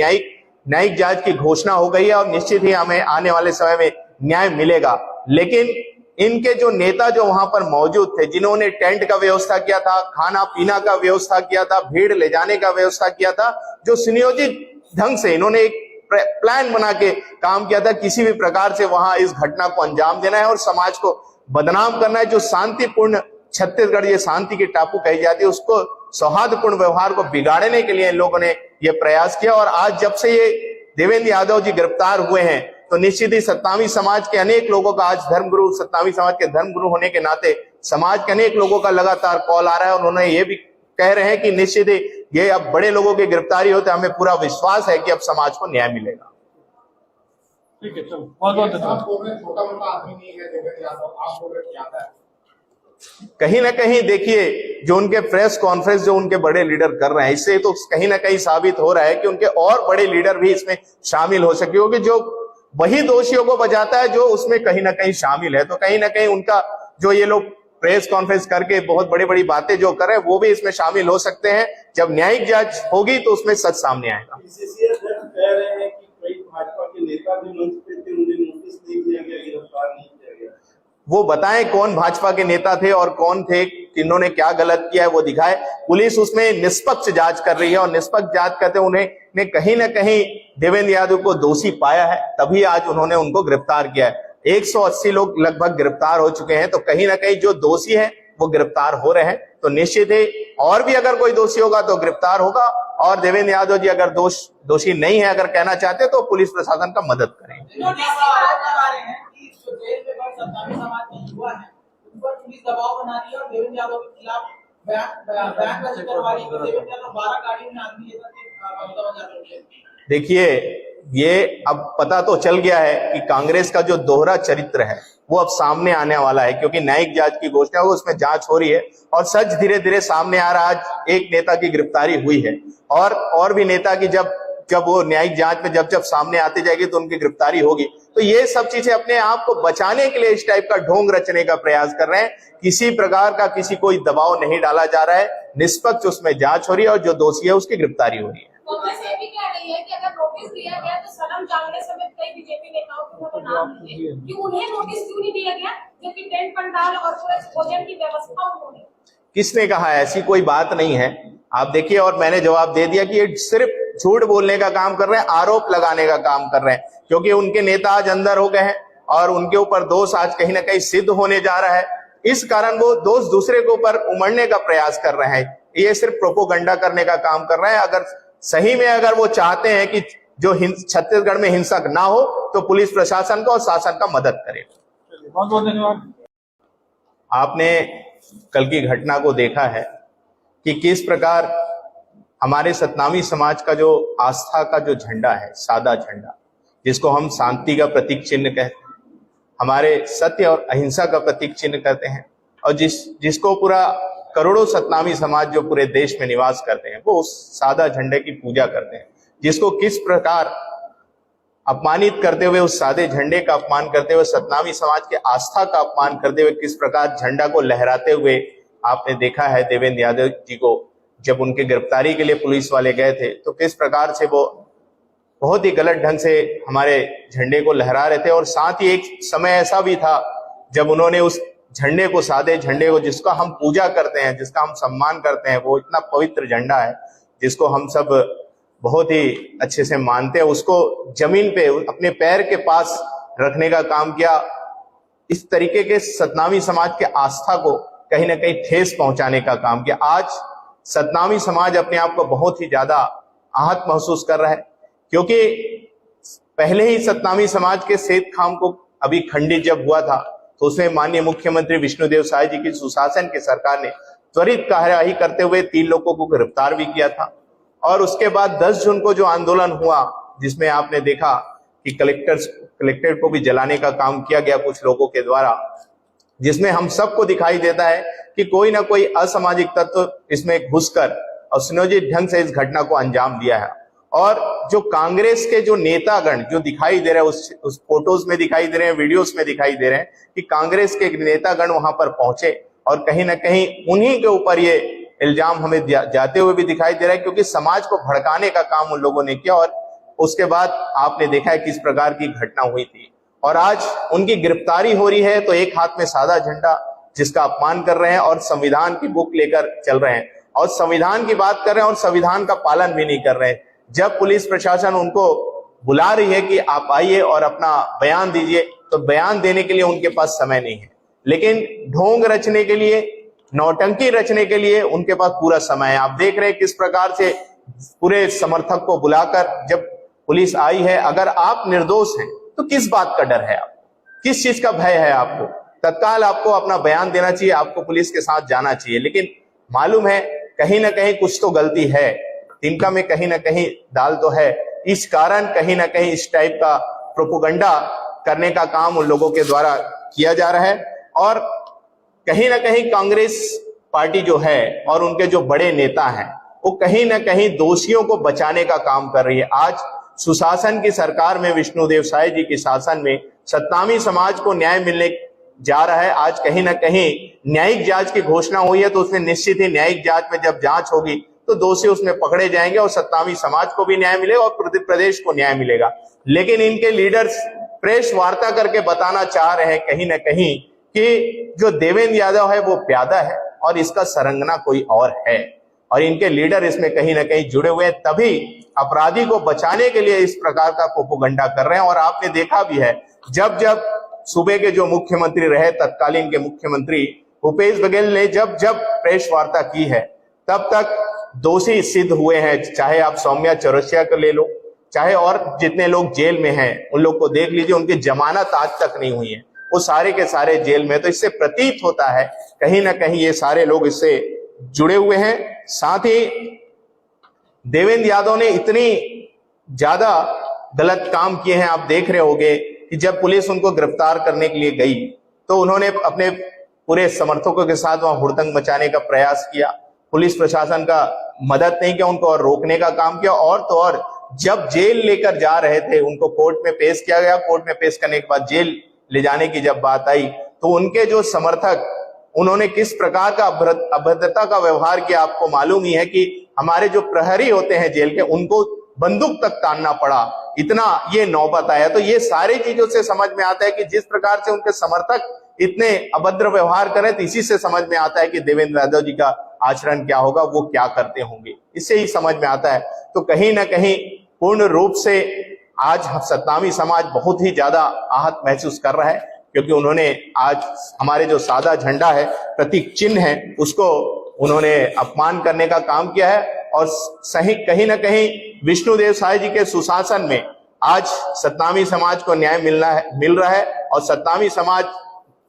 S1: न्यायिक जांच की घोषणा हो गई है और निश्चित ही हमें आने वाले समय में न्याय मिलेगा। लेकिन इनके जो नेता जो वहां पर मौजूद थे, जिन्होंने टेंट का व्यवस्था किया था, खाना पीना का व्यवस्था किया था, भीड़ ले जाने का व्यवस्था किया था, जो सुनियोजित ढंग से इन्होंने एक प्लान बना के काम किया था, किसी भी प्रकार से वहां इस घटना को अंजाम देना है और समाज को बदनाम करना है। जो शांतिपूर्ण छत्तीसगढ़ ये शांति की टापू कही जाती है उसको सौहार्दपूर्ण व्यवहार को बिगाड़ने के लिए इन लोगों ने ये प्रयास किया। और आज जब से ये देवेंद्र यादव जी गिरफ्तार हुए हैं तो निश्चित ही सतनामी समाज के अनेक लोगों का आज धर्मगुरु, सतनामी समाज के धर्मगुरु होने के नाते समाज के अनेक लोगों का लगातार कॉल आ रहा है और उन्होंने ये भी कह रहे हैं कि निश्चित ही ये अब बड़े लोगों की गिरफ्तारी होते हमें पूरा विश्वास है कि अब समाज को न्याय मिलेगा।
S2: ठीक है, चलो बहुत बहुत धन्यवाद।
S7: आप बोल रहे छोटा मोटा आदमी नहीं है देवेंद्र यादव, आप बोल रहे ज्यादा है।
S1: कहीं ना कहीं देखिए जो उनके प्रेस कॉन्फ्रेंस जो उनके बड़े लीडर कर रहे हैं इससे तो कहीं ना कहीं साबित हो रहा है कि उनके और बड़े लीडर भी इसमें शामिल हो सके, क्योंकि जो वही दोषियों को बचाता है जो उसमें कहीं ना कहीं शामिल है। तो कहीं ना कहीं उनका जो ये लोग प्रेस कॉन्फ्रेंस करके बहुत बड़ी बड़ी बातें जो कर रहे हैं वो भी इसमें शामिल हो सकते हैं। जब न्यायिक जांच होगी तो उसमें सच सामने आएगा।
S4: पीसीसी अध्यक्ष कह रहे हैं कि कई भाजपा के नेता भी मंच पे थे, उन्हें नोटिस नहीं दिया गया, गिरफ्तार नहीं किया गया।
S1: वो बताएं कौन भाजपा के नेता थे और कौन थे, किन्होंने क्या गलत किया है वो दिखाए। पुलिस उसमें निष्पक्ष जांच कर रही है और निष्पक्ष जांच करते उन्हें कहीं ना कहीं देवेंद्र यादव को दोषी पाया है, तभी आज उन्होंने उनको गिरफ्तार किया है। 180 लोग लगभग गिरफ्तार हो चुके हैं, तो कहीं ना कहीं जो दोषी है वो गिरफ्तार हो रहे हैं। तो निश्चित ही और भी अगर कोई दोषी होगा तो गिरफ्तार होगा, और देवेंद्र यादव जी अगर दोषी नहीं है अगर कहना चाहते तो पुलिस प्रशासन का मदद करें।
S5: जेल में सत्तावी समाज के युवा हैं उन पर पुलिस दबाव बना रही है और देवेंद्र यादव के खिलाफ बयानबाजी करवा रही है। देवेंद्र यादव 12 गाड़ियों में आदमी लेकर
S1: देखिए ये अब पता तो चल गया है कि कांग्रेस का जो दोहरा चरित्र है वो अब सामने आने वाला है, क्योंकि न्यायिक जांच की घोषणा हो उसमें जांच हो रही है और सच धीरे धीरे सामने आ रहा है। आज एक नेता की गिरफ्तारी हुई है और भी नेता की जब वो न्यायिक जांच में जब सामने आती जाएगी तो उनकी गिरफ्तारी होगी। तो ये सब चीजें अपने आप को बचाने के लिए इस टाइप का ढोंग रचने का प्रयास कर रहे हैं। किसी प्रकार का किसी कोई दबाव नहीं डाला जा रहा है, निष्पक्ष उसमें जांच हो रही है और जो दोषी है उसकी गिरफ्तारी हो रही है।
S6: कांग्रेस ये भी कह रही ये है कि अगर नोटिस दिया गया तो सनम चांगले समेत कई बीजेपी नेताओं के वहाँ नाम लिए, कि उन्हें नोटिस क्यों नहीं दिया गया जबकि टेंट पंडाल और पूरे भोजन की व्यवस्था उन्होंने।
S1: किसने कहा है? ऐसी कोई बात नहीं है। आप देखिए, और मैंने जवाब दे दिया कि ये सिर्फ झूठ बोलने का काम कर रहे हैं, आरोप लगाने का काम कर रहे हैं, क्योंकि उनके नेता आज अंदर हो गए हैं और उनके ऊपर दोष आज कहीं ना कहीं सिद्ध होने जा रहा है। इस कारण वो दोष दूसरे के ऊपर उमड़ने का प्रयास कर रहे हैं। ये सिर्फ प्रोपोगंडा करने का काम कर रहे हैं। अगर सही में अगर वो चाहते हैं कि जो छत्तीसगढ़ में हिंसक ना हो तो पुलिस प्रशासन को और शासन का मदद करे।
S2: बहुत बहुत धन्यवाद।
S1: आपने कल की घटना को देखा है कि किस प्रकार हमारे सतनामी समाज का जो आस्था का जो झंडा है, सादा झंडा, जिसको हम शांति का प्रतीक चिन्ह कहते हैं, हमारे सत्य और अहिंसा का प्रतीक चिन्ह कहते हैं, और जिसको पूरा करोड़ों सतनामी समाज जो पूरे देश में निवास करते हैं वो उस सादा झंडे की पूजा करते हैं, जिसको किस प्रकार अपमानित करते हुए, उस सादे झंडे का अपमान करते हुए, सतनामी समाज के आस्था का अपमान करते हुए किस प्रकार झंडा को लहराते हुए आपने देखा है देवेंद्र यादव जी को जब उनके गिरफ्तारी के लिए पुलिस वाले गए थे तो किस प्रकार से वो बहुत ही गलत ढंग से हमारे झंडे को लहरा रहे थे। और साथ ही एक समय ऐसा भी था जब उन्होंने उस झंडे को, सादे झंडे को, जिसका हम पूजा करते हैं, जिसका हम सम्मान करते हैं, वो इतना पवित्र झंडा है जिसको हम सब बहुत ही अच्छे से मानते हैं, उसको जमीन पे अपने पैर के पास रखने का काम किया। इस तरीके के सतनामी समाज के आस्था को कहीं ना कहीं ठेस पहुंचाने का काम किया। आज सतनामी समाज अपने आप को बहुत ही ज्यादा आहत महसूस कर रहा है, क्योंकि पहले ही सतनामी समाज के सेत खाम को अभी खंडित जब हुआ था तो उसमें माननीय मुख्यमंत्री विष्णुदेव साय जी की सुशासन की सरकार ने त्वरित कार्यवाही करते हुए 3 लोगों को गिरफ्तार भी किया था। और उसके बाद 10 जून को जो आंदोलन हुआ, जिसमें आपने देखा कि कलेक्टर को भी जलाने का काम किया गया कुछ लोगों के द्वारा, जिसमें हम सबको दिखाई देता है कि कोई ना कोई असामाजिक तत्व इसमें घुसकर और सुनियोजित ढंग से इस घटना को अंजाम दिया है। और जो कांग्रेस के जो नेतागण जो दिखाई दे रहे हैं, उस फोटोज में दिखाई दे रहे हैं, वीडियोस में दिखाई दे रहे हैं कि कांग्रेस के नेतागण वहां पर पहुंचे और कहीं ना कहीं उन्हीं के ऊपर ये इल्जाम हमें जाते हुए भी दिखाई दे रहा है, क्योंकि समाज को भड़काने का काम उन लोगों ने किया। और उसके बाद आपने देखा है किस प्रकार की घटना हुई थी। और आज उनकी गिरफ्तारी हो रही है तो एक हाथ में सादा झंडा जिसका अपमान कर रहे हैं और संविधान की बुक लेकर चल रहे हैं और संविधान की बात कर रहे हैं और संविधान का पालन भी नहीं कर रहे हैं। जब पुलिस प्रशासन उनको बुला रही है कि आप आइए और अपना बयान दीजिए, तो बयान देने के लिए उनके पास समय नहीं है, लेकिन ढोंग रचने के लिए, नौटंकी रचने के लिए उनके पास पूरा समय है। आप देख रहे हैं किस प्रकार से पूरे समर्थक को बुलाकर जब पुलिस आई है, अगर आप निर्दोष हैं तो किस बात का डर है, आप किस चीज का भय है आपको? तत्काल आपको अपना बयान देना चाहिए, आपको पुलिस के साथ जाना चाहिए। लेकिन मालूम है कहीं ना कहीं कुछ तो गलती है, तिनका में कहीं ना कहीं दाल तो है। इस कारण कहीं ना कहीं इस टाइप का प्रोपोगंडा करने का काम उन लोगों के द्वारा किया जा रहा है। और कहीं ना कहीं कांग्रेस पार्टी जो है और उनके जो बड़े नेता हैं वो कहीं ना कहीं दोषियों को बचाने का काम कर रही है। आज सुशासन की सरकार में, विष्णुदेव साय जी की शासन में सतनामी समाज को न्याय मिलने जा रहा है। आज कहीं ना कहीं न्यायिक जांच की घोषणा हुई है, तो उसमें निश्चित ही न्यायिक जांच में जब जांच होगी तो दोषी उसमें पकड़े जाएंगे और सतनामी समाज को भी न्याय मिलेगा और प्रदेश को न्याय मिलेगा। लेकिन इनके लीडर्स प्रेस वार्ता करके बताना चाह रहे हैं कहीं ना कहीं कि जो देवेंद्र यादव है वो प्यादा है और इसका सरंगना कोई और है, और इनके लीडर इसमें कहीं ना कहीं जुड़े हुए हैं, तभी अपराधी को बचाने के लिए इस प्रकार का प्रोपोगंडा कर रहे हैं। और आपने देखा भी है, जब जब सूबे के जो मुख्यमंत्री रहे, तत्कालीन के मुख्यमंत्री भूपेश बघेल ने जब जब प्रेस वार्ता की है, तब तक दोषी सिद्ध हुए हैं। चाहे आप सौम्या चौरसिया को ले लो, चाहे और जितने लोग जेल में हैं उन लोग को देख लीजिए, उनकी जमानत आज तक नहीं हुई है, वो सारे के सारे जेल में। तो इससे प्रतीत होता है कहीं ना कहीं ये सारे लोग इससे जुड़े हुए हैं। साथ ही देवेंद्र यादव ने इतनी ज्यादा गलत काम किए हैं, आप देख रहे होंगे कि जब पुलिस उनको गिरफ्तार करने के लिए गई तो उन्होंने अपने पूरे समर्थकों के साथ वहां हुड़दंग मचाने का प्रयास किया, पुलिस प्रशासन का मदद नहीं किया, उनको और रोकने का काम किया। और तो और जब जेल लेकर जा रहे थे, उनको कोर्ट में पेश किया गया, कोर्ट में पेश करने के बाद जेल ले जाने की जब बात आई तो उनके जो समर्थक, उन्होंने किस प्रकार का अभद्रता का व्यवहार किया, आपको मालूम ही है कि हमारे जो प्रहरी होते हैं जेल के, उनको बंदूक तक तानना पड़ा, इतना ये नौबत आया। तो ये सारी चीजों से समझ में आता है कि जिस प्रकार से उनके समर्थक इतने अभद्र व्यवहार करें, तो इसी से समझ में आता है कि देवेंद्र यादव जी का आचरण क्या होगा, वो क्या करते होंगे, इससे ही समझ में आता है। तो कहीं ना कहीं पूर्ण रूप से आज सतनामी समाज बहुत ही ज्यादा आहत महसूस कर रहा है, क्योंकि उन्होंने आज हमारे जो सादा झंडा है, प्रतीक चिन्ह है, उसको उन्होंने अपमान करने का काम किया है। और सही कहीं ना कहीं विष्णुदेव साय जी के सुशासन में आज सतनामी समाज को न्याय मिल रहा है। और सतनामी समाज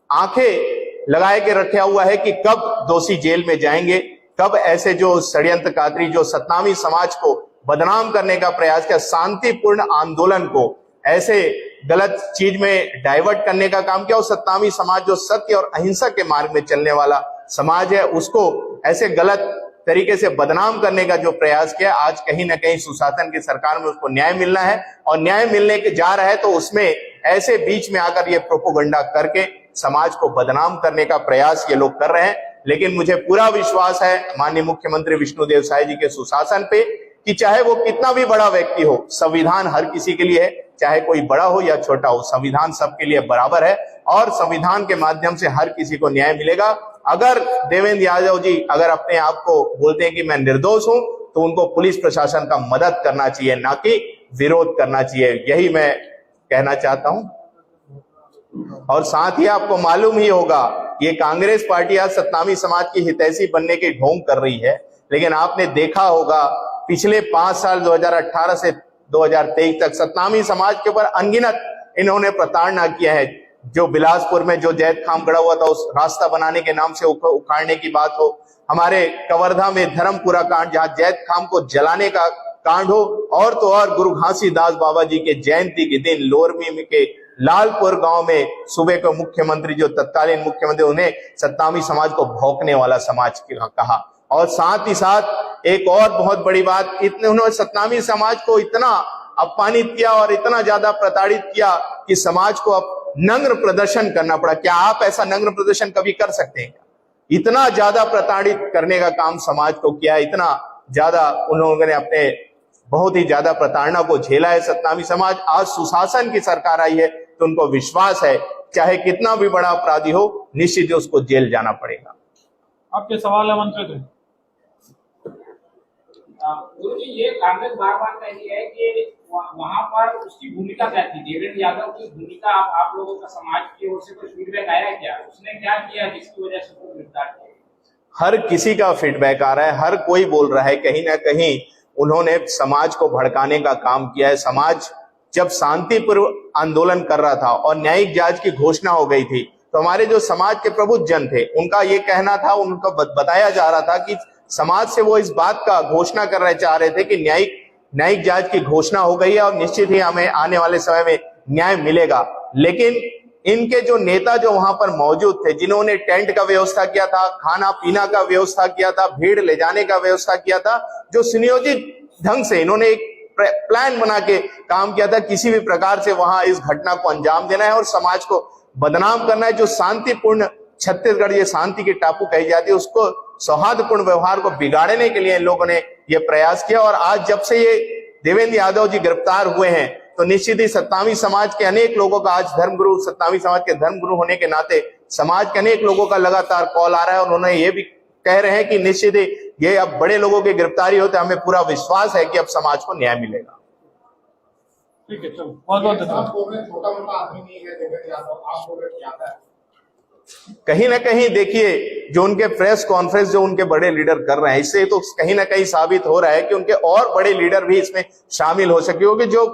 S1: आंखें लगाए के रखा हुआ है कि कब दोषी जेल में जाएंगे, कब ऐसे जो षड्यंत्रकारी जो सतनामी समाज को बदनाम करने का प्रयास किया, शांतिपूर्ण आंदोलन को ऐसे गलत चीज में डाइवर्ट करने का काम किया, और सतनामी समाज जो सत्य और अहिंसा के मार्ग में चलने वाला समाज है, उसको ऐसे गलत तरीके से बदनाम करने का जो प्रयास किया, आज कहीं ना कहीं सुशासन की सरकार में उसको न्याय मिलना है। और न्याय मिलने के जा रहा है तो उसमें ऐसे बीच में आकर ये प्रोपोगंडा करके समाज को बदनाम करने का प्रयास ये लोग कर रहे हैं। लेकिन मुझे पूरा विश्वास है माननीय मुख्यमंत्री विष्णुदेव साय जी के सुशासन पे, कि चाहे वो कितना भी बड़ा व्यक्ति हो, संविधान हर किसी के लिए है, चाहे कोई बड़ा हो या छोटा हो, संविधान सबके लिए बराबर है, और संविधान के माध्यम से हर किसी को न्याय मिलेगा। अगर देवेंद्र यादव जी अगर अपने आप को बोलते हैं कि मैं निर्दोष हूं, तो उनको पुलिस प्रशासन का मदद करना चाहिए, ना कि विरोध करना चाहिए, यही मैं कहना चाहता हूं। और साथ ही आपको मालूम ही होगा, ये कांग्रेस पार्टी आज सतनामी समाज की हितैषी बनने के ढोंग कर रही है, लेकिन आपने देखा होगा पिछले 5 साल 2018 से 2023 तक सतनामी समाज के ऊपर अनगिनत इन्होंने प्रताड़ना किया है। जो बिलासपुर में जो जैत खाम गड़ा हुआ था, उस रास्ता बनाने के नाम से उखाड़ने की बात हो, हमारे कवर्धा में धर्मपुरा कांड जहां जैत खाम को जलाने का कांड हो, और तो और गुरु घासीदास बाबा जी के जयंती के दिन लोरमी के लालपुर गांव में सुबह को मुख्यमंत्री जो तत्कालीन मुख्यमंत्री, उन्हें सतनामी समाज को भौंकने वाला समाज कहा। और साथ ही साथ एक और बहुत बड़ी बात, इतने उन्होंने सतनामी समाज को इतना अपमानित किया और इतना ज्यादा प्रताड़ित किया कि समाज को अब नग्न प्रदर्शन करना पड़ा। क्या आप ऐसा नग्न प्रदर्शन कभी कर सकते हैं? इतना ज्यादा प्रताड़ित करने का काम समाज को किया, इतना ज्यादा उन लोगों ने अपने बहुत ही ज्यादा प्रताड़ना को झेला है सतनामी समाज। आज सुशासन की सरकार आई है तो उनको विश्वास है, चाहे कितना भी बड़ा अपराधी हो, निश्चित ही उसको जेल जाना पड़ेगा।
S2: आपके सवाल है मंत्री थे।
S3: गुरु जी, ये कांग्रेस बार बार कह रही है कि वहां पर उसकी भूमिका क्या थी, देवेंद्र यादव की भूमिका आप लोगों का समाज की ओर से कोई फीडबैक आया क्या? उसने क्या किया जिसकी वजह से उसको गिरफ्तार किया?
S1: हर किसी का फीडबैक आ रहा है, हर कोई बोल रहा है कहीं ना कहीं उन्होंने समाज को भड़काने का काम किया है। समाज जब शांतिपूर्ण आंदोलन कर रहा था और न्यायिक जांच की घोषणा हो गई थी, तो हमारे जो समाज के प्रबुद्ध जन थे, उनका ये कहना था, उनको बताया जा रहा था कि समाज से वो इस बात का घोषणा करना चाह रहे थे कि न्यायिक जांच की घोषणा हो गई है और निश्चित ही हमें आने वाले समय में न्याय मिलेगा। लेकिन इनके जो नेता जो वहां पर मौजूद थे, जिन्होंने टेंट का व्यवस्था किया था, खाना पीना का व्यवस्था किया था, भीड़ ले जाने का व्यवस्था किया था, जो सुनियोजित ढंग से इन्होंने एक प्लान बना के काम किया था, किसी भी प्रकार से वहां इस घटना को अंजाम देना है और समाज को बदनाम करना है। जो शांतिपूर्ण छत्तीसगढ़, ये शांति की टापू कही जाती है, उसको सौहार्दपूर्ण व्यवहार को बिगाड़ने के लिए इन लोगों ने ये प्रयास किया। और आज जब से ये देवेंद्र यादव जी गिरफ्तार हुए हैं, तो निश्चित ही सतनामी समाज के अनेक लोगों का, आज धर्मगुरु, सतनामी समाज के धर्मगुरु होने के नाते समाज के अनेक लोगों का लगातार कॉल आ रहा है और उन्होंने ये भी कह रहे हैं कि निश्चित ही ये अब बड़े लोगों की गिरफ्तारी होते, हमें पूरा विश्वास है कि अब समाज को न्याय मिलेगा।
S2: ठीक है, चलो बहुत बहुत धन्यवाद।
S7: आप बोल रहे छोटा मोटा आदमी नहीं है देवेंद्र यादव, आप बोल रहे ज्यादा है।
S1: कहीं ना कहीं देखिए, जो उनके प्रेस कॉन्फ्रेंस जो उनके बड़े लीडर कर रहे हैं, इससे तो कहीं ना कहीं साबित हो रहा है कि उनके और बड़े लीडर भी इसमें शामिल हो सके, क्योंकि जो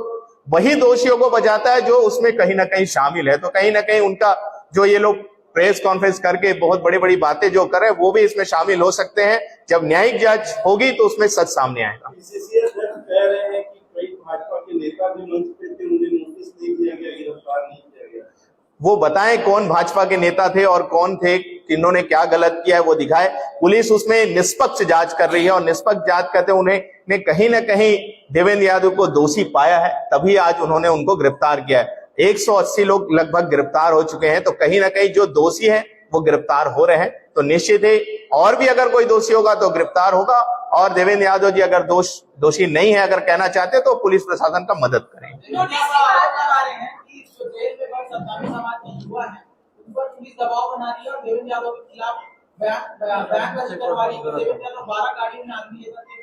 S1: वही दोषियों को बचाता है जो उसमें कहीं ना कहीं शामिल है। तो कहीं ना कहीं उनका जो ये लोग प्रेस कॉन्फ्रेंस करके बहुत बड़ी बड़ी बातें जो कर रहे हैं, वो भी इसमें शामिल हो सकते हैं। जब न्यायिक जांच होगी तो उसमें सच सामने आएगा।
S4: पीसीसी अध्यक्ष कह रहे हैं कि कई भाजपा के नेता भी मंच पे थे, उन्हें नोटिस नहीं दिया गया, गिरफ्तार नहीं किया गया।
S1: वो बताएं कौन भाजपा के नेता थे और कौन थे, इन्होंने क्या गलत किया है वो दिखाए। पुलिस उसमें निष्पक्ष जांच कर रही है और निष्पक्ष जांच करते उन्हें कहीं ना कहीं देवेंद्र यादव को दोषी पाया है, तभी आज उन्होंने उनको गिरफ्तार किया है। 180 लोग लगभग गिरफ्तार हो चुके हैं, तो कहीं ना कहीं जो दोषी है वो गिरफ्तार हो रहे हैं, तो निश्चित है और भी अगर कोई दोषी होगा तो गिरफ्तार होगा। और देवेंद्र यादव जी अगर दोषी नहीं है, अगर कहना चाहते हैं, तो पुलिस प्रशासन का मदद करें।
S5: आरोप लगा रहे हैं कि जो जेल में बंद सत्तावी समाज के युवा हैं, उन पर पुलिस दबाव बना रही है और देवेंद्र यादव के खिलाफ बयान दर्ज करवा रही है। देवेंद्र यादव 12 गाड़ियों में आदमी लेकर के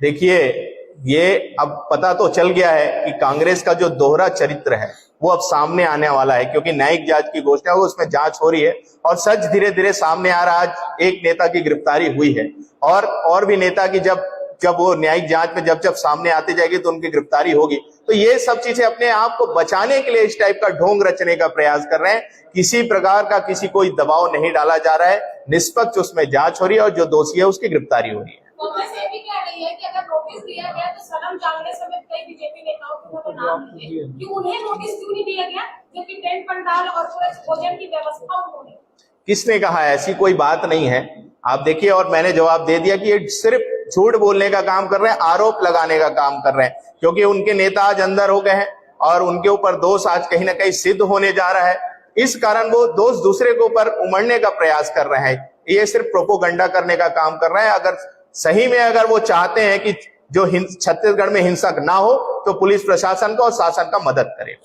S1: देखिए, ये अब पता तो चल गया है कि कांग्रेस का जो दोहरा चरित्र है वो अब सामने आने वाला है, क्योंकि न्यायिक जांच की घोषणा हो, उसमें जांच हो रही है और सच धीरे धीरे सामने आ रहा है। आज एक नेता की गिरफ्तारी हुई है और भी नेता की जब वो न्यायिक जांच में जब सामने आती जाएगी तो उनकी गिरफ्तारी होगी। तो ये सब चीजें अपने आप को बचाने के लिए इस टाइप का ढोंग रचने का प्रयास कर रहे हैं। किसी प्रकार का किसी कोई दबाव नहीं डाला जा रहा है, निष्पक्ष उसमें जांच हो रही है और जो दोषी है उसकी गिरफ्तारी हो रही है।
S6: कांग्रेस ये भी कह रही है कि अगर नोटिस दिया गया तो सनम जांगड़े समेत कई बीजेपी नेताओं को नाम लिए, कि उन्हें नोटिस क्यों नहीं दिया गया, जबकि टेंट पंडाल और पूरे भोजन की व्यवस्था उन्होंने।
S1: किसने कहा है? ऐसी कोई बात नहीं है। आप देखिए, और मैंने जवाब दे दिया कि ये सिर्फ झूठ बोलने का काम कर रहे हैं, आरोप लगाने का काम कर रहे हैं, क्योंकि उनके नेता आज अंदर हो गए हैं और उनके ऊपर दोष आज कहीं ना कहीं सिद्ध होने जा रहा है। इस कारण वो दोष दूसरे के ऊपर उमड़ने का प्रयास कर रहे हैं। ये सिर्फ प्रोपोगंडा करने का काम कर रहे हैं। अगर सही में अगर वो चाहते हैं कि जो छत्तीसगढ़ में हिंसक ना हो, तो पुलिस प्रशासन को और शासन का मदद करे।